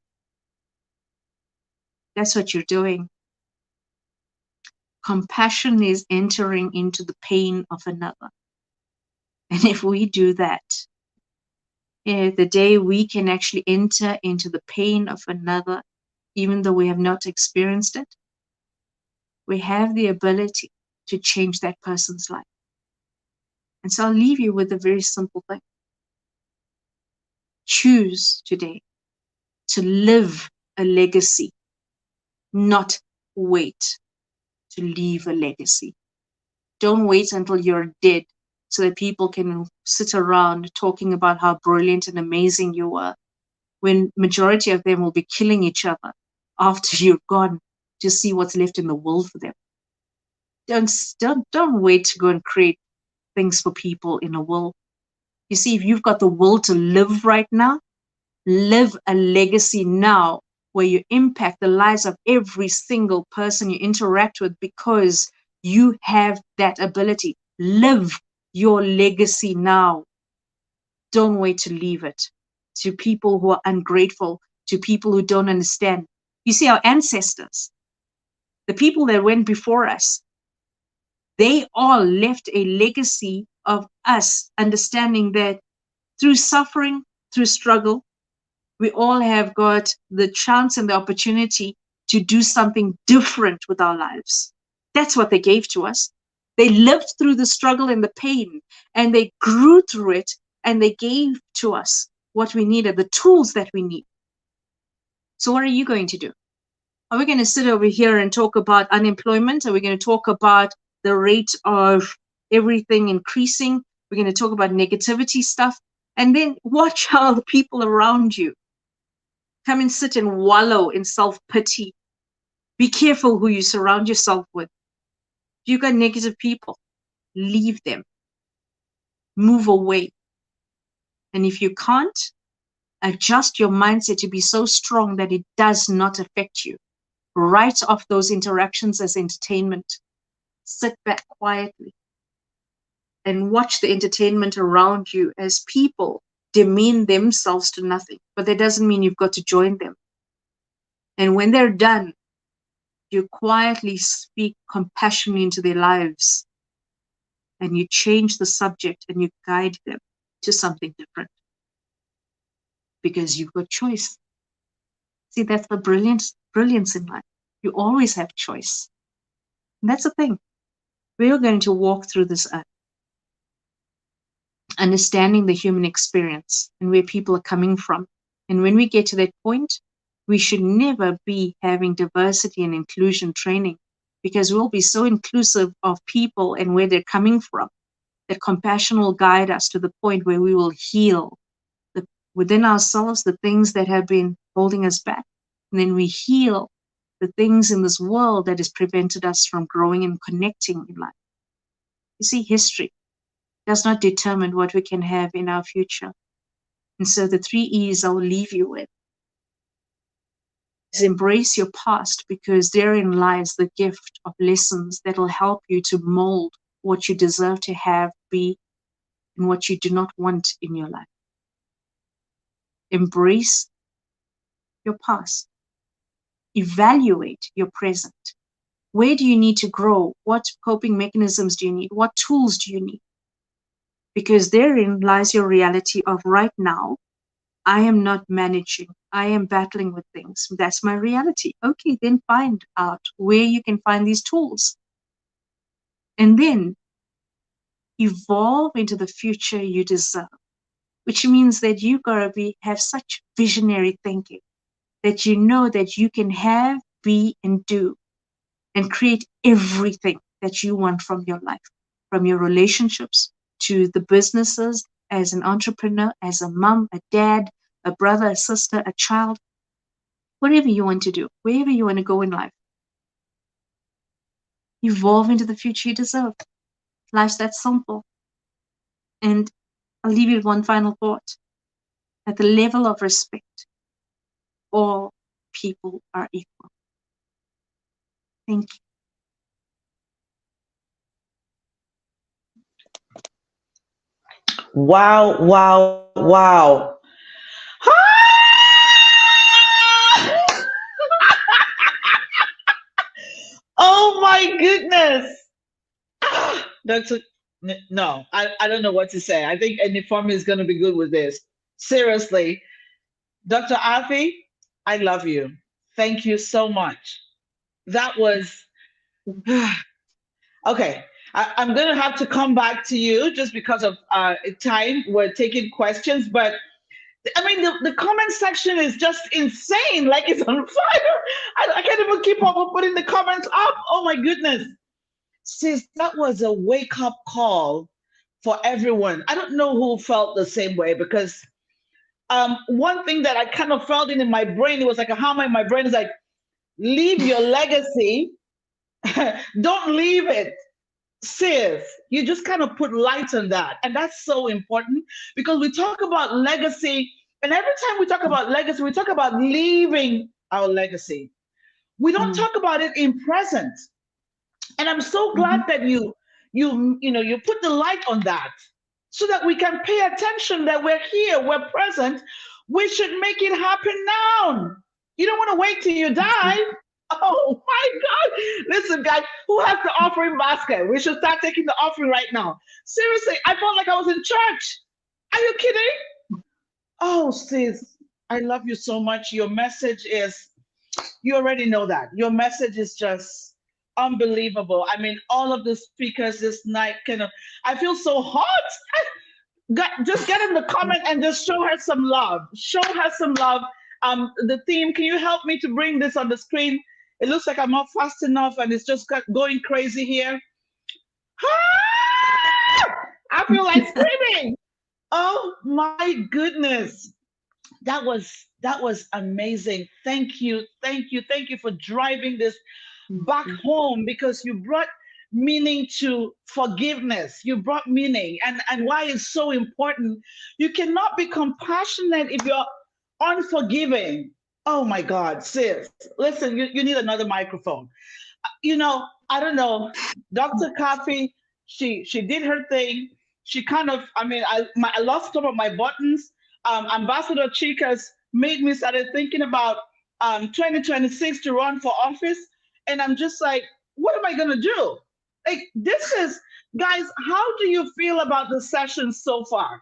That's what you're doing. Compassion is entering into the pain of another. And if we do that, the day we can actually enter into the pain of another, even though we have not experienced it, we have the ability to change that person's life. And so I'll leave you with a very simple thing. Choose today to live a legacy, not wait to leave a legacy. Don't wait until you're dead so that people can sit around talking about how brilliant and amazing you were, when majority of them will be killing each other after you're gone to see what's left in the world for them. Don't wait to go and create things for people in a will. You see, if you've got the will to live right now, live a legacy now where you impact the lives of every single person you interact with because you have that ability. Live your legacy now. Don't wait to leave it to people who are ungrateful, to people who don't understand. You see, our ancestors, the people that went before us, they all left a legacy of us understanding that through suffering, through struggle, we all have got the chance and the opportunity to do something different with our lives. That's what they gave to us. They lived through the struggle and the pain, and they grew through it, and they gave to us what we needed, the tools that we need. So what are you going to do? Are we going to sit over here and talk about unemployment? Are we going to talk about the rate of everything increasing? We're going to talk about negativity stuff, and then watch how the people around you come and sit and wallow in self-pity. Be careful who you surround yourself with. If you've got negative people, leave them. Move away. And if you can't, adjust your mindset to be so strong that it does not affect you. Write off those interactions as entertainment. Sit back quietly and watch the entertainment around you as people demean themselves to nothing. But that doesn't mean you've got to join them. And when they're done, you quietly speak compassionately into their lives and you change the subject and you guide them to something different because you've got choice. See, that's the brilliance in life. You always have choice. And that's the thing. We're going to walk through this earth, understanding the human experience and where people are coming from. And when we get to that point, we should never be having diversity and inclusion training because we'll be so inclusive of people and where they're coming from that compassion will guide us to the point where we will heal within ourselves the things that have been holding us back. And then we heal the things in this world that has prevented us from growing and connecting in life. You see, history does not determine what we can have in our future. And so the 3 E's I will leave you with is embrace your past because therein lies the gift of lessons that will help you to mold what you deserve to have, be, and what you do not want in your life. Embrace your past. Evaluate your present. Where do you need to grow? What coping mechanisms do you need? What tools do you need? Because therein lies your reality of right now. I am not managing. I am battling with things. That's my reality. Okay, then find out where you can find these tools. And then evolve into the future you deserve, which means that you gotta have such visionary thinking that you know that you can have, be, and do, and create everything that you want from your life, from your relationships to the businesses, as an entrepreneur, as a mom, a dad, a brother, a sister, a child, whatever you want to do, wherever you want to go in life. Evolve into the future you deserve. Life's that simple. And I'll leave you with one final thought. At the level of respect, all people are equal. Thank you. Wow, wow, wow. Oh my goodness. Doctor, no, I don't know what to say. I think Uniform is going to be good with this. Seriously. Dr. Afi, I love you. Thank you so much. That was okay. I'm going to have to come back to you just because of time. We're taking questions, but I mean, the comment section is just insane. Like it's on fire. I can't even keep up with putting the comments up. Oh my goodness. Sis, that was a wake up call for everyone. I don't know who felt the same way because one thing that I kind of felt in my brain, it was like a hammer in my brain is like, leave your legacy. Don't leave it. sis, you just kind of put light on that. And that's so important because we talk about legacy. And every time we talk about legacy, we talk about leaving our legacy. We don't talk about it in present. And I'm so glad that you put the light on that so that we can pay attention that we're here, we're present. We should make it happen now. You don't want to wait till you die. Oh my God. Listen, guys, who has the offering basket? We should start taking the offering right now. Seriously, I felt like I was in church. Are you kidding? Oh, sis, I love you so much. Your message is, you already know that. Your message is just unbelievable. I mean, all of the speakers this night kind of, I feel so hot. Just get in the comment and just show her some love. Show her some love. The theme, can you help me to bring this on the screen? It looks like I'm not fast enough and it's just going crazy here. I feel like screaming. Oh my goodness. That was amazing. Thank you. Thank you. Thank you for driving this back home because you brought meaning to forgiveness. You brought meaning and why it's so important. You cannot be compassionate if you're unforgiving. Oh my God, sis. Listen, you need another microphone. I don't know. Dr. Coffee, she did her thing. She kind of, I mean, I lost some of my buttons. Ambassador Chicas made me started thinking about 2026 to run for office. And I'm just like, what am I gonna do? Like this is, guys, how do you feel about the session so far?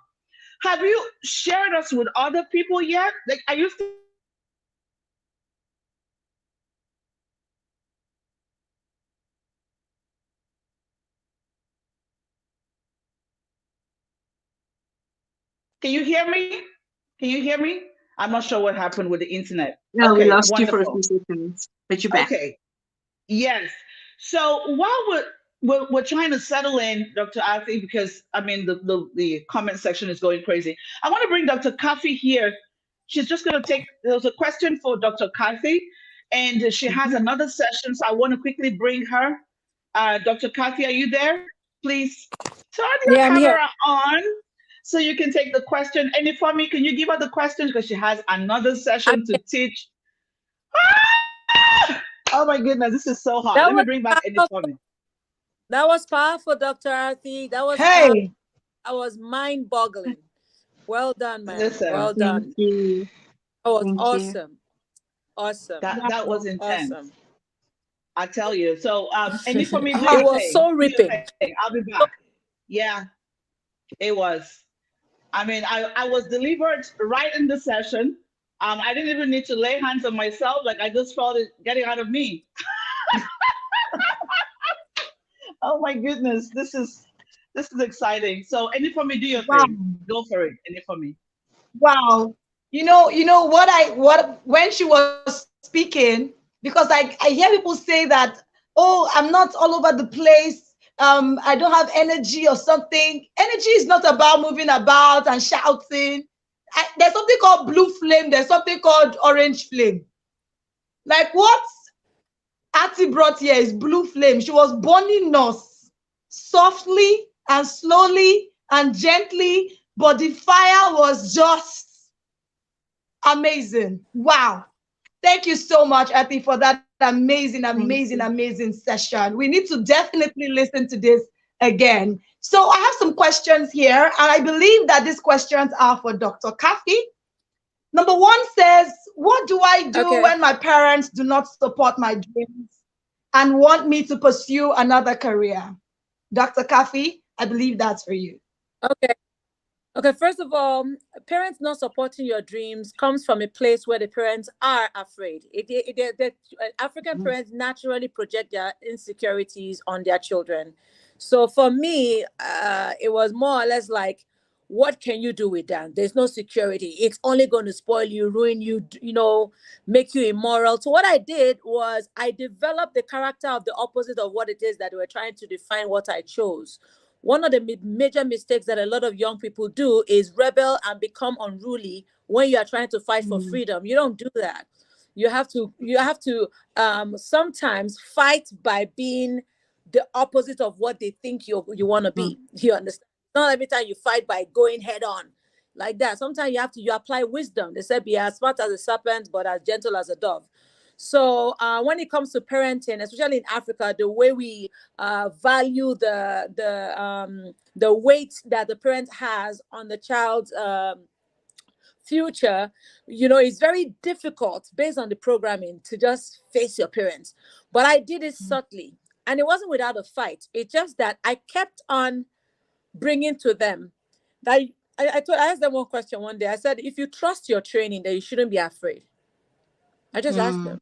Have you shared us with other people yet? Like, are you still Can you hear me? Can you hear me? I'm not sure what happened with the internet. No, we Okay, lost you for a wonderful. few seconds, but you're back. Okay, yes. So while we're trying to settle in, Dr. Afi, because I mean the comment section is going crazy. I want to bring Dr. Kafi here. She's just going to take. There's a question for Dr. Kafi, and she has another session. So I want to quickly bring her. Dr. Kafi, are you there? Please turn your Yeah, I'm here. camera on so you can take the question. And if for me, can you give her the questions because she has another I'm session to here. teach. Ah! Oh my goodness, this is so hot. That Let me was bring back Any for powerful. me. That was powerful, Dr. Arthi. That was powerful. Hey, That was mind-boggling. Well done, man. Listen, Well Thank done. you. That was Thank you. awesome. Awesome. that was intense. Awesome. I tell you. So, Any for me, do It your was thing. so Do your ripping. thing. I'll be back. Yeah, it was. I mean, I was delivered right in the session. I didn't even need to lay hands on myself. Like I just felt it getting out of me. Oh my goodness, this is exciting. So, Any for me, do your wow, thing. Go for it. Any for me. wow. You know what when she was speaking, because I hear people say that, oh, I'm not all over the place. I don't have energy or something. Energy is not about moving about and shouting. There's something called blue flame. There's something called orange flame. Like what Auntie brought here is blue flame. She was burning us softly and slowly and gently, but the fire was just amazing. Wow. Thank you so much, Auntie, for that amazing, Thank amazing, you. amazing session. We need to definitely listen to this again. So I have some questions here, and I believe that these questions are for Dr. Kafi. Number one says, what do I do Okay. when my parents do not support my dreams and want me to pursue another career? Dr. Kafi, I believe that's for you. Okay. Okay, first of all, parents not supporting your dreams comes from a place where the parents are afraid. African parents naturally project their insecurities on their children. So for me, it was more or less like, what can you do with that? There's no security. It's only going to spoil you, ruin you, make you immoral. So what I did was I developed the character of the opposite of what it is that they were trying to define what I chose. One of the major mistakes that a lot of young people do is rebel and become unruly when you are trying to fight for freedom. You don't do that. You have to sometimes fight by being the opposite of what they think you want to be. You understand? Not every time you fight by going head on like that. Sometimes you apply wisdom. They said, be as smart as a serpent, but as gentle as a dove. So when it comes to parenting, especially in Africa, the way we value the weight that the parent has on the child's future, it's very difficult based on the programming to just face your parents. But I did it subtly, and it wasn't without a fight. It's just that I kept on bringing to them that I asked them one question one day. I said, if you trust your training, then you shouldn't be afraid. I just asked them.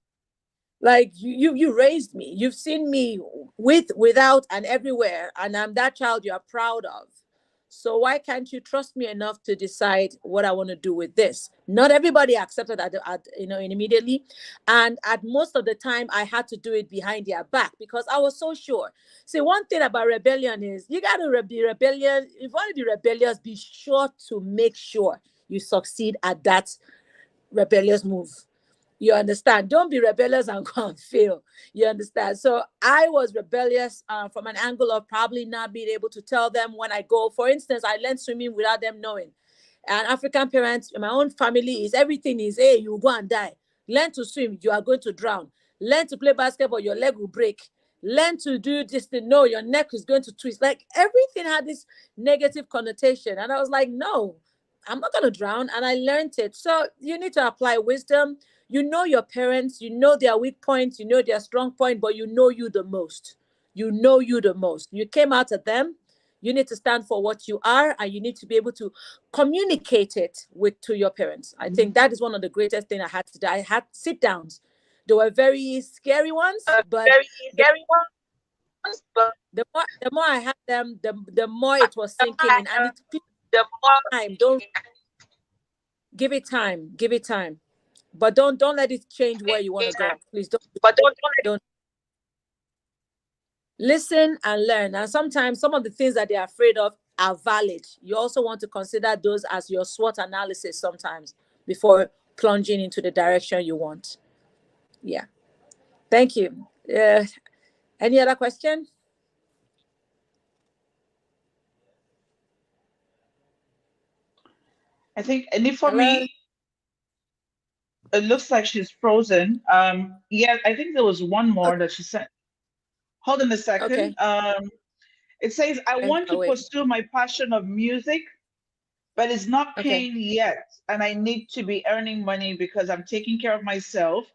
Like, you raised me. You've seen me without, and everywhere, and I'm that child you are proud of. So why can't you trust me enough to decide what I want to do with this? Not everybody accepted immediately, and at most of the time I had to do it behind their back because I was so sure. See, one thing about rebellion is you got to be rebellious. If you want to be rebellious, be sure to make sure you succeed at that rebellious move. You understand? Don't be rebellious and go and fail. You understand? So I was rebellious from an angle of probably not being able to tell them when I go. For instance, I learned swimming without them knowing. And African parents, in my own family, is everything is, hey, you will go and die. Learn to swim, you are going to drown. Learn to play basketball, your leg will break. Learn to do this thing, no, your neck is going to twist. Like, everything had this negative connotation. And I was like, no, I'm not going to drown. And I learned it. So you need to apply wisdom. You know your parents, you know their weak points, you know their strong point, but you know you the most. You know you the most. You came out of them. You need to stand for what you are, and you need to be able to communicate it to your parents. I think that is one of the greatest things I had to do. I had sit downs. They were very scary ones, but the more I had them, the more it was sinking in. And it's time. Don't give it time. Give it time. But don't let it change where you want to go. Please don't. Listen and learn. And sometimes some of the things that they're afraid of are valid. You also want to consider those as your SWOT analysis sometimes before plunging into the direction you want. Yeah. Thank you. Any other question? I think, and for me, it looks like she's frozen. Yeah, I think there was one more that she sent. Hold on a second. Okay. It says, I want to wait. pursue my passion of music, but it's not paying yet. And I need to be earning money because I'm taking care of myself.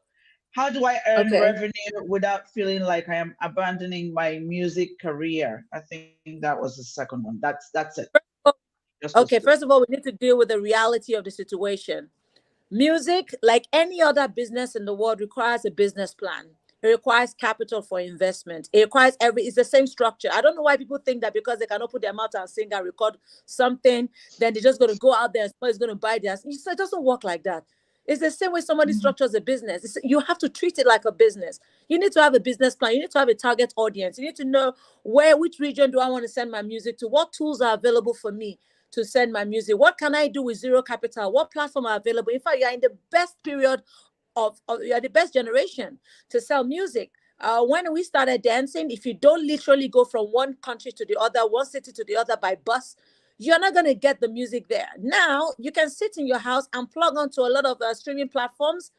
How do I earn revenue without feeling like I am abandoning my music career? I think that was the second one. That's it. Okay, first of all, we need to deal with the reality of the situation. Music, like any other business in the world, requires a business plan. It requires capital for investment. It requires it's the same structure. I don't know why people think that because they cannot put their mouth and sing and record something, then they're just going to go out there and somebody's going to buy theirs. It doesn't work like that. It's the same way somebody structures a business. You have to treat it like a business. You need to have a business plan. You need to have a target audience. You need to know which region do I want to send my music to? What tools are available for me to send my music? What can I do with zero capital? What platform are available? In fact, you're in the best period you're the best generation to sell music. When we started dancing, if you don't literally go from one country to the other, one city to the other by bus, you're not going to get the music there. Now you can sit in your house and plug onto a lot of streaming platforms,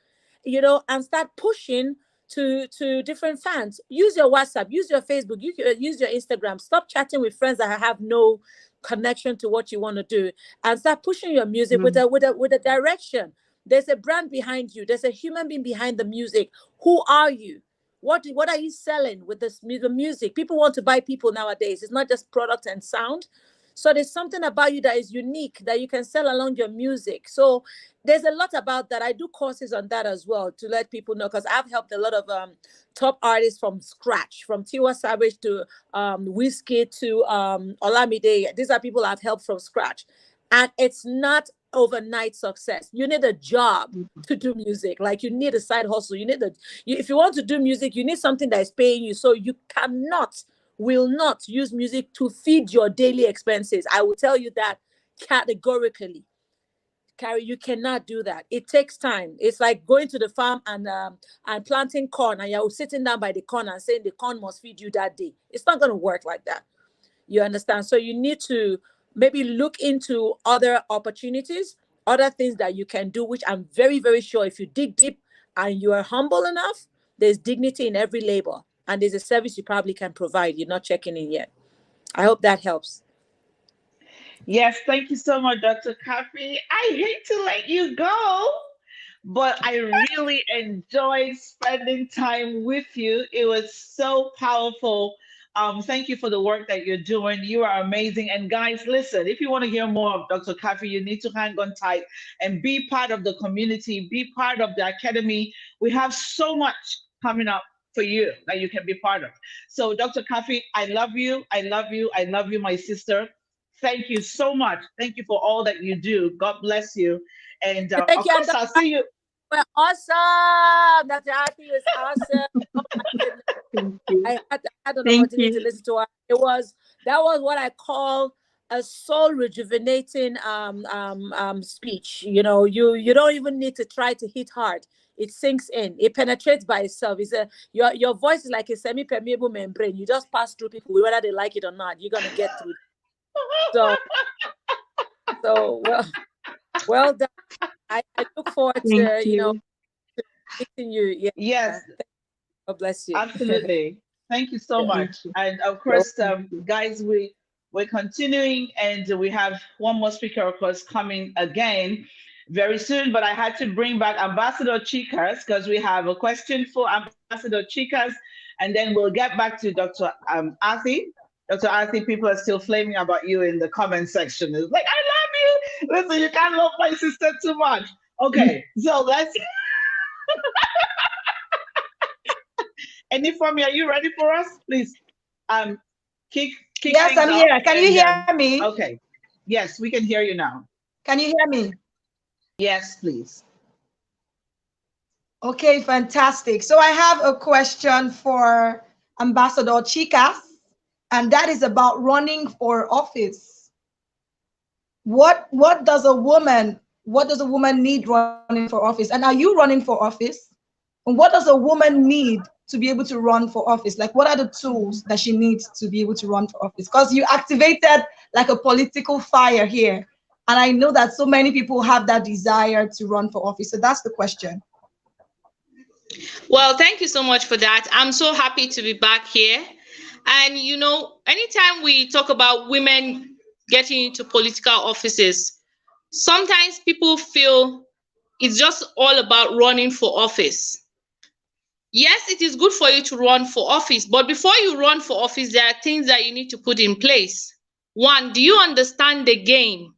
and start pushing to different fans. Use your WhatsApp, use your Facebook, use your Instagram. Stop chatting with friends that have no connection to what you want to do, and start pushing your music with a direction. There's a brand behind you. There's a human being behind the music. Who are you? What are you selling with the music? People want to buy people nowadays. It's not just product and sound. So there's something about you that is unique that you can sell along your music. So there's a lot about that. I do courses on that as well to let people know, because I've helped a lot of top artists from scratch, from Tiwa Savage to Whiskey to Olamide. These are people I've helped from scratch. And it's not overnight success. You need a job to do music. Like, you need a side hustle. If you want to do music, you need something that is paying you. So you will not use music to feed your daily expenses. I will tell you that categorically. Carrie, you cannot do that. It takes time. It's like going to the farm and planting corn, and you're sitting down by the corn and saying the corn must feed you that day. It's not going to work like that. You understand? So you need to maybe look into other opportunities, other things that you can do, which I'm very, very sure if you dig deep and you are humble enough, there's dignity in every labor. And there's a service you probably can provide. You're not checking in yet. I hope that helps. Yes, thank you so much, Dr. Kafi. I hate to let you go, but I really enjoyed spending time with you. It was so powerful. Thank you for the work that you're doing. You are amazing. And guys, listen, if you want to hear more of Dr. Kafi, you need to hang on tight and be part of the community, be part of the academy. We have so much coming up for you that you can be part of. So, Dr. Kafi, I love you. I love you. I love you, my sister. Thank you so much. Thank you for all that you do. God bless you. And Thank of you. course, I'll see you. Well, awesome. Dr. Arti was awesome. Oh my goodness. Thank you. I had an Thank opportunity to you. listen to her. That was what I call a soul rejuvenating speech. You know, you don't even need to try to hit hard. It sinks in. It penetrates by itself. Your voice is like a semi-permeable membrane. You just pass through people, whether they like it or not. You're gonna get through. So well done. I look forward Thank to you. meeting you. Yeah. Yes, God bless you. absolutely. Thank you so Yeah. much. Thank you. And of course, guys, we're continuing, and we have one more speaker, of course, coming again very soon. But I had to bring back Ambassador Chicas because we have a question for Ambassador Chicas, and then we'll get back to Dr. Athi. Dr. Athi, people are still flaming about you in the comment section. It's like, I love you. Listen, you can't love my sister too much. Okay, so let's. Anifemi, are you ready for us? Please, kick Yes, things I'm off. here. Can you And, hear me? okay. Yes, we can hear you now. Can you hear me? Yes, please. Okay, fantastic. So I have a question for Ambassador Chicas, and that is about running for office. What does a woman need running for office? And are you running for office? And what does a woman need to be able to run for office? Like, what are the tools that she needs to be able to run for office? Because you activated like a political fire here. And I know that so many people have that desire to run for office. So that's the question. Well, thank you so much for that. I'm so happy to be back here. And you know, anytime we talk about women getting into political offices, sometimes people feel it's just all about running for office. Yes, it is good for you to run for office, but before you run for office, there are things that you need to put in place. One, do you understand the game?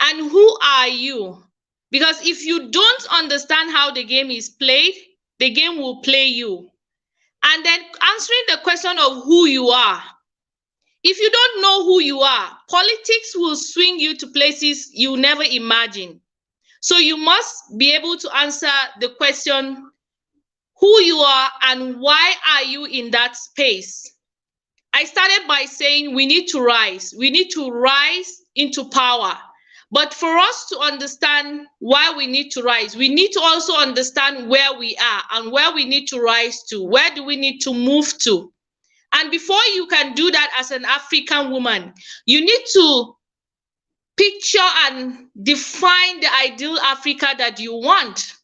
And who are you? Because if you don't understand how the game is played, the game will play you. And then answering the question of who you are. If you don't know who you are, politics will swing you to places you never imagined. So you must be able to answer the question who you are and why are you in that space. I started by saying we need to rise. We need to rise into power. But for us to understand why we need to rise, we need to also understand where we are and where we need to rise to. Where do we need to move to? And before you can do that as an African woman, you need to picture and define the ideal Africa that you want.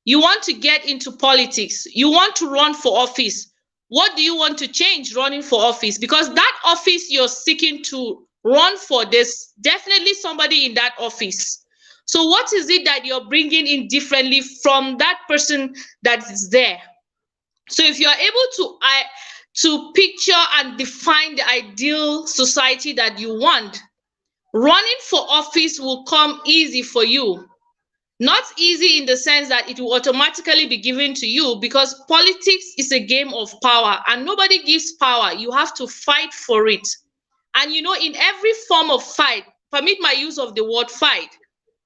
You want to get into politics. You want to run for office. What do you want to change running for office? Because that office you're seeking to run for, there's definitely somebody in that office. So what is it that you're bringing in differently from that person that is there? So if you're able to picture and define the ideal society that you want, running for office will come easy for you. Not easy in the sense that it will automatically be given to you, because politics is a game of power and nobody gives power. You have to fight for it. And you know, in every form of fight, permit my use of the word fight,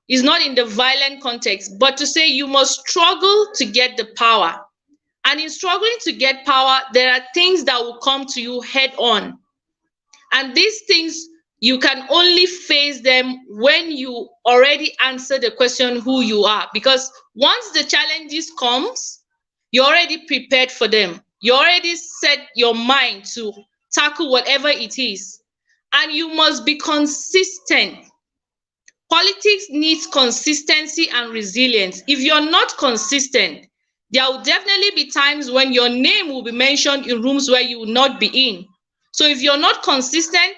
is not in the violent context, but to say you must struggle to get the power. And in struggling to get power, there are things that will come to you head on. And these things you can only face them when you already answer the question who you are, because once the challenges comes, you're already prepared for them. You already set your mind to tackle whatever it is, and you must be consistent. Politics needs consistency and resilience. If you're not consistent, there will definitely be times when your name will be mentioned in rooms where you will not be in. So if you're not consistent,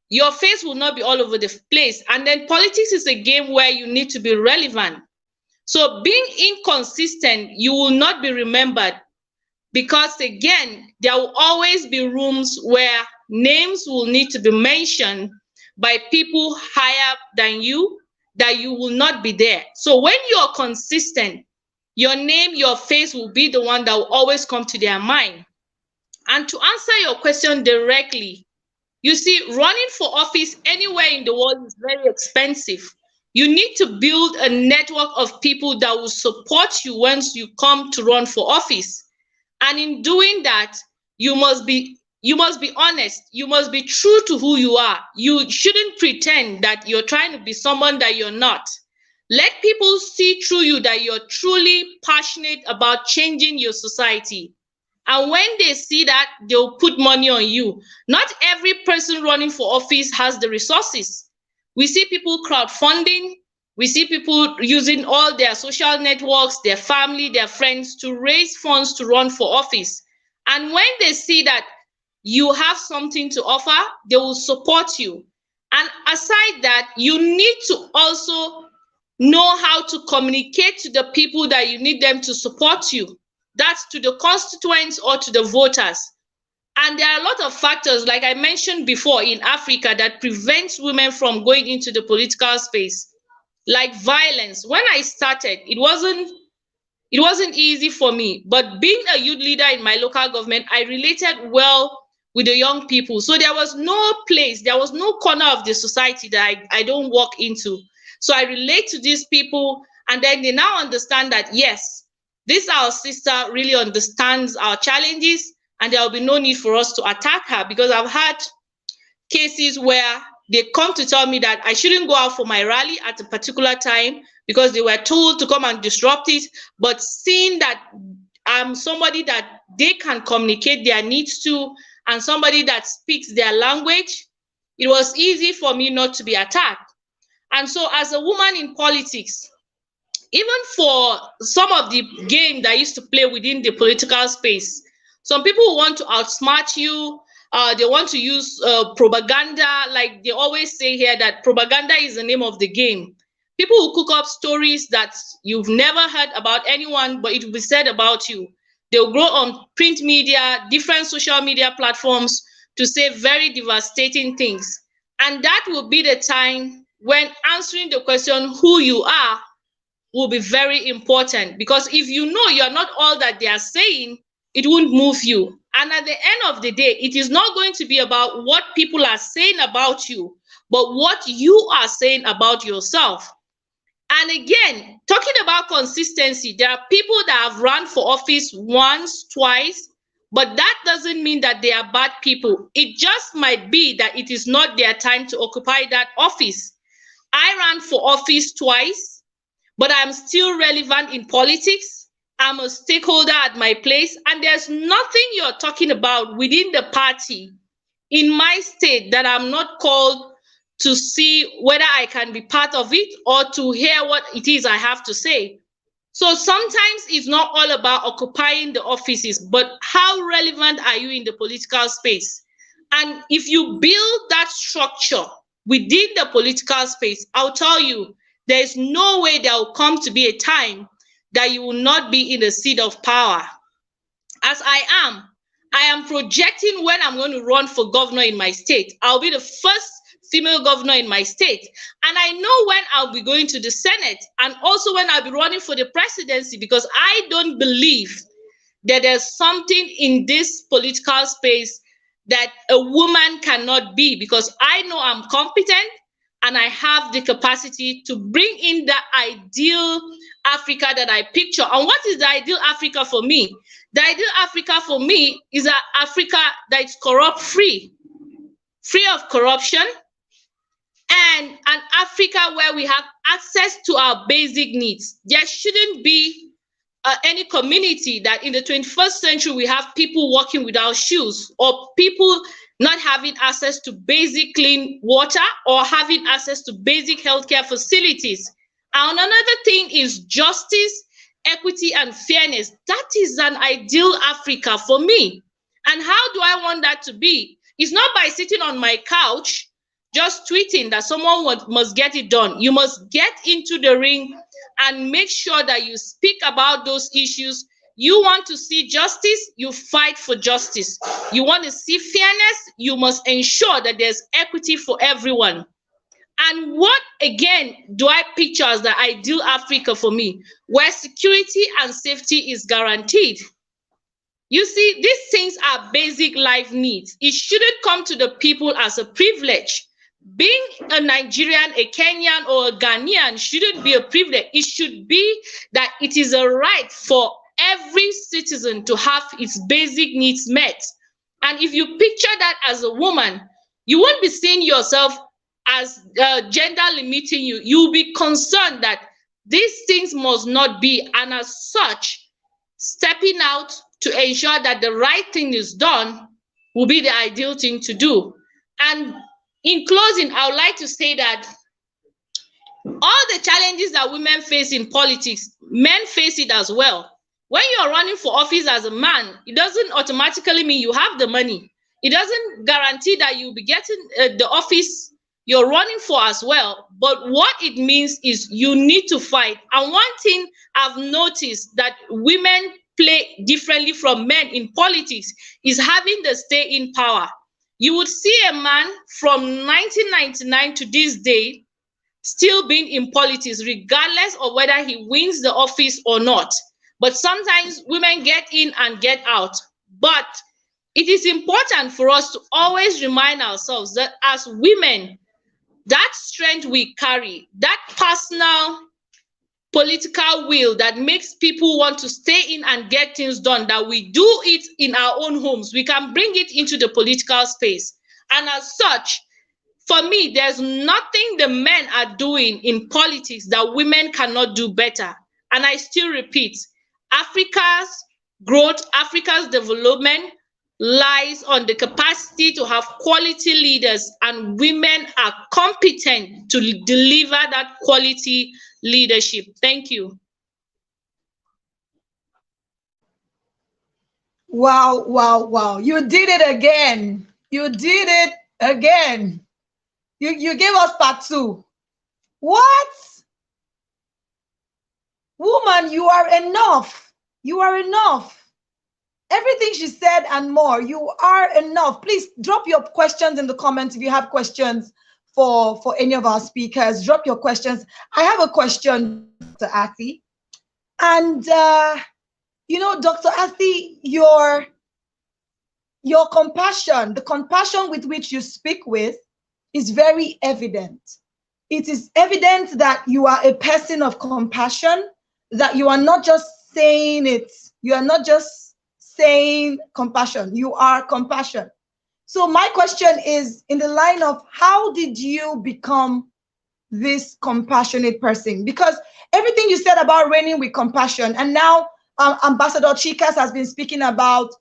your face will not be all over the place. And then politics is a game where you need to be relevant. So being inconsistent, you will not be remembered, because again, there will always be rooms where names will need to be mentioned by people higher than you, that you will not be there. So when you're consistent, your name, your face will be the one that will always come to their mind. And to answer your question directly, you see, running for office anywhere in the world is very expensive. You need to build a network of people that will support you once you come to run for office. And in doing that, you must be honest. You must be true to who you are. You shouldn't pretend that you're trying to be someone that you're not. Let people see through you that you're truly passionate about changing your society. And when they see that, they'll put money on you. Not every person running for office has the resources. We see people crowdfunding. We see people using all their social networks, their family, their friends to raise funds to run for office. And when they see that you have something to offer, they will support you. And aside that, you need to also know how to communicate to the people that you need them to support you. That's to the constituents or to the voters. And there are a lot of factors, like I mentioned before, in Africa that prevents women from going into the political space, like violence. When I started, it wasn't easy for me, but being a youth leader in my local government, I related well with the young people. So there was no place, there was no corner of the society that I don't walk into. So I relate to these people, and then they now understand that yes, this our sister really understands our challenges, and there will be no need for us to attack her, because I've had cases where they come to tell me that I shouldn't go out for my rally at a particular time because they were told to come and disrupt it. But seeing that I'm somebody that they can communicate their needs to, and somebody that speaks their language, it was easy for me not to be attacked. And so as a woman in politics, even for some of the game that I used to play within the political space, some people want to outsmart you. They want to use propaganda. Like they always say here, that propaganda is the name of the game. People will cook up stories that you've never heard about anyone, but it will be said about you. They'll grow on print media, different social media platforms to say very devastating things. And that will be the time when answering the question who you are will be very important, because if you know you're not all that they are saying, it won't move you. And at the end of the day, it is not going to be about what people are saying about you, but what you are saying about yourself. And again, talking about consistency, there are people that have run for office once, twice, but that doesn't mean that they are bad people. It just might be that it is not their time to occupy that office. I ran for office twice, but I'm still relevant in politics. I'm a stakeholder at my place, and there's nothing you're talking about within the party in my state that I'm not called to see whether I can be part of it or to hear what it is I have to say. So sometimes it's not all about occupying the offices, but how relevant are you in the political space? And if you build that structure within the political space, I'll tell you, there is no way there will come to be a time that you will not be in the seat of power. As I am projecting when I'm going to run for governor in my state. I'll be the first female governor in my state. And I know when I'll be going to the Senate, and also when I'll be running for the presidency, because I don't believe that there's something in this political space that a woman cannot be, because I know I'm competent and I have the capacity to bring in the ideal Africa that I picture. And what is the ideal Africa for me? The ideal Africa for me is an Africa that is corrupt free of corruption, an Africa where we have access to our basic needs. There shouldn't be any community that in the 21st century we have people walking without shoes, or people not having access to basic clean water, or having access to basic healthcare facilities. And another thing is justice, equity, and fairness. That is an ideal Africa for me. And how do I want that to be? It's not by sitting on my couch just tweeting that someone must get it done. You must get into the ring and make sure that you speak about those issues. You want to see justice, you fight for justice. You want to see fairness, you must ensure that there's equity for everyone. And what again do I picture as the ideal Africa for me, where security and safety is guaranteed? You see, these things are basic life needs. It shouldn't come to the people as a privilege. Being a Nigerian, a Kenyan, or a Ghanaian shouldn't be a privilege. It should be that it is a right for every citizen to have its basic needs met. And if you picture that as a woman, you won't be seeing yourself as gender limiting you. You'll be concerned that these things must not be, and as such, stepping out to ensure that the right thing is done will be the ideal thing to do. And in closing, I would like to say that all the challenges that women face in politics, men face it as well. When you're running for office as a man, it doesn't automatically mean you have the money. It doesn't guarantee that you'll be getting the office you're running for as well. But what it means is you need to fight. And one thing I've noticed that women play differently from men in politics is having the stay in power. You would see a man from 1999 to this day still being in politics, regardless of whether he wins the office or not. But sometimes women get in and get out. But it is important for us to always remind ourselves that as women, that strength we carry, that personal political will that makes people want to stay in and get things done, that we do it in our own homes, we can bring it into the political space. And as such, for me, there's nothing the men are doing in politics that women cannot do better. And I still repeat, Africa's growth, Africa's development lies on the capacity to have quality leaders, and women are competent to deliver that quality leadership. Thank you. Wow, wow, wow. You did it again. You did it again. You gave us part two. What? Woman, you are enough. You are enough. Everything she said and more, you are enough. Please drop your questions in the comments if you have questions for any of our speakers. Drop your questions. I have a question, Dr. Athi. And, you know, Dr. Athi, your compassion, the compassion with which you speak with is very evident. It is evident that you are a person of compassion, that you are not just saying it. You are not just saying compassion. You are compassion. So my question is in the line of how did you become this compassionate person? Because everything you said about reigning with compassion, and now Ambassador Chikas has been speaking about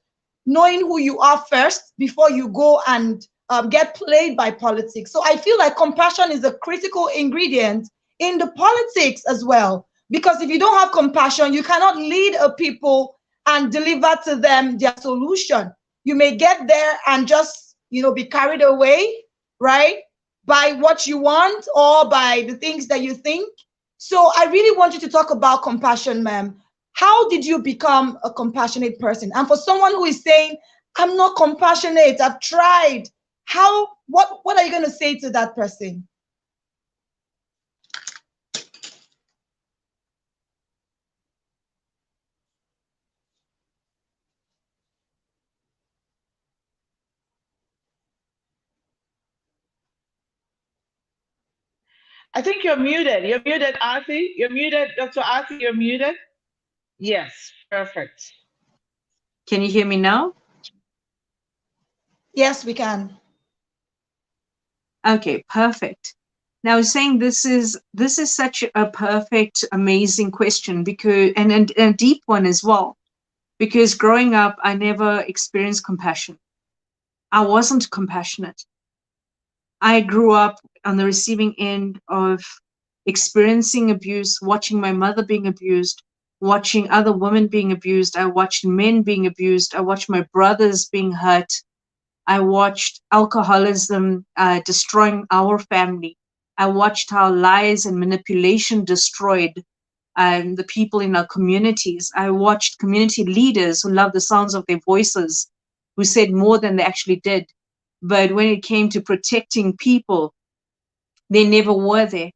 knowing who you are first before you go and get played by politics. So I feel like compassion is a critical ingredient in the politics as well. Because if you don't have compassion, you cannot lead a people and deliver to them their solution. You may get there and just, you know, be carried away, right, by what you want or by the things that you think. So I really want you to talk about compassion, ma'am. How did you become a compassionate person? And for someone who is saying, I'm not compassionate, I've tried, what are you going to say to that person? I think you're muted. You're muted, Athi. You're muted, Dr. Athi. You're muted. Yes, perfect. Can you hear me now? Yes, we can. Okay, perfect. Now, I was saying this is such a perfect, amazing question, because and a deep one as well, because growing up I never experienced compassion. I wasn't compassionate. I grew up on the receiving end of experiencing abuse, watching my mother being abused, watching other women being abused. I watched men being abused. I watched my brothers being hurt. I watched alcoholism destroying our family. I watched how lies and manipulation destroyed the people in our communities. I watched community leaders who loved the sounds of their voices, who said more than they actually did. But when it came to protecting people, they never were there.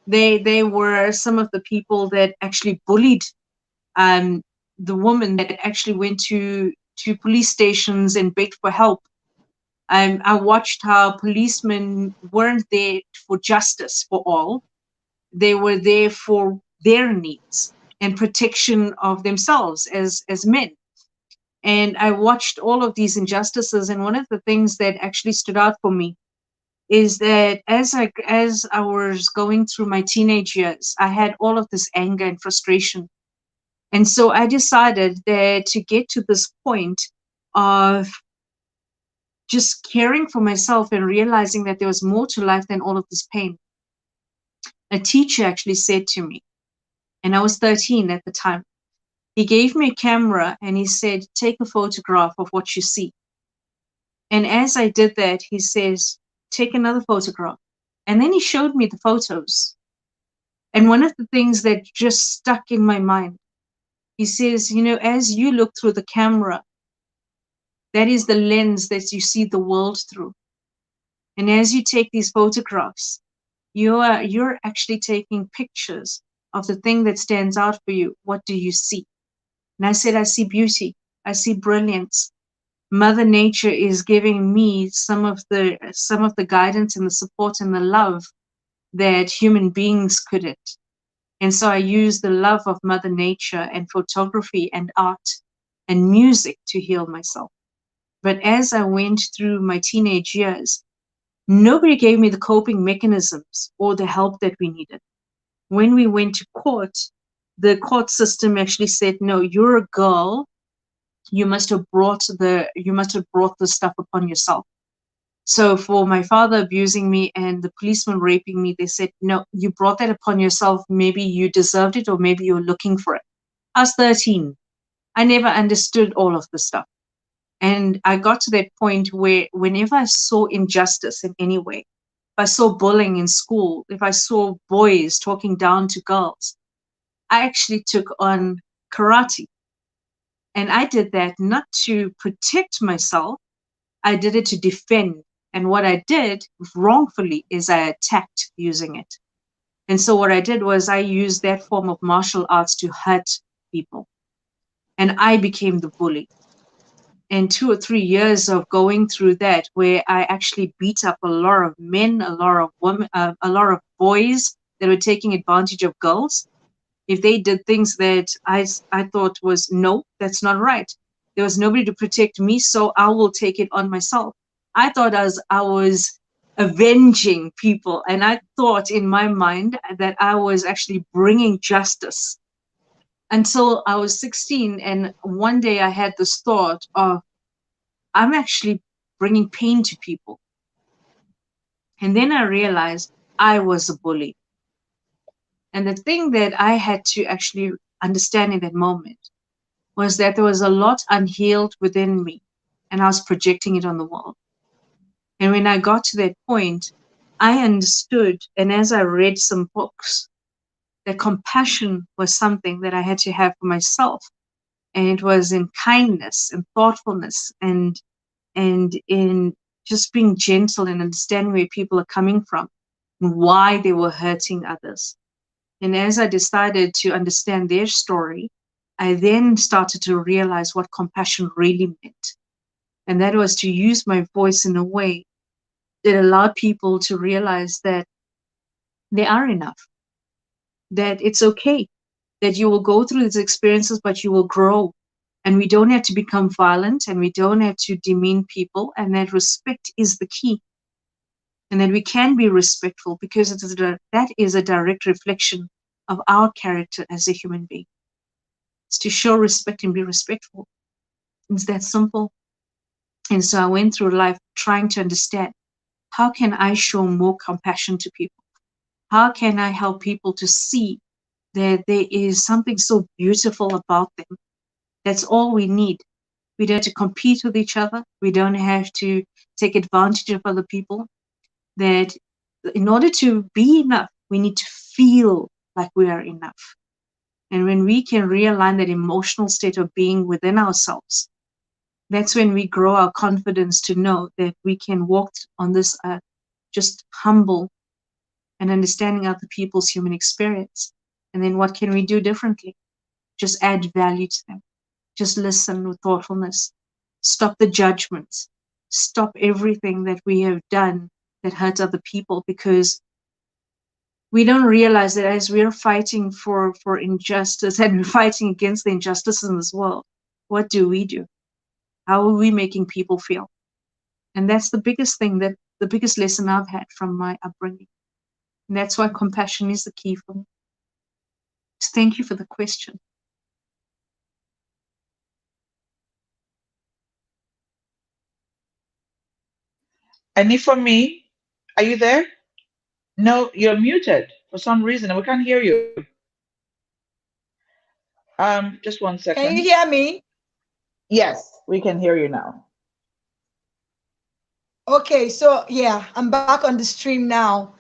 They were some of the people that actually bullied um, the woman that actually went to police stations and begged for help. I watched how policemen weren't there for justice for all. They were there for their needs and protection of themselves as men. And I watched all of these injustices. And one of the things that actually stood out for me is that as I was going through my teenage years, I had all of this anger and frustration. And so I decided that to get to this point of just caring for myself and realizing that there was more to life than all of this pain, a teacher actually said to me, and I was 13 at the time, he gave me a camera and he said, take a photograph of what you see. And as I did that, he says, take another photograph. And then he showed me the photos. And one of the things that just stuck in my mind, he says, as you look through the camera, that is the lens that you see the world through. And as you take these photographs, you're actually taking pictures of the thing that stands out for you. What do you see? And I said, I see beauty. I see brilliance. Mother Nature is giving me some of the guidance and the support and the love that human beings couldn't. And so I use the love of Mother Nature and photography and art and music to heal myself. But as I went through my teenage years, nobody gave me the coping mechanisms or the help that we needed. When we went to court, the court system actually said, no, you're a girl. You must have brought the stuff upon yourself. So for my father abusing me and the policeman raping me, they said, no, you brought that upon yourself. Maybe you deserved it, or maybe you're looking for it. I was 13. I never understood all of this stuff. And I got to that point where whenever I saw injustice in any way, if I saw bullying in school, if I saw boys talking down to girls, I actually took on karate. And I did that not to protect myself. I did it to defend. And what I did wrongfully is I attacked using it. And so what I did was I used that form of martial arts to hurt people. And I became the bully. And 2 or 3 years of going through that, where I actually beat up a lot of men, a lot of women, a lot of boys that were taking advantage of girls. If they did things that I thought was, no, that's not right. There was nobody to protect me, so I will take it on myself. I thought I was avenging people, and I thought in my mind that I was actually bringing justice. Until I was 16, and one day I had this thought of, I'm actually bringing pain to people. And then I realized I was a bully. And the thing that I had to actually understand in that moment was that there was a lot unhealed within me, and I was projecting it on the world. And when I got to that point, I understood, and as I read some books, that compassion was something that I had to have for myself. And it was in kindness and thoughtfulness and in just being gentle and understanding where people are coming from and why they were hurting others. And as I decided to understand their story, I then started to realize what compassion really meant. And that was to use my voice in a way that allowed people to realize that they are enough, that it's okay, that you will go through these experiences, but you will grow. And we don't have to become violent, and we don't have to demean people, and that respect is the key. and that we can be respectful because that is a direct reflection of our character as a human being. It's to show respect and be respectful. It's that simple. And so I went through life trying to understand, how can I show more compassion to people? How can I help people to see that there is something so beautiful about them? That's all we need. We don't have to compete with each other. We don't have to take advantage of other people. That in order to be enough, we need to feel like we are enough. And when we can realign that emotional state of being within ourselves, that's when we grow our confidence to know that we can walk on this earth just humble and understanding other people's human experience. And then what can we do differently? Just add value to them. Just listen with thoughtfulness. Stop the judgments. Stop everything that we have done that hurts other people, because we don't realize that as we're fighting for injustice and we're fighting against the injustices in this world, what do? How are we making people feel? And that's the biggest thing, that the biggest lesson I've had from my upbringing. And that's why compassion is the key for me. So thank you for the question. Any for me? Are you there? No, you're muted for some reason, and we can't hear you. Just one Can you second. hear me? Yes, we can hear you now. Okay, so yeah, I'm back on the stream now.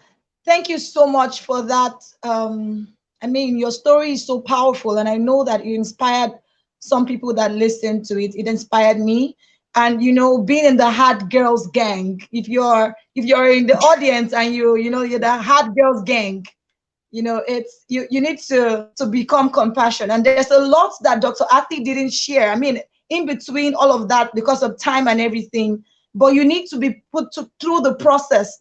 Thank you so much for that. I mean, your story is so powerful, and I know that you inspired some people that listened to it. It inspired me. And you know, being in the hard girls gang, if you're in the audience and you're the hard girls gang, it's you need to become compassion. And there's a lot that Dr. Athi didn't share, I mean, in between all of that, because of time and everything. But you need to be through the process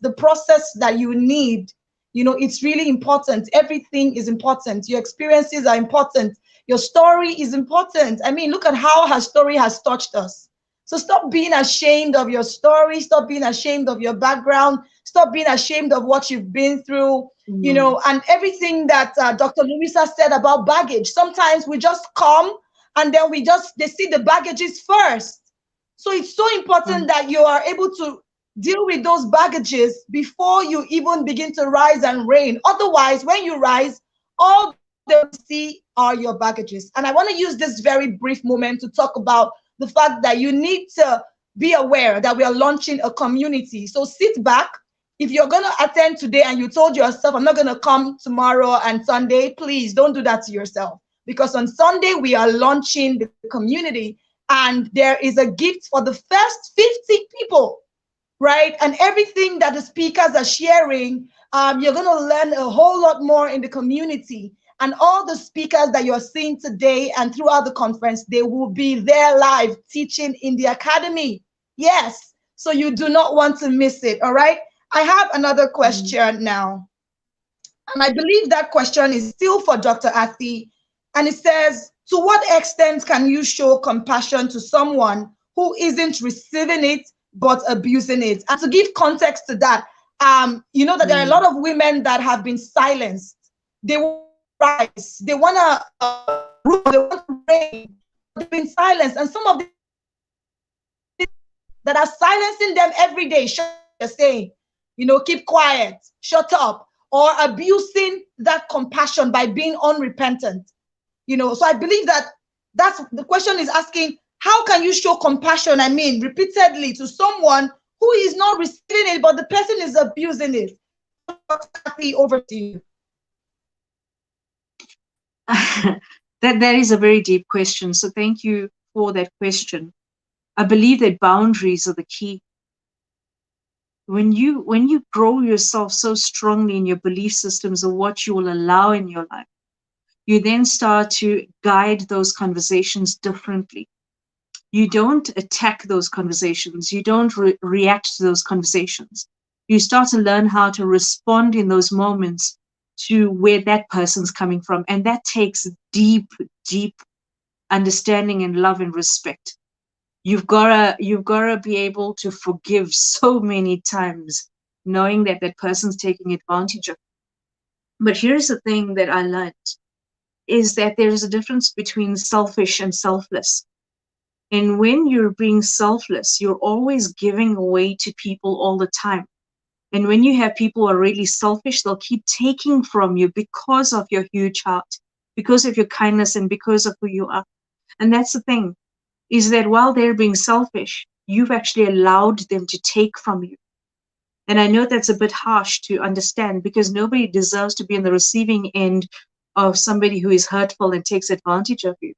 that you need. It's really important. Everything is important. Your experiences are important. Your story is important. I mean, look at how her story has touched us. So stop being ashamed of your story. Stop being ashamed of your background. Stop being ashamed of what you've been through. And everything that Dr. Louisa said about baggage. Sometimes we just come and then they see the baggages first. So it's so important that you are able to deal with those baggages before you even begin to rise and reign. Otherwise, when you rise, all they will see are your baggages. And I want to use this very brief moment to talk about the fact that you need to be aware that we are launching a community. So sit back. If you're going to attend today and you told yourself, I'm not going to come tomorrow and Sunday, please don't do that to yourself. Because on Sunday, we are launching the community, and there is a gift for the first 50 people, right? And everything that the speakers are sharing, you're going to learn a whole lot more in the community. And all the speakers that you're seeing today and throughout the conference, they will be there live teaching in the academy. Yes. So you do not want to miss it. All right. I have another question now. And I believe that question is still for Dr. Athi. And it says, to what extent can you show compassion to someone who isn't receiving it but abusing it? And to give context to that, you know that there are a lot of women that have been silenced. They want to rise, they want to rule, they want to reign. They've been silenced, and some of them that are silencing them every day, you're saying, keep quiet, shut up, or abusing that compassion by being unrepentant. So I believe that's the question is asking, how can you show compassion, I mean, repeatedly to someone who is not receiving it, but the person is abusing it? Over to you. That is a very deep question. So thank you for that question. I believe that boundaries are the key. When you grow yourself so strongly in your belief systems of what you will allow in your life, you then start to guide those conversations differently. You don't attack those conversations. You don't react to those conversations. You start to learn how to respond in those moments to where that person's coming from. And that takes deep, deep understanding and love and respect. You've gotta be able to forgive so many times knowing that that person's taking advantage of. But here's the thing that I learned is that there's a difference between selfish and selfless. And when you're being selfless, you're always giving away to people all the time. And when you have people who are really selfish, they'll keep taking from you because of your huge heart, because of your kindness, and because of who you are. And that's the thing, is that while they're being selfish, you've actually allowed them to take from you. And I know that's a bit harsh to understand, because nobody deserves to be on the receiving end of somebody who is hurtful and takes advantage of you.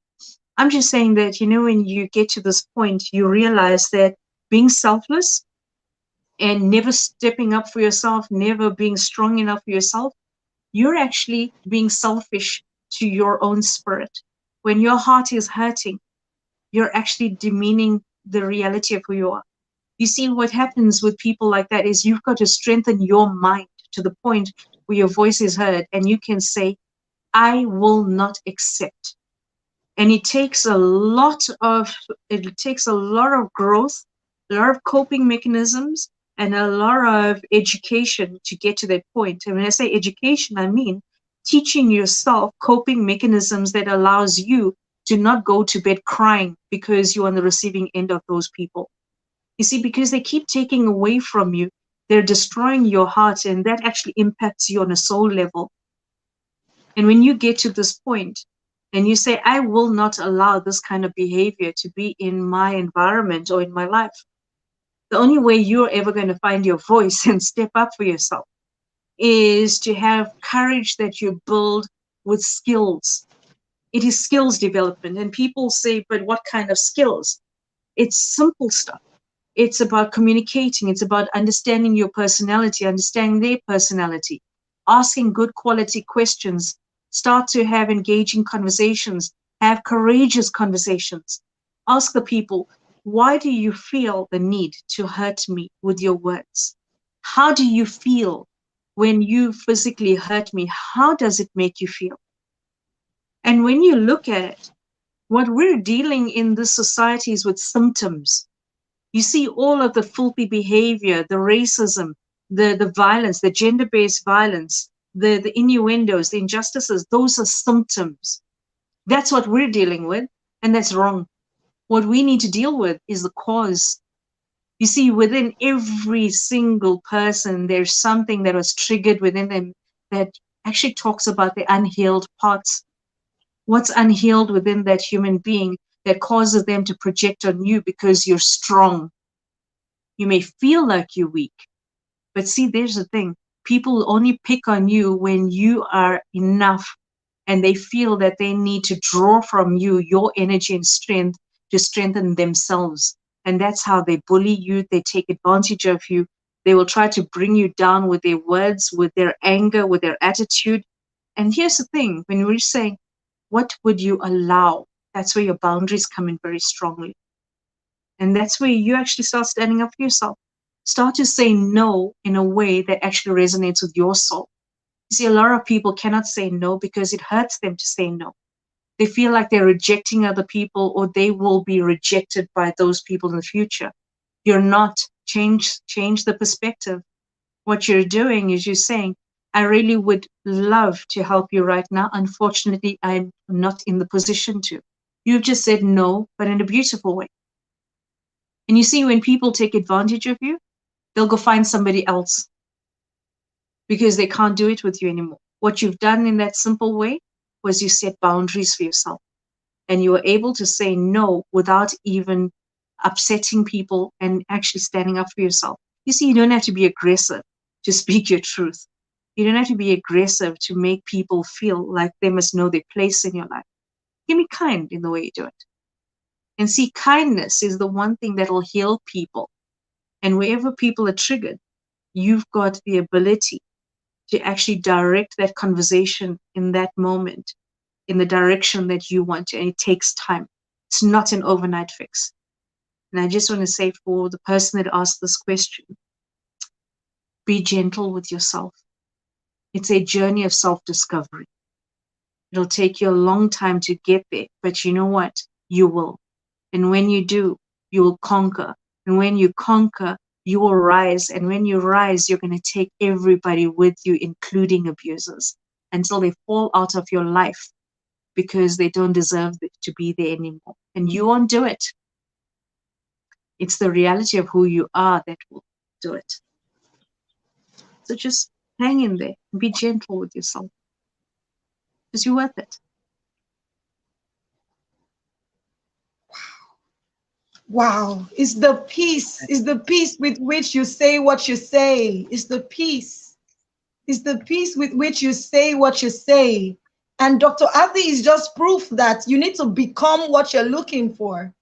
I'm just saying that, when you get to this point, you realize that being selfless and never stepping up for yourself, never being strong enough for yourself, you're actually being selfish to your own spirit. When your heart is hurting, you're actually demeaning the reality of who you are. You see, what happens with people like that is you've got to strengthen your mind to the point where your voice is heard and you can say, I will not accept. And it takes a lot of growth, a lot of coping mechanisms, and a lot of education to get to that point. And when I say education, I mean teaching yourself coping mechanisms that allows you to not go to bed crying because you're on the receiving end of those people. You see, because they keep taking away from you, they're destroying your heart, and that actually impacts you on a soul level. And when you get to this point and you say, I will not allow this kind of behavior to be in my environment or in my life, the only way you're ever going to find your voice and step up for yourself is to have courage that you build with skills. It is skills development. And people say, but what kind of skills? It's simple stuff. It's about communicating. It's about understanding your personality, understanding their personality, asking good quality questions, start to have engaging conversations, have courageous conversations. Ask the people, why do you feel the need to hurt me with your words? How do you feel when you physically hurt me? How does it make you feel? And when you look at it, what we're dealing in this society is with symptoms. You see all of the filthy behavior, the racism, the violence, the gender-based violence, the innuendos, the injustices, those are symptoms. That's what we're dealing with, and that's wrong. What we need to deal with is the cause. You see, within every single person, there's something that was triggered within them that actually talks about the unhealed parts. What's unhealed within that human being that causes them to project on you because you're strong. You may feel like you're weak, but see, there's the thing. People only pick on you when you are enough, and they feel that they need to draw from you your energy and strength to strengthen themselves. And that's how they bully you. They take advantage of you. They will try to bring you down with their words, with their anger, with their attitude. And here's the thing, when we're saying, what would you allow? That's where your boundaries come in very strongly. And that's where you actually start standing up for yourself. Start to say no in a way that actually resonates with your soul. You see, a lot of people cannot say no because it hurts them to say no. They feel like they're rejecting other people, or they will be rejected by those people in the future. You're not. Change the perspective. What you're doing is you're saying, I really would love to help you right now. Unfortunately, I'm not in the position to. You've just said no, but in a beautiful way. And you see, when people take advantage of you, they'll go find somebody else because they can't do it with you anymore. What you've done in that simple way was you set boundaries for yourself, and you were able to say no without even upsetting people and actually standing up for yourself. You see, you don't have to be aggressive to speak your truth. You don't have to be aggressive to make people feel like they must know their place in your life. You can be kind in the way you do it. And see, kindness is the one thing that will heal people. And wherever people are triggered, you've got the ability to actually direct that conversation in that moment in the direction that you want to. And it takes time. It's not an overnight fix. And I just want to say, for the person that asked this question, be gentle with yourself. It's a journey of self-discovery. It'll take you a long time to get there, but you know what? You will. And when you do, you will conquer. And when you conquer, you will rise. And when you rise, you're going to take everybody with you, including abusers, until they fall out of your life because they don't deserve to be there anymore. And you won't do it. It's the reality of who you are that will do it. So just hang in there and be gentle with yourself, because you're worth it. Wow. It's the peace. It's the peace with which you say what you say. It's the peace. It's the peace with which you say what you say. And Dr. Adi is just proof that you need to become what you're looking for.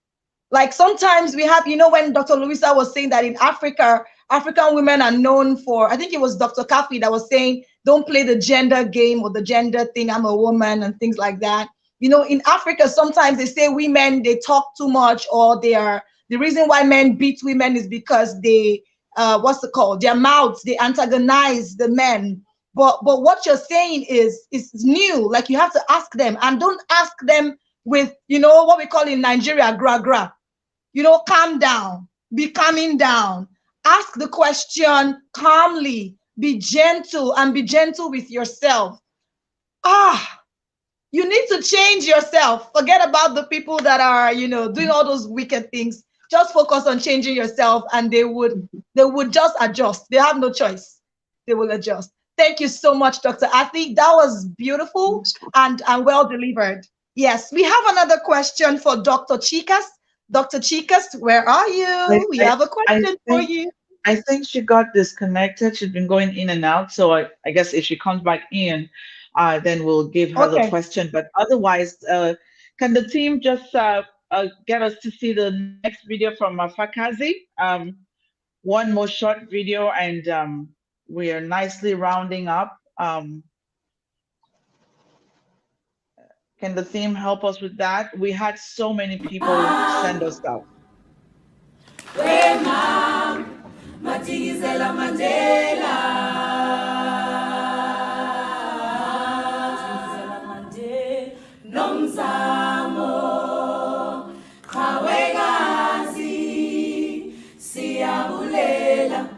Like sometimes we have, when Dr. Louisa was saying that in Africa, African women are known for, I think it was Dr. Kafi that was saying, don't play the gender game or the gender thing, I'm a woman and things like that. In Africa, sometimes they say women, they talk too much, or the reason why men beat women is because they, their mouths, they antagonize the men. But what you're saying is new. Like you have to ask them, and don't ask them with, what we call in Nigeria, gra gra. Calm down, be calming down. Ask the question calmly, be gentle, and be gentle with yourself. You need to change yourself. Forget about the people that are, doing all those wicked things. Just focus on changing yourself, and they would just adjust. They have no choice. They will adjust. Thank you so much, Dr. Athi. That was beautiful and well delivered. Yes, we have another question for Dr. Chicas. Dr. Chicas, where are you? We have a question for you. I think she got disconnected. She's been going in and out. So I guess if she comes back in, then we'll give her the question. But otherwise, can the team just get us to see the next video from Fakazi? One more short video, and we are nicely rounding up. Can the team help us with that? We had so many people send us stuff. Matigizela Mandela. Nomzamo Khawegazi siyabulela.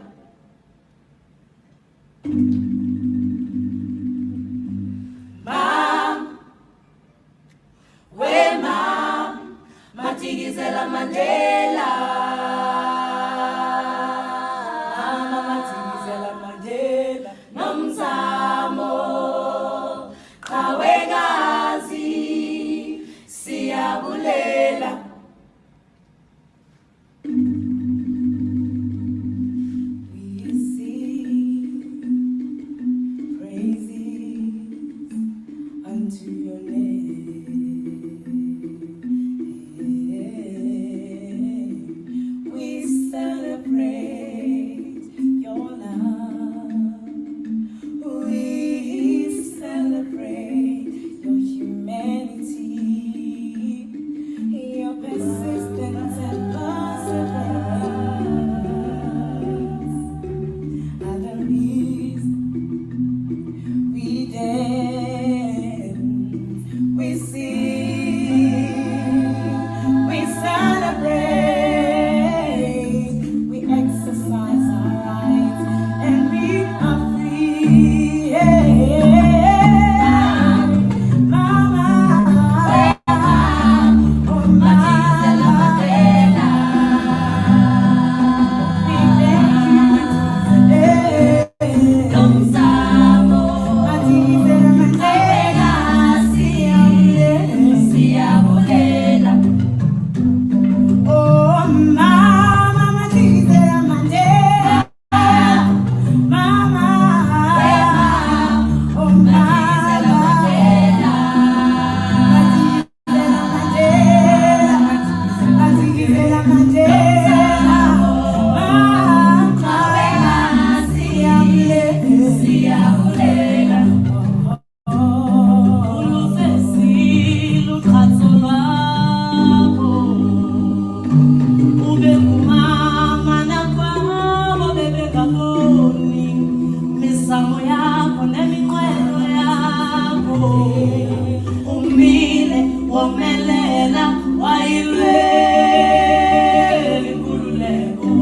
Matigizela Mandela. Matigizela Mandela. Nomzamo Khawegazi siyabulela. We sing praises unto your name. We celebrate your love. We celebrate your humanity, your persistence and perseverance. At the least, we dance, we sing, we celebrate, we exercise our rights, and we are free. Mama, oh Matigizela Mandela. We thank you today. Nomzamo Matigizela Mandela. Siyabulela. Oh Mama Matigizela Mandela. Mama, oh Matigizela Mandela. Matigizela Mandela. Mama, siyabulela. Ulufesi luthatho lwakho. Ube ngumama nakwabo bebekaboni misamo yakho neminqwelo yakho. Umile womelela wayilwela inkululeko.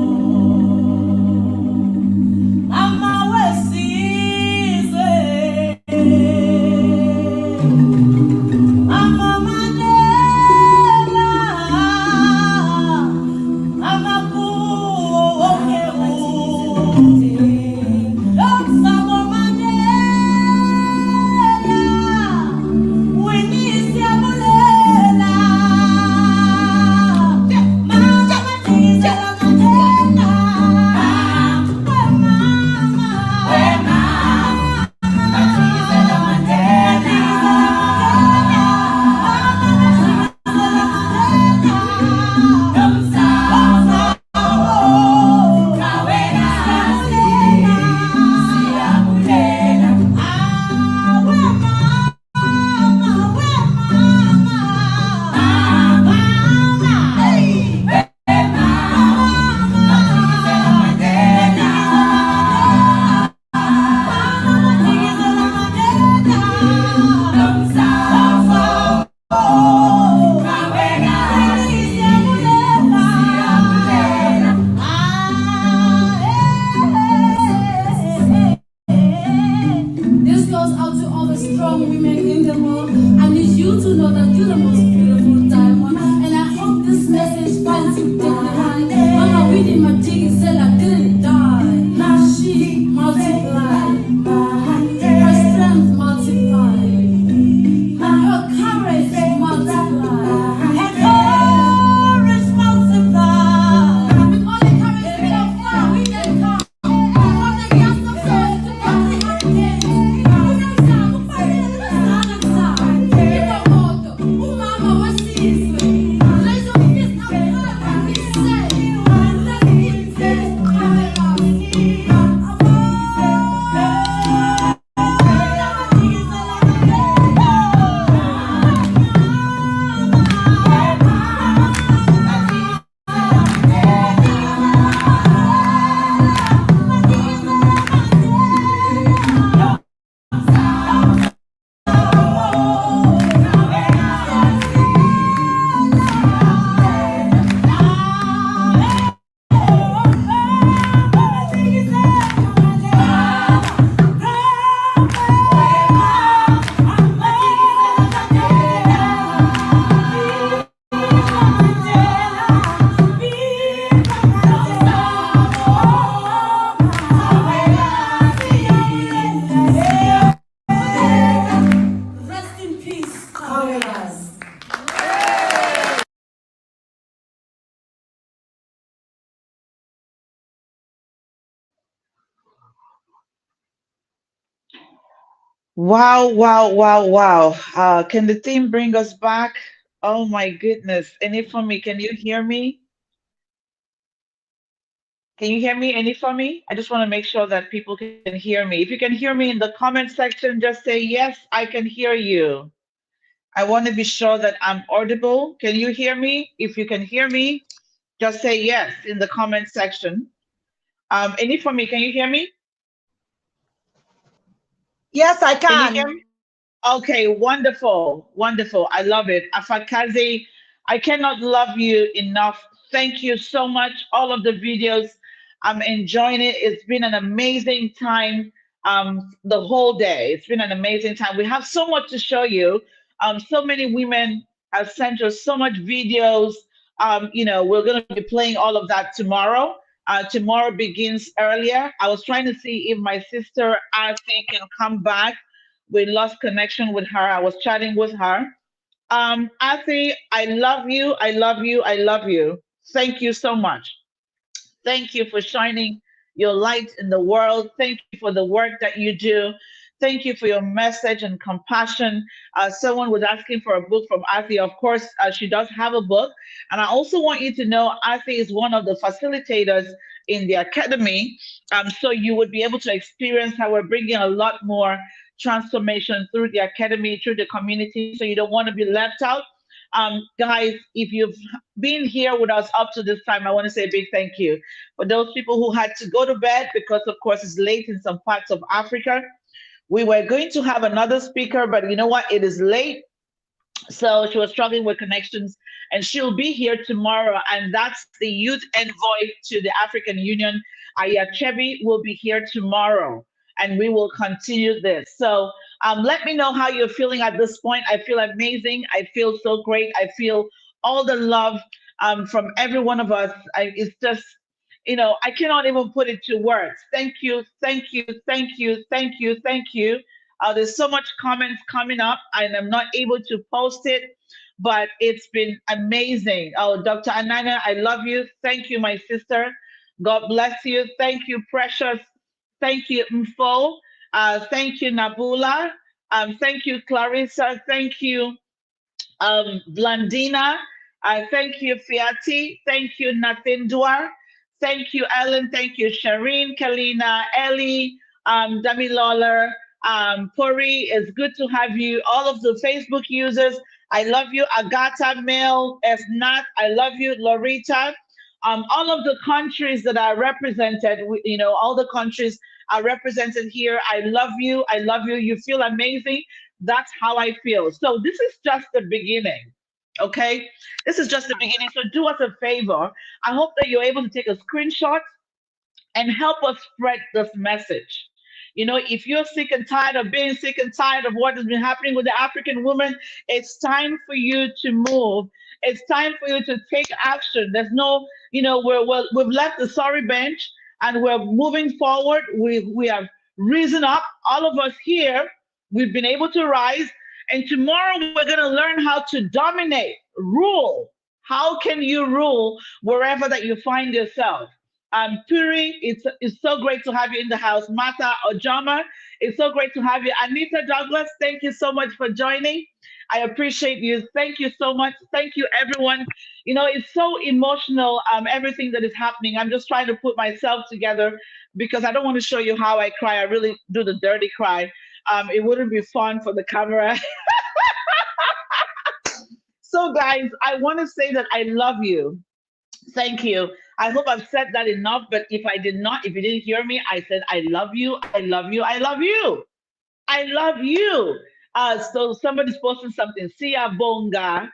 goes out to all the strong women in the world. I need you to know that you're the most beautiful diamond. And I hope this message finds you dignified. Mama, we did my jiggy, said I didn't die. Now she multiplied. Her strength multiplied. Her courage multiplied. Her courage multiplied. With all the courage we have found, we can come. From the gas of souls to come the hurricanes. Unang sa, ito moto. Umama, wasiswe. Raise your fist up high when we say, let it taste rest in peace, Carreras. Wow, wow, wow, wow. Can the team bring us back? Oh my goodness. Any for me? Can you hear me? Can you hear me? Any for me? I just want to make sure that people can hear me. If you can hear me in the comment section, just say, yes, I can hear you. I want to be sure that I'm audible. Can you hear me? If you can hear me, just say yes in the comment section. Any for me? Can you hear me? Yes, I Can you hear can. me? Okay, wonderful, wonderful. I love it. Afakazi, I cannot love you enough. Thank you so much. All of the videos, I'm enjoying it. It's been an amazing time. The whole day. It's been an amazing time. We have so much to show you. So many women have sent us so much videos. We're going to be playing all of that tomorrow. Tomorrow begins earlier. I was trying to see if my sister Arthur can come back. We lost connection with her. I was chatting with her. Arthur, I love you. I love you. I love you. Thank you so much. Thank you for shining your light in the world. Thank you for the work that you do. Thank you for your message and compassion. Someone was asking for a book from Athi. Of course, she does have a book. And I also want you to know Athi is one of the facilitators in the academy. So you would be able to experience how we're bringing a lot more transformation through the academy, through the community. So you don't want to be left out. Guys, if you've been here with us up to this time, I want to say a big thank you. For those people who had to go to bed because, of course, it's late in some parts of Africa, we were going to have another speaker, but you know what? It is late. So she was struggling with connections, and she'll be here tomorrow. And that's the youth envoy to the African Union. Ayachebi will be here tomorrow, and we will continue this. So let me know how you're feeling at this point. I feel amazing. I feel so great. I feel all the love from every one of us. It's just, I cannot even put it to words. Thank you, thank you, thank you, thank you, thank you. There's so much comments coming up, and I'm not able to post it, but it's been amazing. Oh, Dr. Anana, I love you. Thank you, my sister. God bless you. Thank you, Precious. Thank you, Mfo. Thank you, Nabula. Thank you, Clarissa. Thank you, Blandina. Thank you, Fiati. Thank you, Nathindwar. Thank you, Ellen. Thank you, Shireen, Kalina, Ellie, Dami Lawler, Puri. It's good to have you. All of the Facebook users, I love you. Agata, Mel, Esnat, I love you. Lorita. All of the countries that are represented, all the countries are represented here. I love you. I love you. You feel amazing. That's how I feel. So this is just the beginning. Okay, this is just the beginning. So do us a favor. I hope that you're able to take a screenshot and help us spread this message. If you're sick and tired of being sick and tired of what has been happening with the African woman, it's time for you to move. It's time for you to take action. There's no, we've left the sorry bench and we're moving forward. We have risen up. All of us here, we've been able to rise. And tomorrow we're going to learn how to dominate, rule. How can you rule wherever that you find yourself? Puri, it's so great to have you in the house. Mata Ojama, it's so great to have you. Anita Douglas, thank you so much for joining. I appreciate you. Thank you so much. Thank you, everyone. It's so emotional, everything that is happening. I'm just trying to put myself together because I don't want to show you how I cry. I really do the dirty cry. It wouldn't be fun for the camera. So, guys, I want to say that I love you. Thank you. I hope I've said that enough, but if I did not, if you didn't hear me, I said, I love you, I love you, I love you. I love you. So somebody's posting something. Sia Bonga,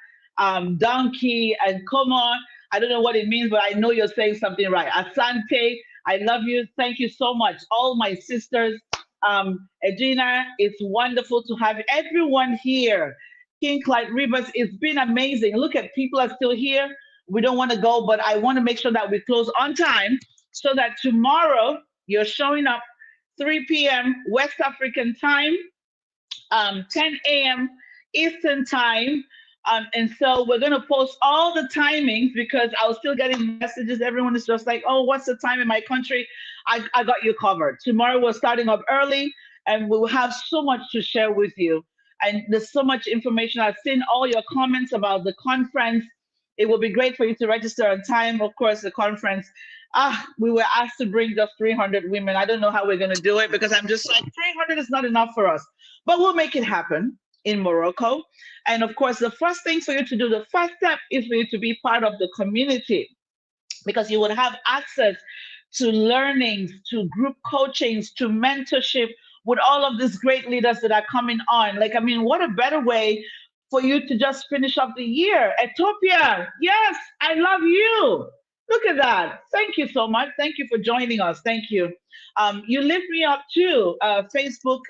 donkey, and come on. I don't know what it means, but I know you're saying something right. Asante, I love you. Thank you so much. All my sisters. Edina, it's wonderful to have everyone here. King Clyde Rivers, it's been amazing. Look at people are still here. We don't want to go, but I want to make sure that we close on time so that tomorrow you're showing up 3 p.m. West African time, 10 a.m. Eastern time. And so we're going to post all the timings because I was still getting messages. Everyone is just like, oh, what's the time in my country? I got you covered. Tomorrow we're starting up early and we will have so much to share with you. And there's so much information. I've seen all your comments about the conference. It will be great for you to register on time. Of course, the conference, we were asked to bring just 300 women. I don't know how we're going to do it because I'm just like, 300 is not enough for us. But we'll make it happen in Morocco. And of course, the first thing for you to do, the first step is for you to be part of the community because you will have access to learnings, to group coachings, to mentorship with all of these great leaders that are coming on. Like, I mean, what a better way for you to just finish up the year. Ethiopia, yes, I love you. Look at that. Thank you so much. Thank you for joining us. Thank you. You lift me up too, Facebook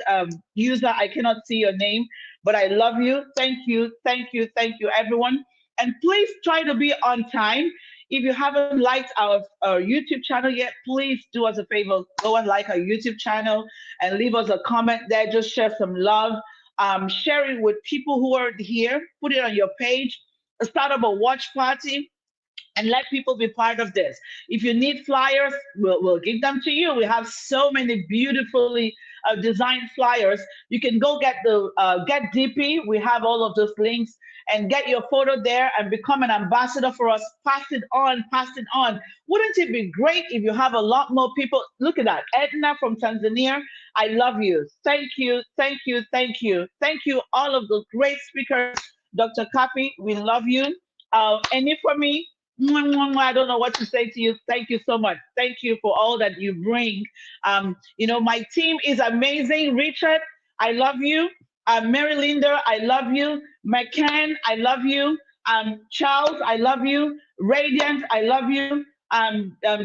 user. I cannot see your name, but I love you. Thank you. Thank you. Thank you, everyone. And please try to be on time. If you haven't liked our YouTube channel yet, please do us a favor. Go and like our YouTube channel and leave us a comment there. Just share some love. Share it with people who are here. Put it on your page. Start up a watch party and let people be part of this. If you need flyers, we'll give them to you. We have so many beautifully designed flyers. You can go get the Get DP. We have all of those links and get your photo there and become an ambassador for us. Pass it on, pass it on. Wouldn't it be great if you have a lot more people? Look at that. Edna from Tanzania, I love you. Thank you, thank you, thank you. Thank you, all of the great speakers. Dr. Kapi, we love you. Any for me? I don't know what to say to you. Thank you so much. Thank you for all that you bring. My team is amazing. Richard, I love you. Mary Linda, I love you. McCann, I love you. Charles, I love you. Radiant, I love you.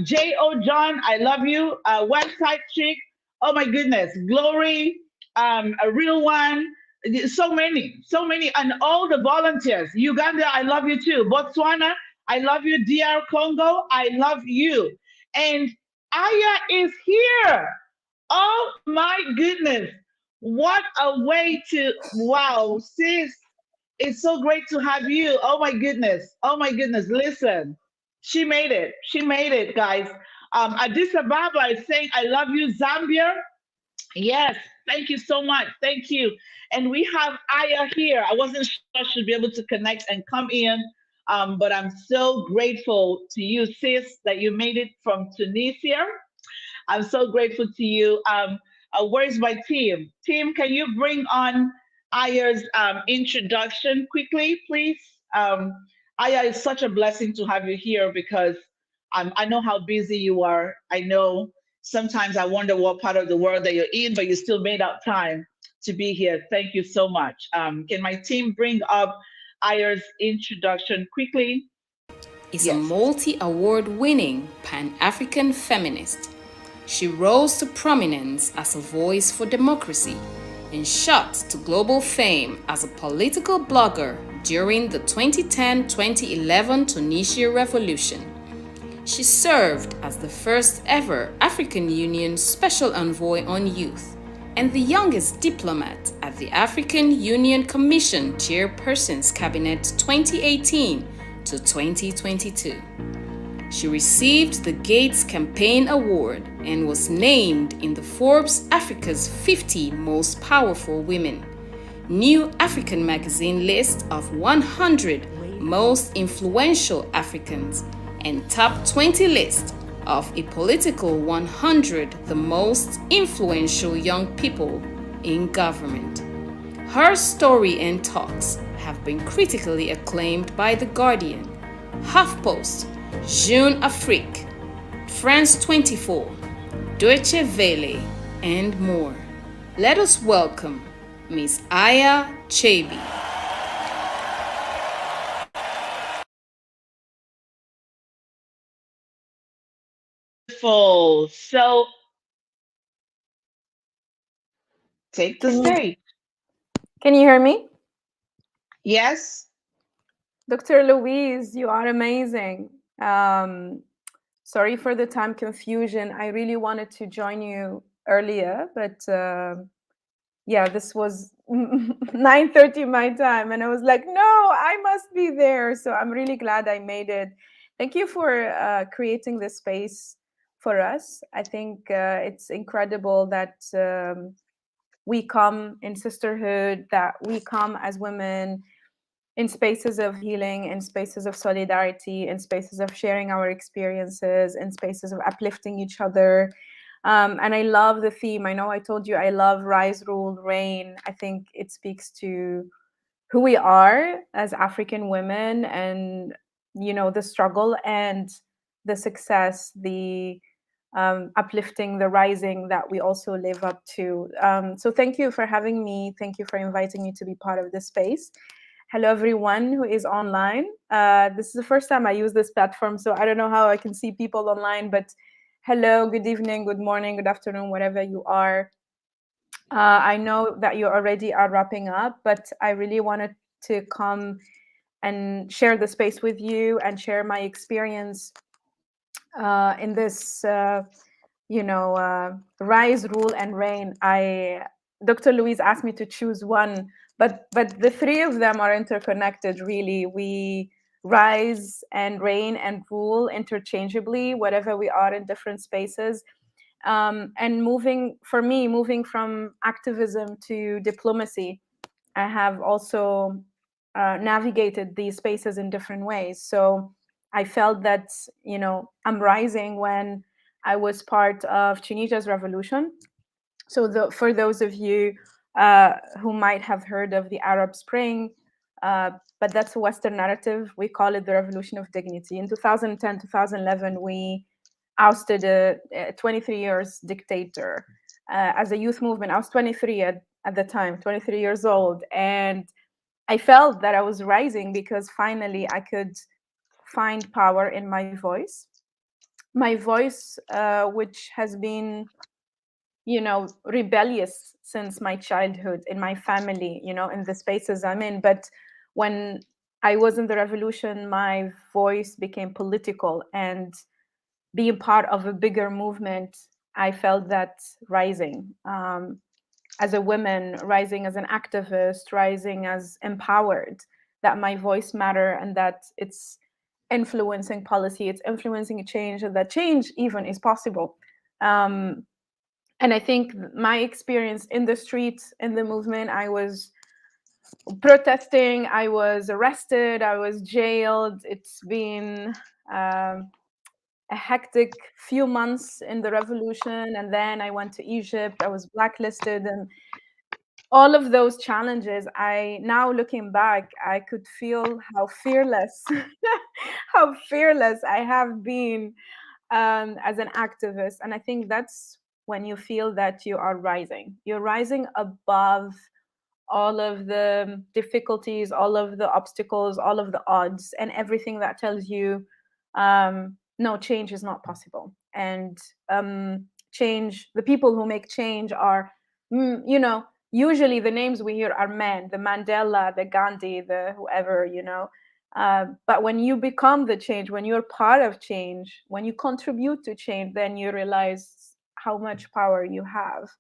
J.O. John, I love you. Website Chick, oh my goodness. Glory, a real one. So many, and all the volunteers. Uganda, I love you too. Botswana, I love you. DR Congo, I love you. And Aya is here. Oh my goodness. What a way to, wow, sis. It's so great to have you. Oh my goodness. Oh my goodness. Listen, she made it. She made it, guys. Addis Ababa is saying, I love you. Zambia. Yes, thank you so much. Thank you. And we have Aya here. I wasn't sure she'd be able to connect and come in, but I'm so grateful to you, sis, that you made it from Tunisia. I'm so grateful to you. Where's my team? Team, can you bring on Aya's introduction quickly, please? Aya, it's such a blessing to have you here because I know how busy you are. I know sometimes I wonder what part of the world that you're in, but you still made out time to be here. Thank you so much. Can my team bring up Aya's introduction quickly? Is a multi-award winning Pan-African feminist, She rose to prominence as a voice for democracy and shot to global fame as a political blogger during the 2010-2011 Tunisia Revolution. She served as the first ever African Union Special Envoy on Youth and the youngest diplomat at the African Union Commission Chairperson's Cabinet 2018 to 2022. She received the Gates Campaign Award and was named in the Forbes Africa's 50 Most Powerful Women, New African Magazine list of 100 Most Influential Africans, and Top 20 list of a political 100 the most influential young people in government. Her story and talks have been critically acclaimed by The Guardian, HuffPost, Jeune Afrique, France 24, Deutsche Welle, and more. Let us welcome Miss Aya Chebi. Wonderful. So take the Can you stage. can you hear me? Yes. Dr. Louise, you are amazing. Sorry for the time confusion. I really wanted to join you earlier, but yeah, this was 9:30 my time, and I was like, no, I must be there. So I'm really glad I made it. Thank you for creating this space for us. I think it's incredible that we come in sisterhood, that we come as women in spaces of healing, in spaces of solidarity, in spaces of sharing our experiences, in spaces of uplifting each other. And I love the theme. I know I told you I love Rise, Rule, Reign. I think it speaks to who we are as African women, and the struggle and the success, the uplifting, the rising that we also live up to. So thank you for having me. Thank you for inviting me to be part of this space. Hello, everyone who is online. This is the first time I use this platform, so I don't know how I can see people online, but hello, good evening, good morning, good afternoon, wherever you are. I know that you already are wrapping up, but I really wanted to come and share the space with you and share my experience in this, rise, rule, and reign. Dr. Louise asked me to choose one, but the three of them are interconnected, really. We rise and reign and rule interchangeably, whatever we are in different spaces. And moving from activism to diplomacy, I have also navigated these spaces in different ways. So I felt that, I'm rising when I was part of Tunisia's revolution. So for those of you who might have heard of the Arab Spring, but that's a Western narrative. We call it the Revolution of Dignity. In 2010, 2011, we ousted a 23 years dictator. As a youth movement, I was 23 at the time, 23 years old. And I felt that I was rising because finally I could find power in my voice. My voice, which has been, rebellious since my childhood, in my family, in the spaces I'm in. But when I was in the revolution, my voice became political, and being part of a bigger movement, I felt that rising as a woman, rising as an activist, rising as empowered, that my voice matter and that it's influencing policy, it's influencing a change, and that change even is possible. And I think my experience in the streets, in the movement, I was protesting, I was arrested, I was jailed. It's been a hectic few months in the revolution, and then I went to Egypt. I was blacklisted, and all of those challenges, I now looking back, I could feel how fearless how fearless I have been as an activist. And I think that's when you feel that you are rising. You're rising above all of the difficulties, all of the obstacles, all of the odds, and everything that tells you no, change is not possible. And change, the people who make change are, you know, usually the names we hear are men, the Mandela, the Gandhi, the whoever, you know. But when you become the change, when you're part of change, when you contribute to change, then you realize how much power you have.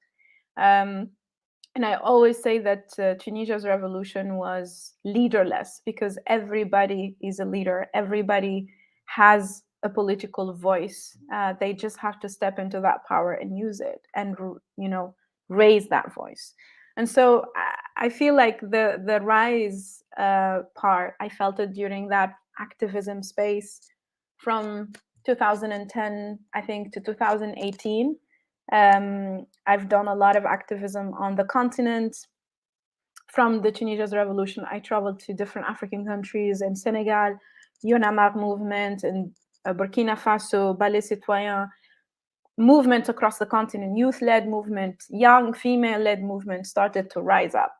And I always say that Tunisia's revolution was leaderless because everybody is a leader. Everybody has a political voice. They just have to step into that power and use it, and you know, raise that voice. And so I feel like the rise part, I felt it during that activism space from 2010, I think, to 2018. I've done a lot of activism on the continent. From the Tunisia's revolution, I traveled to different African countries in Senegal, Yonamar movement, and Burkina Faso, Ballet Citoyen, movement across the continent, youth-led movement, young female-led movement started to rise up.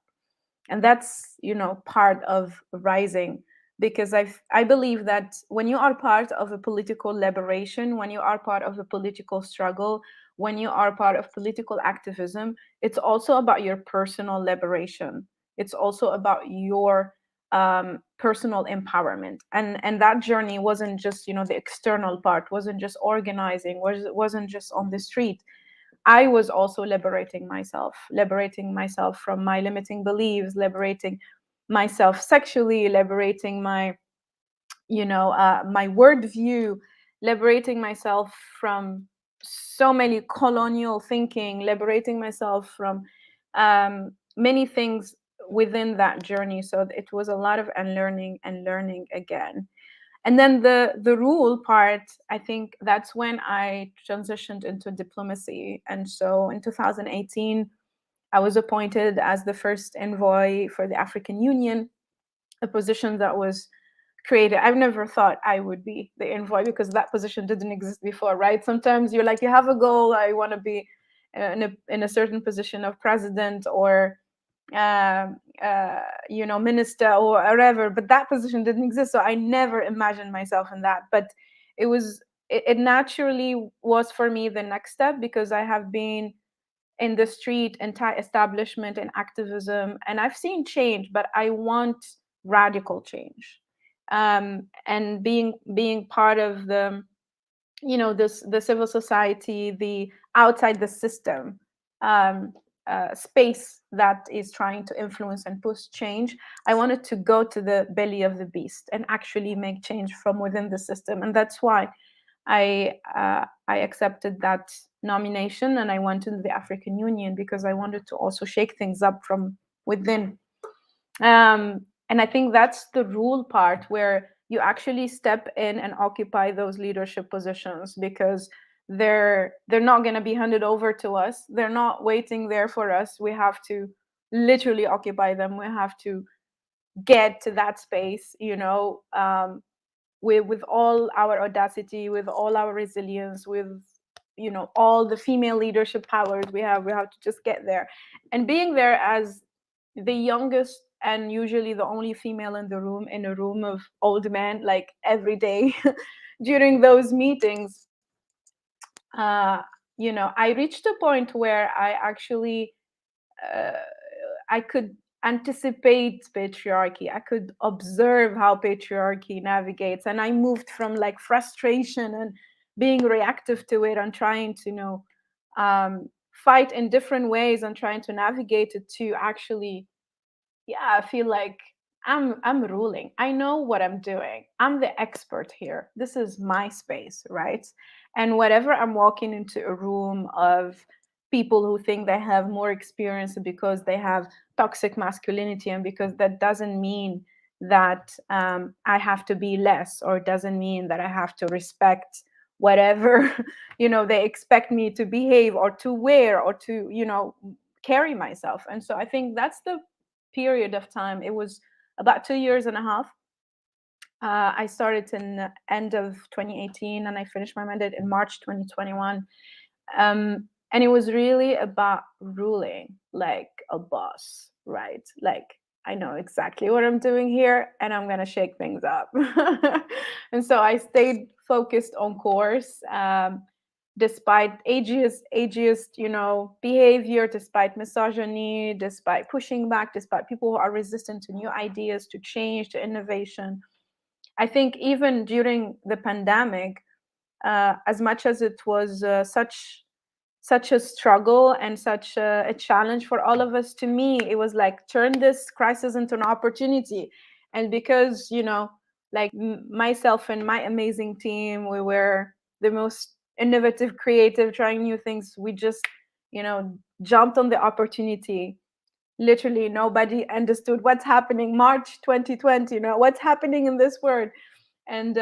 And that's, you know, part of rising, because I believe that when you are part of a political liberation, when you are part of a political struggle, when you are part of political activism, it's also about your personal liberation. It's also about your personal empowerment. And that journey wasn't just, you know, the external part, wasn't just organizing, wasn't just on the street. I was also liberating myself from my limiting beliefs, liberating myself sexually, liberating my, you know, my worldview, liberating myself from so many colonial thinking, liberating myself from many things within that journey. So it was a lot of unlearning and learning again. And then the rule part, I think that's when I transitioned into diplomacy. And so in 2018, I was appointed as the first envoy for the African Union, a position that was created. I've never thought I would be the envoy because that position didn't exist before, right? Sometimes you're like, you have a goal, I want to be in a certain position of president or you know, minister or whatever, but that position didn't exist. So I never imagined myself in that. But it naturally was for me the next step, because I have been in the street, anti-establishment and activism, and I've seen change, but I want radical change. And being part of the, you know, the civil society, the outside the system space that is trying to influence and push change, I wanted to go to the belly of the beast and actually make change from within the system. And that's why I accepted that nomination, and I went into the African Union because I wanted to also shake things up from within. And I think that's the rule part, where you actually step in and occupy those leadership positions, because they're not going to be handed over to us. They're not waiting there for us. We have to literally occupy them. We have to get to that space, you know, with all our audacity, with all our resilience, with, you know, all the female leadership powers we have to just get there. And being there as the youngest and usually the only female in the room, in a room of old men, like every day during those meetings, you know, I reached a point where I actually I could anticipate patriarchy. I could observe how patriarchy navigates, and I moved from like frustration and being reactive to it and trying to, you know, fight in different ways and trying to navigate it, to actually, yeah, I feel like I'm ruling. I know what I'm doing. I'm the expert here. This is my space, right? And whatever, I'm walking into a room of people who think they have more experience because they have toxic masculinity, and because that doesn't mean that I have to be less, or doesn't mean that I have to respect whatever you know, they expect me to behave or to wear or to, you know, carry myself. And so I think that's the period of time. It was about 2 years and a half. I started in the end of 2018 and I finished my mandate in March 2021. And it was really about ruling like a boss, right? Like, I know exactly what I'm doing here and I'm going to shake things up. And so I stayed focused on course. despite ageist, behavior, despite misogyny, despite pushing back, despite people who are resistant to new ideas, to change, to innovation. I think even during the pandemic, as much as it was such a struggle and such a challenge for all of us, to me it was like, turn this crisis into an opportunity. And because like myself and my amazing team, we were the most innovative, creative, trying new things, we just jumped on the opportunity. Literally nobody understood what's happening March 2020, what's happening in this world. And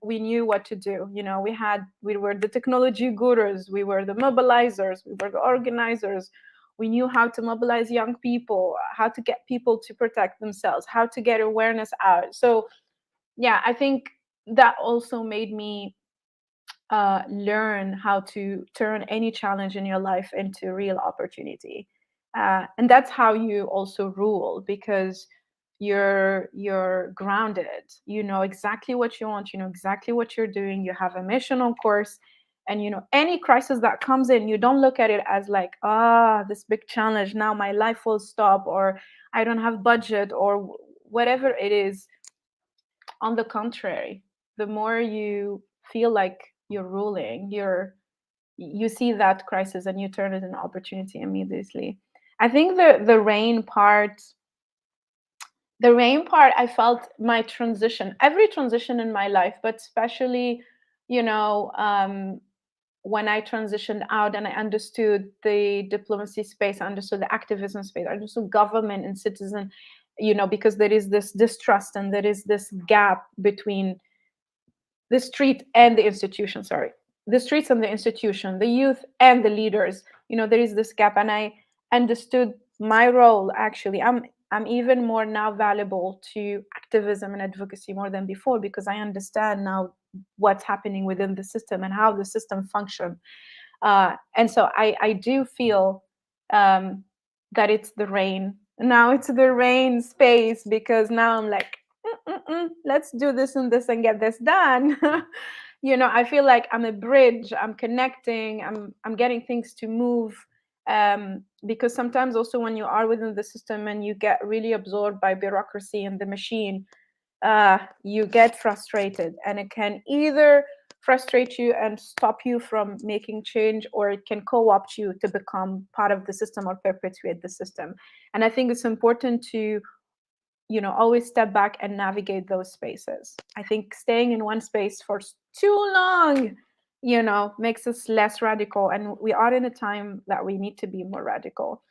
we knew what to do. We were the technology gurus, we were the mobilizers, we were the organizers. We knew how to mobilize young people, how to get people to protect themselves, how to get awareness out. So yeah, I think that also made me learn how to turn any challenge in your life into real opportunity. And that's how you also rule, because you're grounded. You know exactly what you want, you know exactly what you're doing, you have a mission on course. And any crisis that comes in, you don't look at it as like, this big challenge, now my life will stop, or I don't have budget, or whatever it is. On the contrary, the more you feel like you're ruling, you see that crisis and you turn it into an opportunity immediately. I think the rain part, I felt my transition, every transition in my life, but especially when I transitioned out and I understood the diplomacy space, I understood the activism space, I understood government and citizen, because there is this distrust and there is this gap between the street and the institution, the streets and the institution, the youth and the leaders. There is this gap, and I understood my role. Actually, I'm even more now valuable to activism and advocacy more than before, because I understand now what's happening within the system and how the system functions. And so I do feel that it's the rain. Now it's the rain space, because now I'm like, let's do this and this and get this done. I feel like I'm a bridge. I'm connecting. I'm getting things to move. Because sometimes also when you are within the system and you get really absorbed by bureaucracy and the machine, you get frustrated, and it can either frustrate you and stop you from making change, or it can co-opt you to become part of the system or perpetuate the system. And I think it's important to always step back and navigate those spaces. I think staying in one space for too long makes us less radical, and we are in a time that we need to be more radical.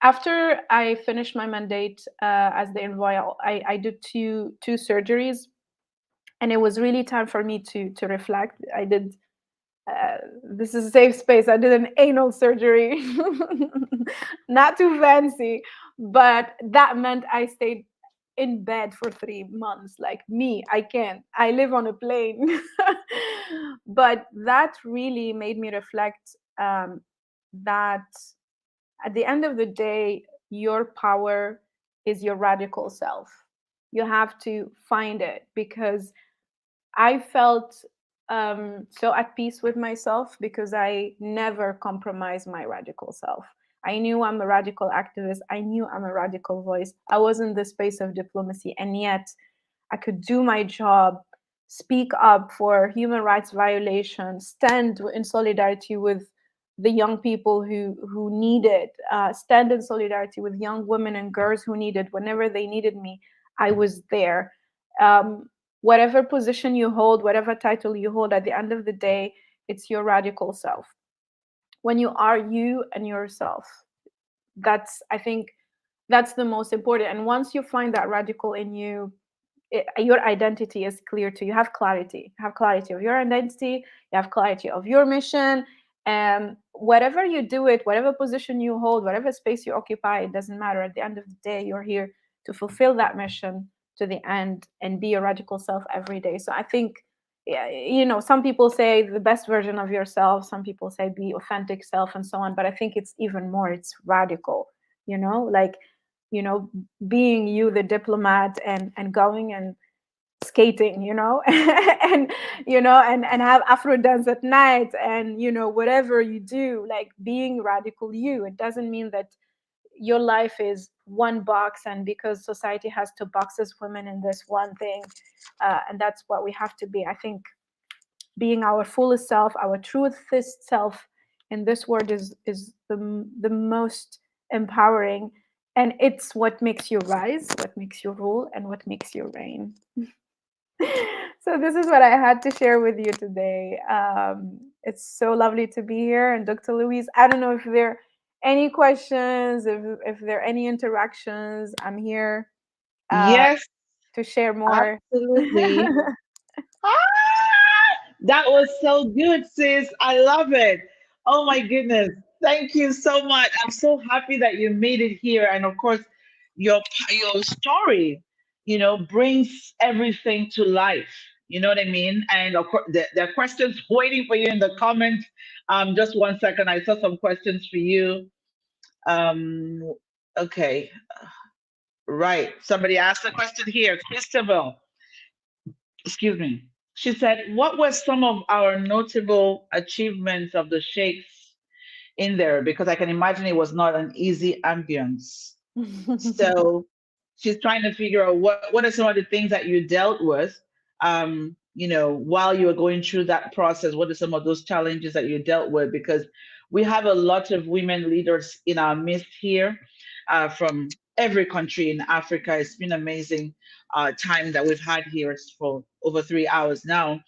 After I finished my mandate as the envoy, I did two surgeries, and it was really time for me to reflect. I did this is a safe space. I did an anal surgery, not too fancy, but that meant I stayed in bed for 3 months. Like me, I can't. I live on a plane. But that really made me reflect that at the end of the day, your power is your radical self. You have to find it, because I felt so at peace with myself, because I never compromised my radical self. I knew I'm a radical activist. I knew I'm a radical voice. I was in the space of diplomacy, and yet I could do my job, speak up for human rights violations, stand in solidarity with the young people who need it, stand in solidarity with young women and girls who need it. Whenever they needed me, I was there. Whatever position you hold, whatever title you hold, at the end of the day, it's your radical self. When you are you and yourself, I think that's the most important. And once you find that radical in you, your identity is clear to you. You have clarity. You have clarity of your identity. You have clarity of your mission. And whatever you do it, whatever position you hold, whatever space you occupy, it doesn't matter. At the end of the day, you're here to fulfill that mission to the end and be your radical self every day. So I think, some people say the best version of yourself. Some people say be authentic self and so on. But I think it's even more, it's radical, like, being you, the diplomat, and going and skating, and and have Afro dance at night, and whatever you do, like being radical you. It doesn't mean that your life is one box, and because society has to boxes women in this one thing, and that's what we have to be. I think being our fullest self, our truest self in this world is the most empowering, and it's what makes you rise, what makes you rule, and what makes you reign. So this is what I had to share with you today. It's so lovely to be here. And Dr. Louise, I don't know if there are any questions, if there are any interactions. I'm here Yes, to share more. absolutely. Ah, that was so good, sis. I love it. Oh my goodness. Thank you so much. I'm so happy that you made it here. And of course, your story, brings everything to life. You know what I mean? And of course, there are questions waiting for you in the comments. Just one second. I saw some questions for you. Um, okay. Right. Somebody asked a question here. Christabel, excuse me. She said, what were some of our notable achievements of the sheikhs in there? Because I can imagine it was not an easy ambience. So she's trying to figure out what are some of the things that you dealt with, while you were going through that process. What are some of those challenges that you dealt with? Because we have a lot of women leaders in our midst here, from every country in Africa. It's been amazing time that we've had here for over 3 hours now.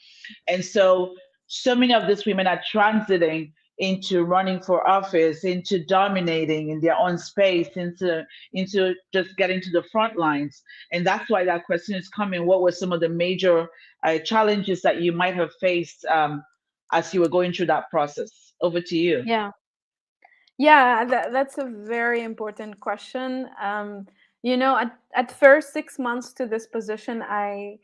And so many of these women are transiting into running for office, into dominating in their own space, into just getting to the front lines. And that's why that question is coming. What were some of the major challenges that you might have faced as you were going through that process? Over to you. Yeah. Yeah, that's a very important question. At first 6 months to this position, I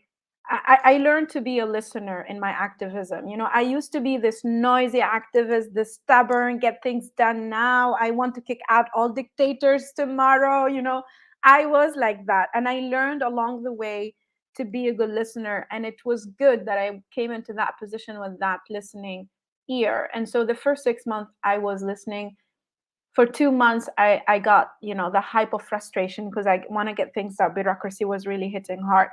learned to be a listener in my activism. I used to be this noisy activist, this stubborn, get things done now. I want to kick out all dictators tomorrow. I was like that. And I learned along the way to be a good listener. And it was good that I came into that position with that listening ear. And so the first 6 months, I was listening. For 2 months, I got the hype of frustration because I want to get things done. Bureaucracy was really hitting hard.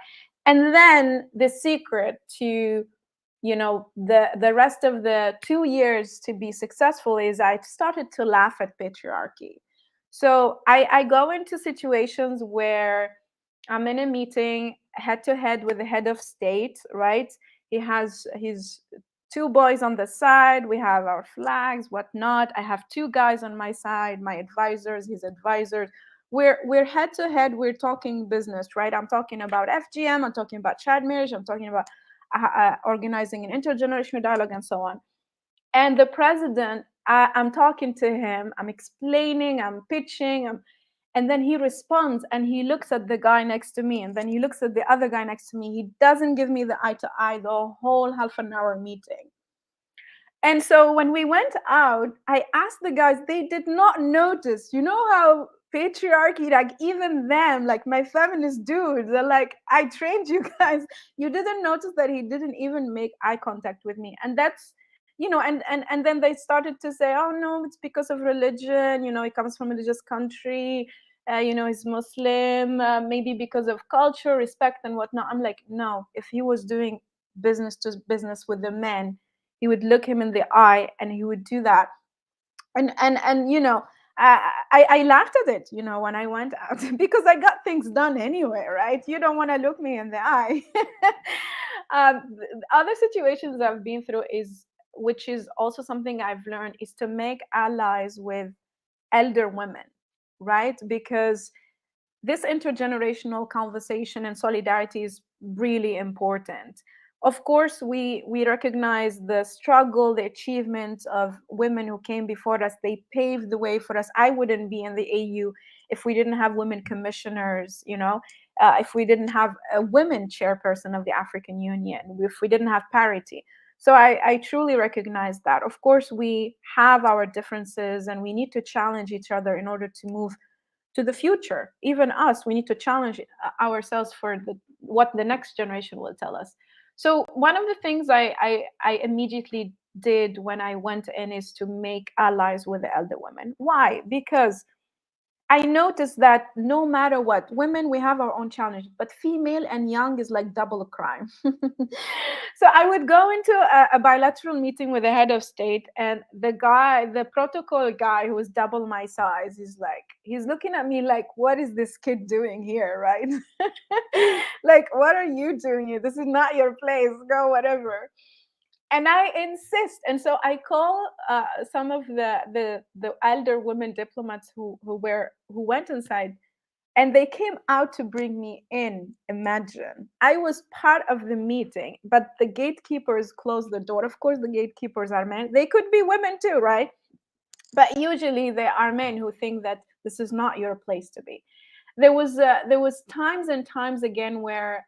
And then the secret to the rest of the 2 years to be successful is I started to laugh at patriarchy. So I go into situations where I'm in a meeting head to head with the head of state, right? He has his two boys on the side. We have our flags, whatnot. I have two guys on my side, my advisors, his advisors. We're head to head. We're talking business, right? I'm talking about FGM. I'm talking about child marriage. I'm talking about organizing an intergenerational dialogue and so on. And the president, I'm talking to him. I'm explaining. I'm pitching. And then he responds and he looks at the guy next to me, and then he looks at the other guy next to me. He doesn't give me the eye to eye the whole half an hour meeting. And so when we went out, I asked the guys, they did not notice. You know how patriarchy, like even them, like my feminist dudes, they're like, I trained you guys. You didn't notice that he didn't even make eye contact with me. And that's, and then they started to say, oh no, it's because of religion. He comes from a religious country. He's Muslim, maybe because of culture, respect, and whatnot. I'm like, no, if he was doing business to business with the men, he would look him in the eye and he would do that. And I laughed at it, when I went out because I got things done anyway, right? You don't want to look me in the eye. Other situations I've been through which is also something I've learned, is to make allies with elder women, right? Because this intergenerational conversation and solidarity is really important. Of course, we recognize the struggle, the achievements of women who came before us. They paved the way for us. I wouldn't be in the AU if we didn't have women commissioners, if we didn't have a women chairperson of the African Union, if we didn't have parity. So I truly recognize that. Of course, we have our differences and we need to challenge each other in order to move to the future. Even us, we need to challenge ourselves for what the next generation will tell us. So one of the things I immediately did when I went in is to make allies with the elder women. Why? Because I noticed that no matter what, women, we have our own challenge, but female and young is like double crime. So I would go into a bilateral meeting with the head of state, and the guy, the protocol guy who was double my size, he's looking at me like, what is this kid doing here, right? Like, what are you doing here? This is not your place, go, whatever. And I insist. And so I call some of the elder women diplomats who went inside, and they came out to bring me in. Imagine, I was part of the meeting, but the gatekeepers closed the door. Of course, the gatekeepers are men. They could be women too, right? But usually they are men who think that this is not your place to be. There was times and times again where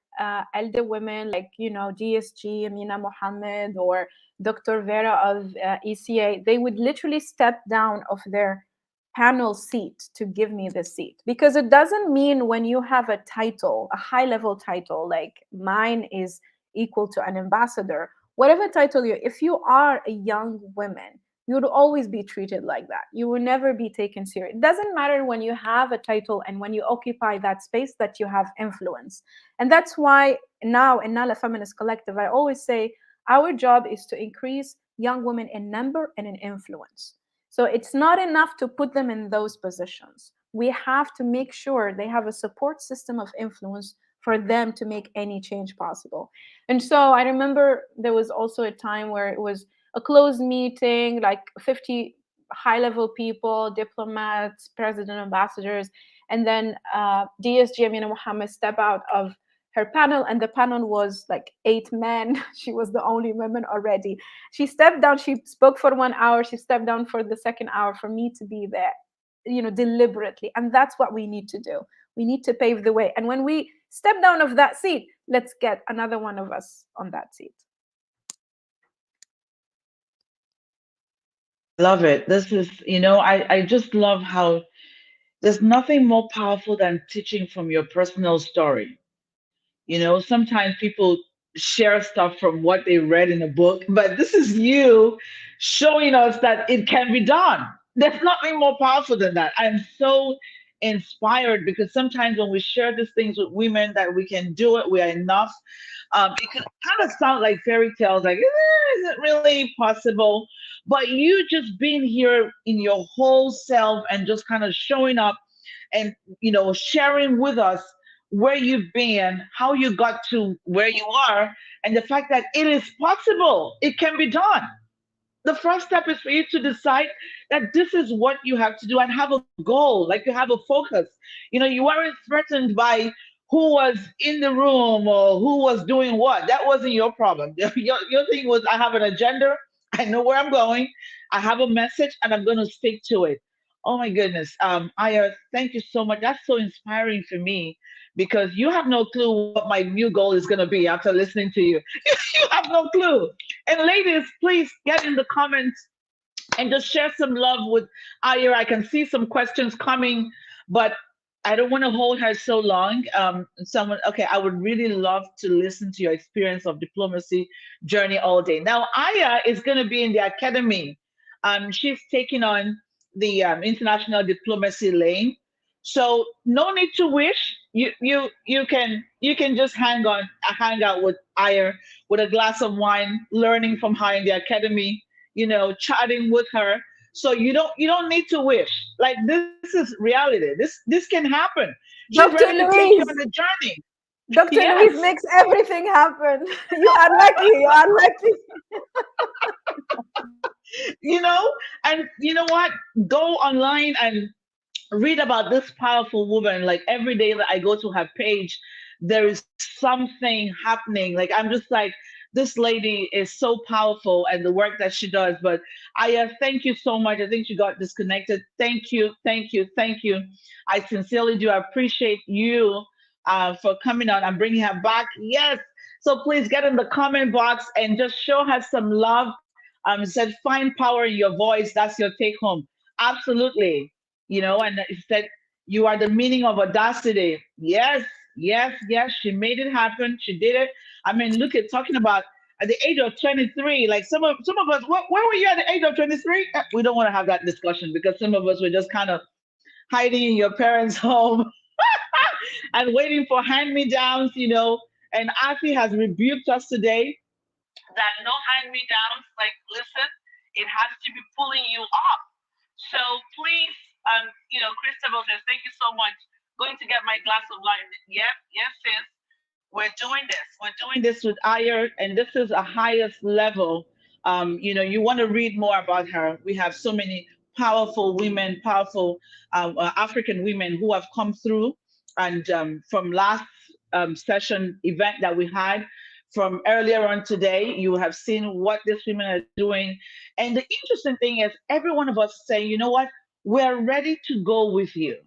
elder women like, DSG, Amina Mohammed, or Dr. Vera of ECA, they would literally step down of their panel seat to give me the seat, because it doesn't mean when you have a title, a high level title like mine is equal to an ambassador, whatever title you, if you are a young woman, you would always be treated like that. You will never be taken serious. It doesn't matter when you have a title and when you occupy that space that you have influence. And that's why now in Nala Feminist Collective, I always say our job is to increase young women in number and in influence. So it's not enough to put them in those positions. We have to make sure they have a support system of influence for them to make any change possible. And so I remember there was also a time where it was a closed meeting, like 50 high-level people, diplomats, president, ambassadors, and then DSG Amina Mohammed step out of her panel, and the panel was like 8 men. She was the only woman already. She stepped down. She spoke for 1 hour. She stepped down for the second hour for me to be there, deliberately. And that's what we need to do. We need to pave the way. And when we step down of that seat, let's get another one of us on that seat. Love it. This is, I just love how there's nothing more powerful than teaching from your personal story. Sometimes people share stuff from what they read in a book, but this is you showing us that it can be done. There's nothing more powerful than that. I'm so inspired because sometimes when we share these things with women that we can do it, we are enough. It can kind of sound like fairy tales, like, is it really possible? But you just being here in your whole self and just kind of showing up and, sharing with us where you've been, how you got to where you are, and the fact that it is possible, it can be done. The first step is for you to decide that this is what you have to do and have a goal, like you have a focus. You weren't threatened by who was in the room or who was doing what. That wasn't your problem. Your thing was, I have an agenda, I know where I'm going, I have a message, and I'm going to stick to it. Oh my goodness. Aya, thank you so much. That's so inspiring for me because you have no clue what my new goal is going to be after listening to you. You have no clue. And ladies, please get in the comments and just share some love with Aya. I can see some questions coming, but I don't want to hold her so long. Okay, I would really love to listen to your experience of diplomacy journey all day. Now, Aya is going to be in the academy. She's taking on the international diplomacy lane. So no need to wish. You can just hang out with Aya with a glass of wine, learning from her in the academy. Chatting with her. So you don't need to wish. Like, this is reality. This can happen. She's ready Dr. to take you on Louise, the journey. Dr. Yes. Louise makes everything happen. You are lucky. You are lucky. you know, and you know what? Go online and read about this powerful woman. Like, every day that I go to her page, there is something happening. Like, I'm just like, this lady is so powerful and the work that she does. But Aya, thank you so much. I think she got disconnected. Thank you, thank you, thank you. I sincerely do appreciate you for coming on and bringing her back. Yes. So please get in the comment box and just show her some love. Said, find power in your voice. That's your take home. Absolutely. And it said, you are the meaning of audacity. Yes, Yes, yes, she made it happen. She did it. I mean, look at talking about at the age of 23. Like some of us, where were you at the age of 23? We don't want to have that discussion because some of us were just kind of hiding in your parents' home and waiting for hand-me-downs, you know. And Afi has rebuked us today that no hand-me-downs. Like, listen, it has to be pulling you up. So please, Christabel says, thank you so much. Going to get my glass of wine. Yep, yes, sis. We're doing this. We're doing this with Aya, and this is a highest level. You want to read more about her. We have so many powerful women, powerful African women who have come through. And from last session event that we had, from earlier on today, you have seen what these women are doing. And the interesting thing is, every one of us say, you know what? We're ready to go with you.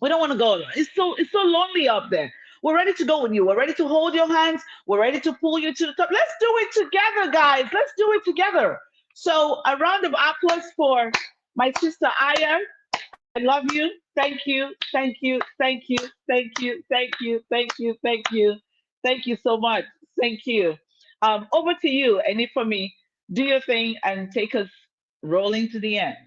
We don't want to go alone. It's so lonely up there. We're ready to go with you. We're ready to hold your hands. We're ready to pull you to the top. Let's do it together, guys. Let's do it together. So a round of applause for my sister Aya. I love you. Thank you. Thank you. Thank you. Thank you. Thank you. Thank you. Thank you. Thank you so much. Thank you. Over to you. And if for me, do your thing and take us rolling to the end.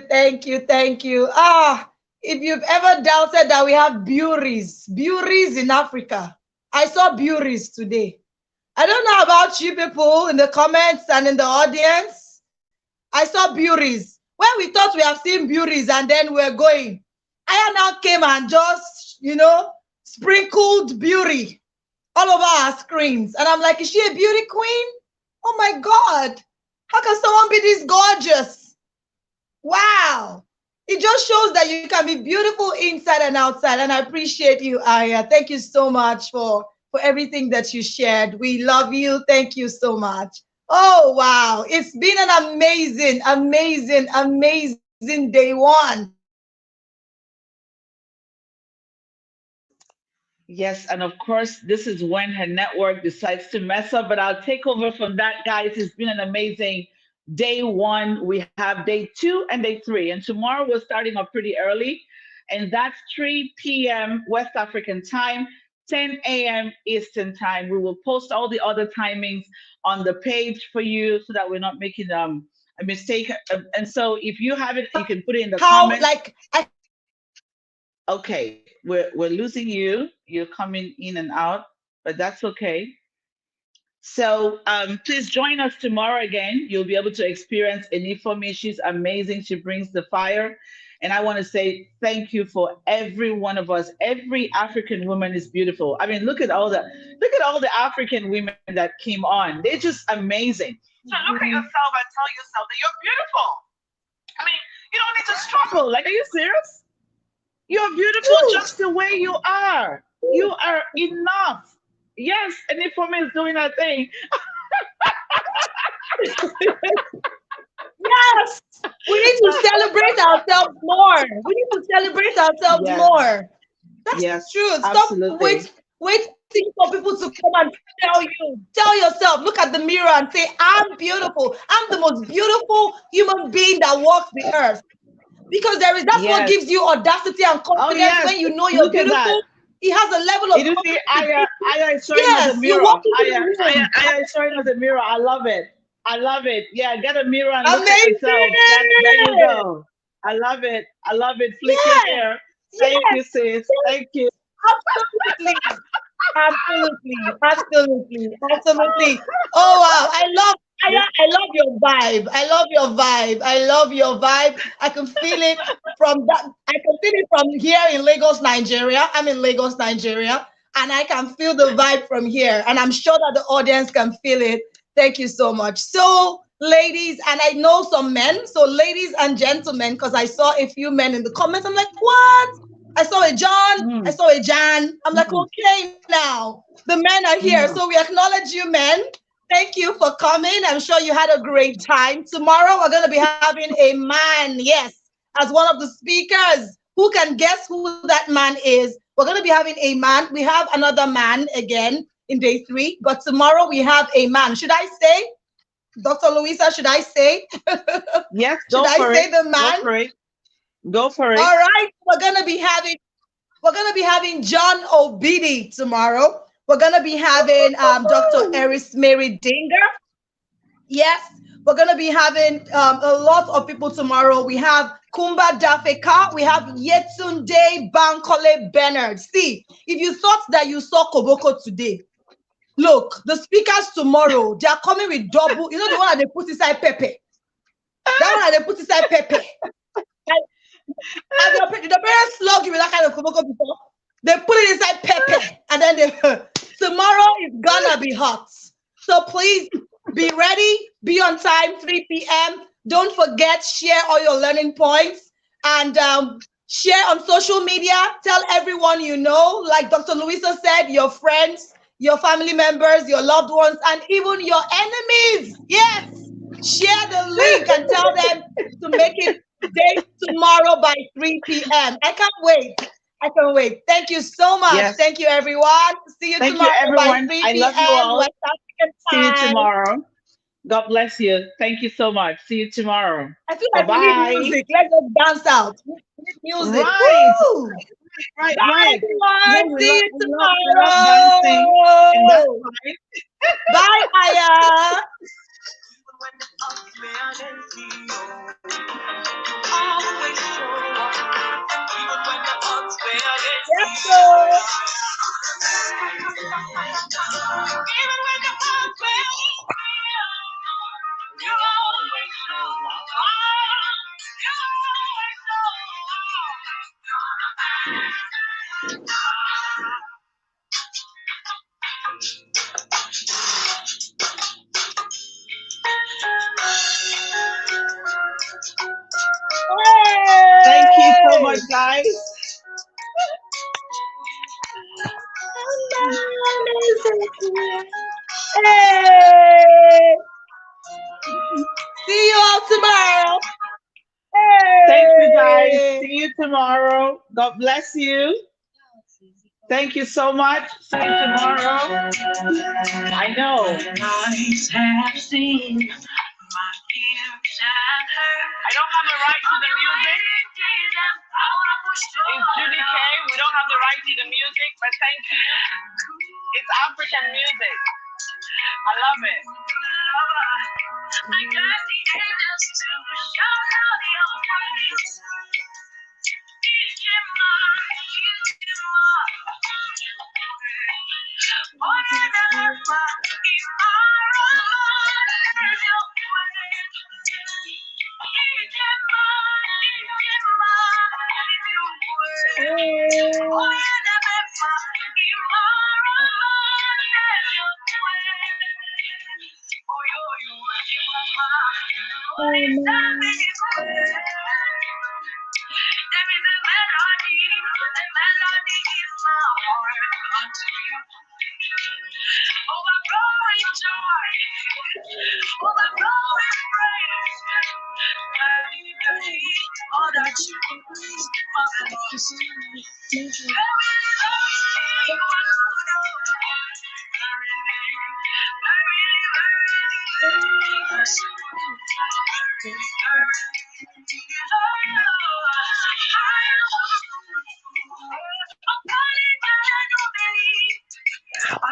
Thank you, thank you. If you've ever doubted that we have beauties in Africa, I saw beauties today. I don't know about you people in the comments and in the audience. I saw beauties. When we thought we have seen beauties and then we're going, I now came and just, sprinkled beauty all over our screens. And I'm like, is she a beauty queen? Oh my God. How can someone be this gorgeous? Wow. It just shows that you can be beautiful inside and outside. And I appreciate you, Aya. Thank you so much for everything that you shared. We love you. Thank you so much. Oh, wow. It's been an amazing day one. Yes, and of course, this is when her network decides to mess up, but I'll take over from that, guys. It's been an amazing day one. We have day two and day three, and tomorrow we're starting up pretty early, and that's 3 p.m. West African time, 10 a.m. Eastern time. We will post all the other timings on the page for you so that we're not making a mistake. And so if you have it, you can put it in the comments. Okay, we're losing you. You're coming in and out, but that's okay. So please join us tomorrow again. You'll be able to experience Enifome. She's amazing. She brings the fire. And I want to say thank you for every one of us. Every African woman is beautiful. I mean, look at all the African women that came on. They're just amazing. So look at yourself and tell yourself that you're beautiful. I mean, you don't need to struggle. Like, are you serious? You're beautiful just the way you are. You are enough. Yes, and Ifome is doing her thing. Yes, we need to celebrate ourselves more. We need to celebrate ourselves more. That's true. Absolutely. Stop waiting for people to come and tell you. Tell yourself, look at the mirror and say, I'm beautiful. I'm the most beautiful human being that walks the earth. Because that's what gives you audacity and confidence when you know you're beautiful. It has a level of confidence. Aya is showing us the mirror. Aya is showing us the mirror. I love it. I love it. Yeah, get a mirror and look at yourself. There you go. I love it. I love it. Flick your hair. Thank you, sis. Thank you. Absolutely. Oh wow, I love your vibe. I love your vibe. I can feel it from that. I can feel it from here in Lagos, Nigeria. I'm in Lagos, Nigeria, and I can feel the vibe from here. And I'm sure that the audience can feel it. Thank you so much. So, ladies, and I know some men. So, ladies and gentlemen, because I saw a few men in the comments. I'm like, what? I saw a John. I saw a Jan. I'm like, okay, now the men are here. So we acknowledge you, men. Thank you for coming. I'm sure you had a great time. Tomorrow we're going to be having a man, yes, as one of the speakers. Who can guess who that man is? We're going to be having a man. We have another man again in day 3, but tomorrow we have a man. Should I say? Dr. Louisa, should I say? Yes, Should go I for say it. the Go man? for it. Go for it. All right, we're gonna be having John Obidi tomorrow. We're gonna be having Dr. Eris Mary Dinger. Yes, we're gonna be having a lot of people tomorrow. We have Kumba Dafeka, we have Yetunde Bankole Bernard. See, if you thought that you saw Koboko today, look, the speakers tomorrow, they are coming with double, the one that they put inside Pepe. That one that they put inside Pepe. Have the parents slug you with that kind of koboko before? They put it inside pepper, and then tomorrow is gonna be hot. So please be ready, be on time, 3 p.m. Don't forget, share all your learning points and share on social media. Tell everyone you know, like Dr. Louisa said, your friends, your family members, your loved ones, and even your enemies. Yes, share the link and tell them to make it date tomorrow by 3 p.m. I can't wait. I can't wait. Thank you so much. Yes. Thank you, everyone. See you Thank you, tomorrow by everyone. 3 I love you p.m. all. West African See you time. tomorrow. God bless you. Thank you so much. See you tomorrow. I feel Bye like we need bye. music. Let's just dance out. We need music. Right. Woo! Right. Bye, Right. Yeah, everyone. See you we love dancing, and that's tomorrow. fine. Bye, Aya. Yes, sir. Thank you so Hey! much, guys. Hey! See you all tomorrow. Thank you, guys. Hey! See you tomorrow. God bless you. Thank you so much. See you tomorrow. I know. Eyes have seen my tears and hurt. I don't have the right to the music. It's Judy K. We don't have the right to the music, but thank you. It's African music. I love it. I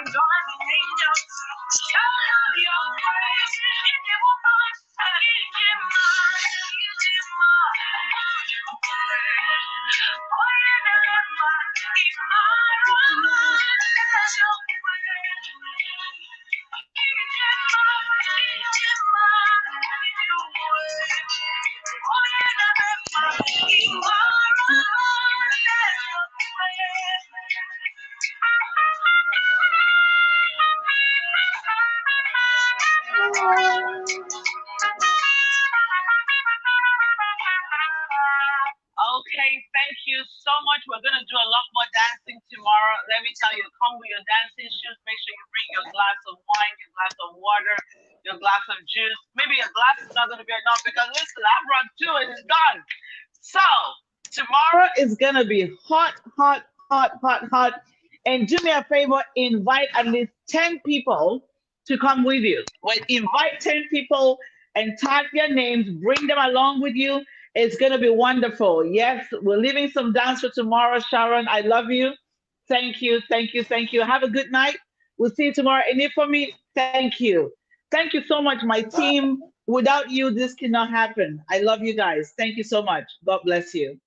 got the angels to shout out your praise. Okay, thank you so much. We're going to do a lot more dancing tomorrow. Let me tell you, come with your dancing shoes. Make sure you bring your glass of wine, your glass of water, your glass of juice. Maybe your glass is not going to be enough because listen, I brought two and it's done. So tomorrow is going to be hot, hot, hot, hot, hot. And do me a favor, invite at least 10 people to come with you. When invite 10 people and type their names, bring them along with you. It's going to be wonderful. Yes, we're leaving some dance for tomorrow, Sharon. I love you. Thank you, thank you, thank you. Have a good night. We'll see you tomorrow. And if for me, thank you. Thank you so much, my team. Without you, this cannot happen. I love you guys. Thank you so much. God bless you.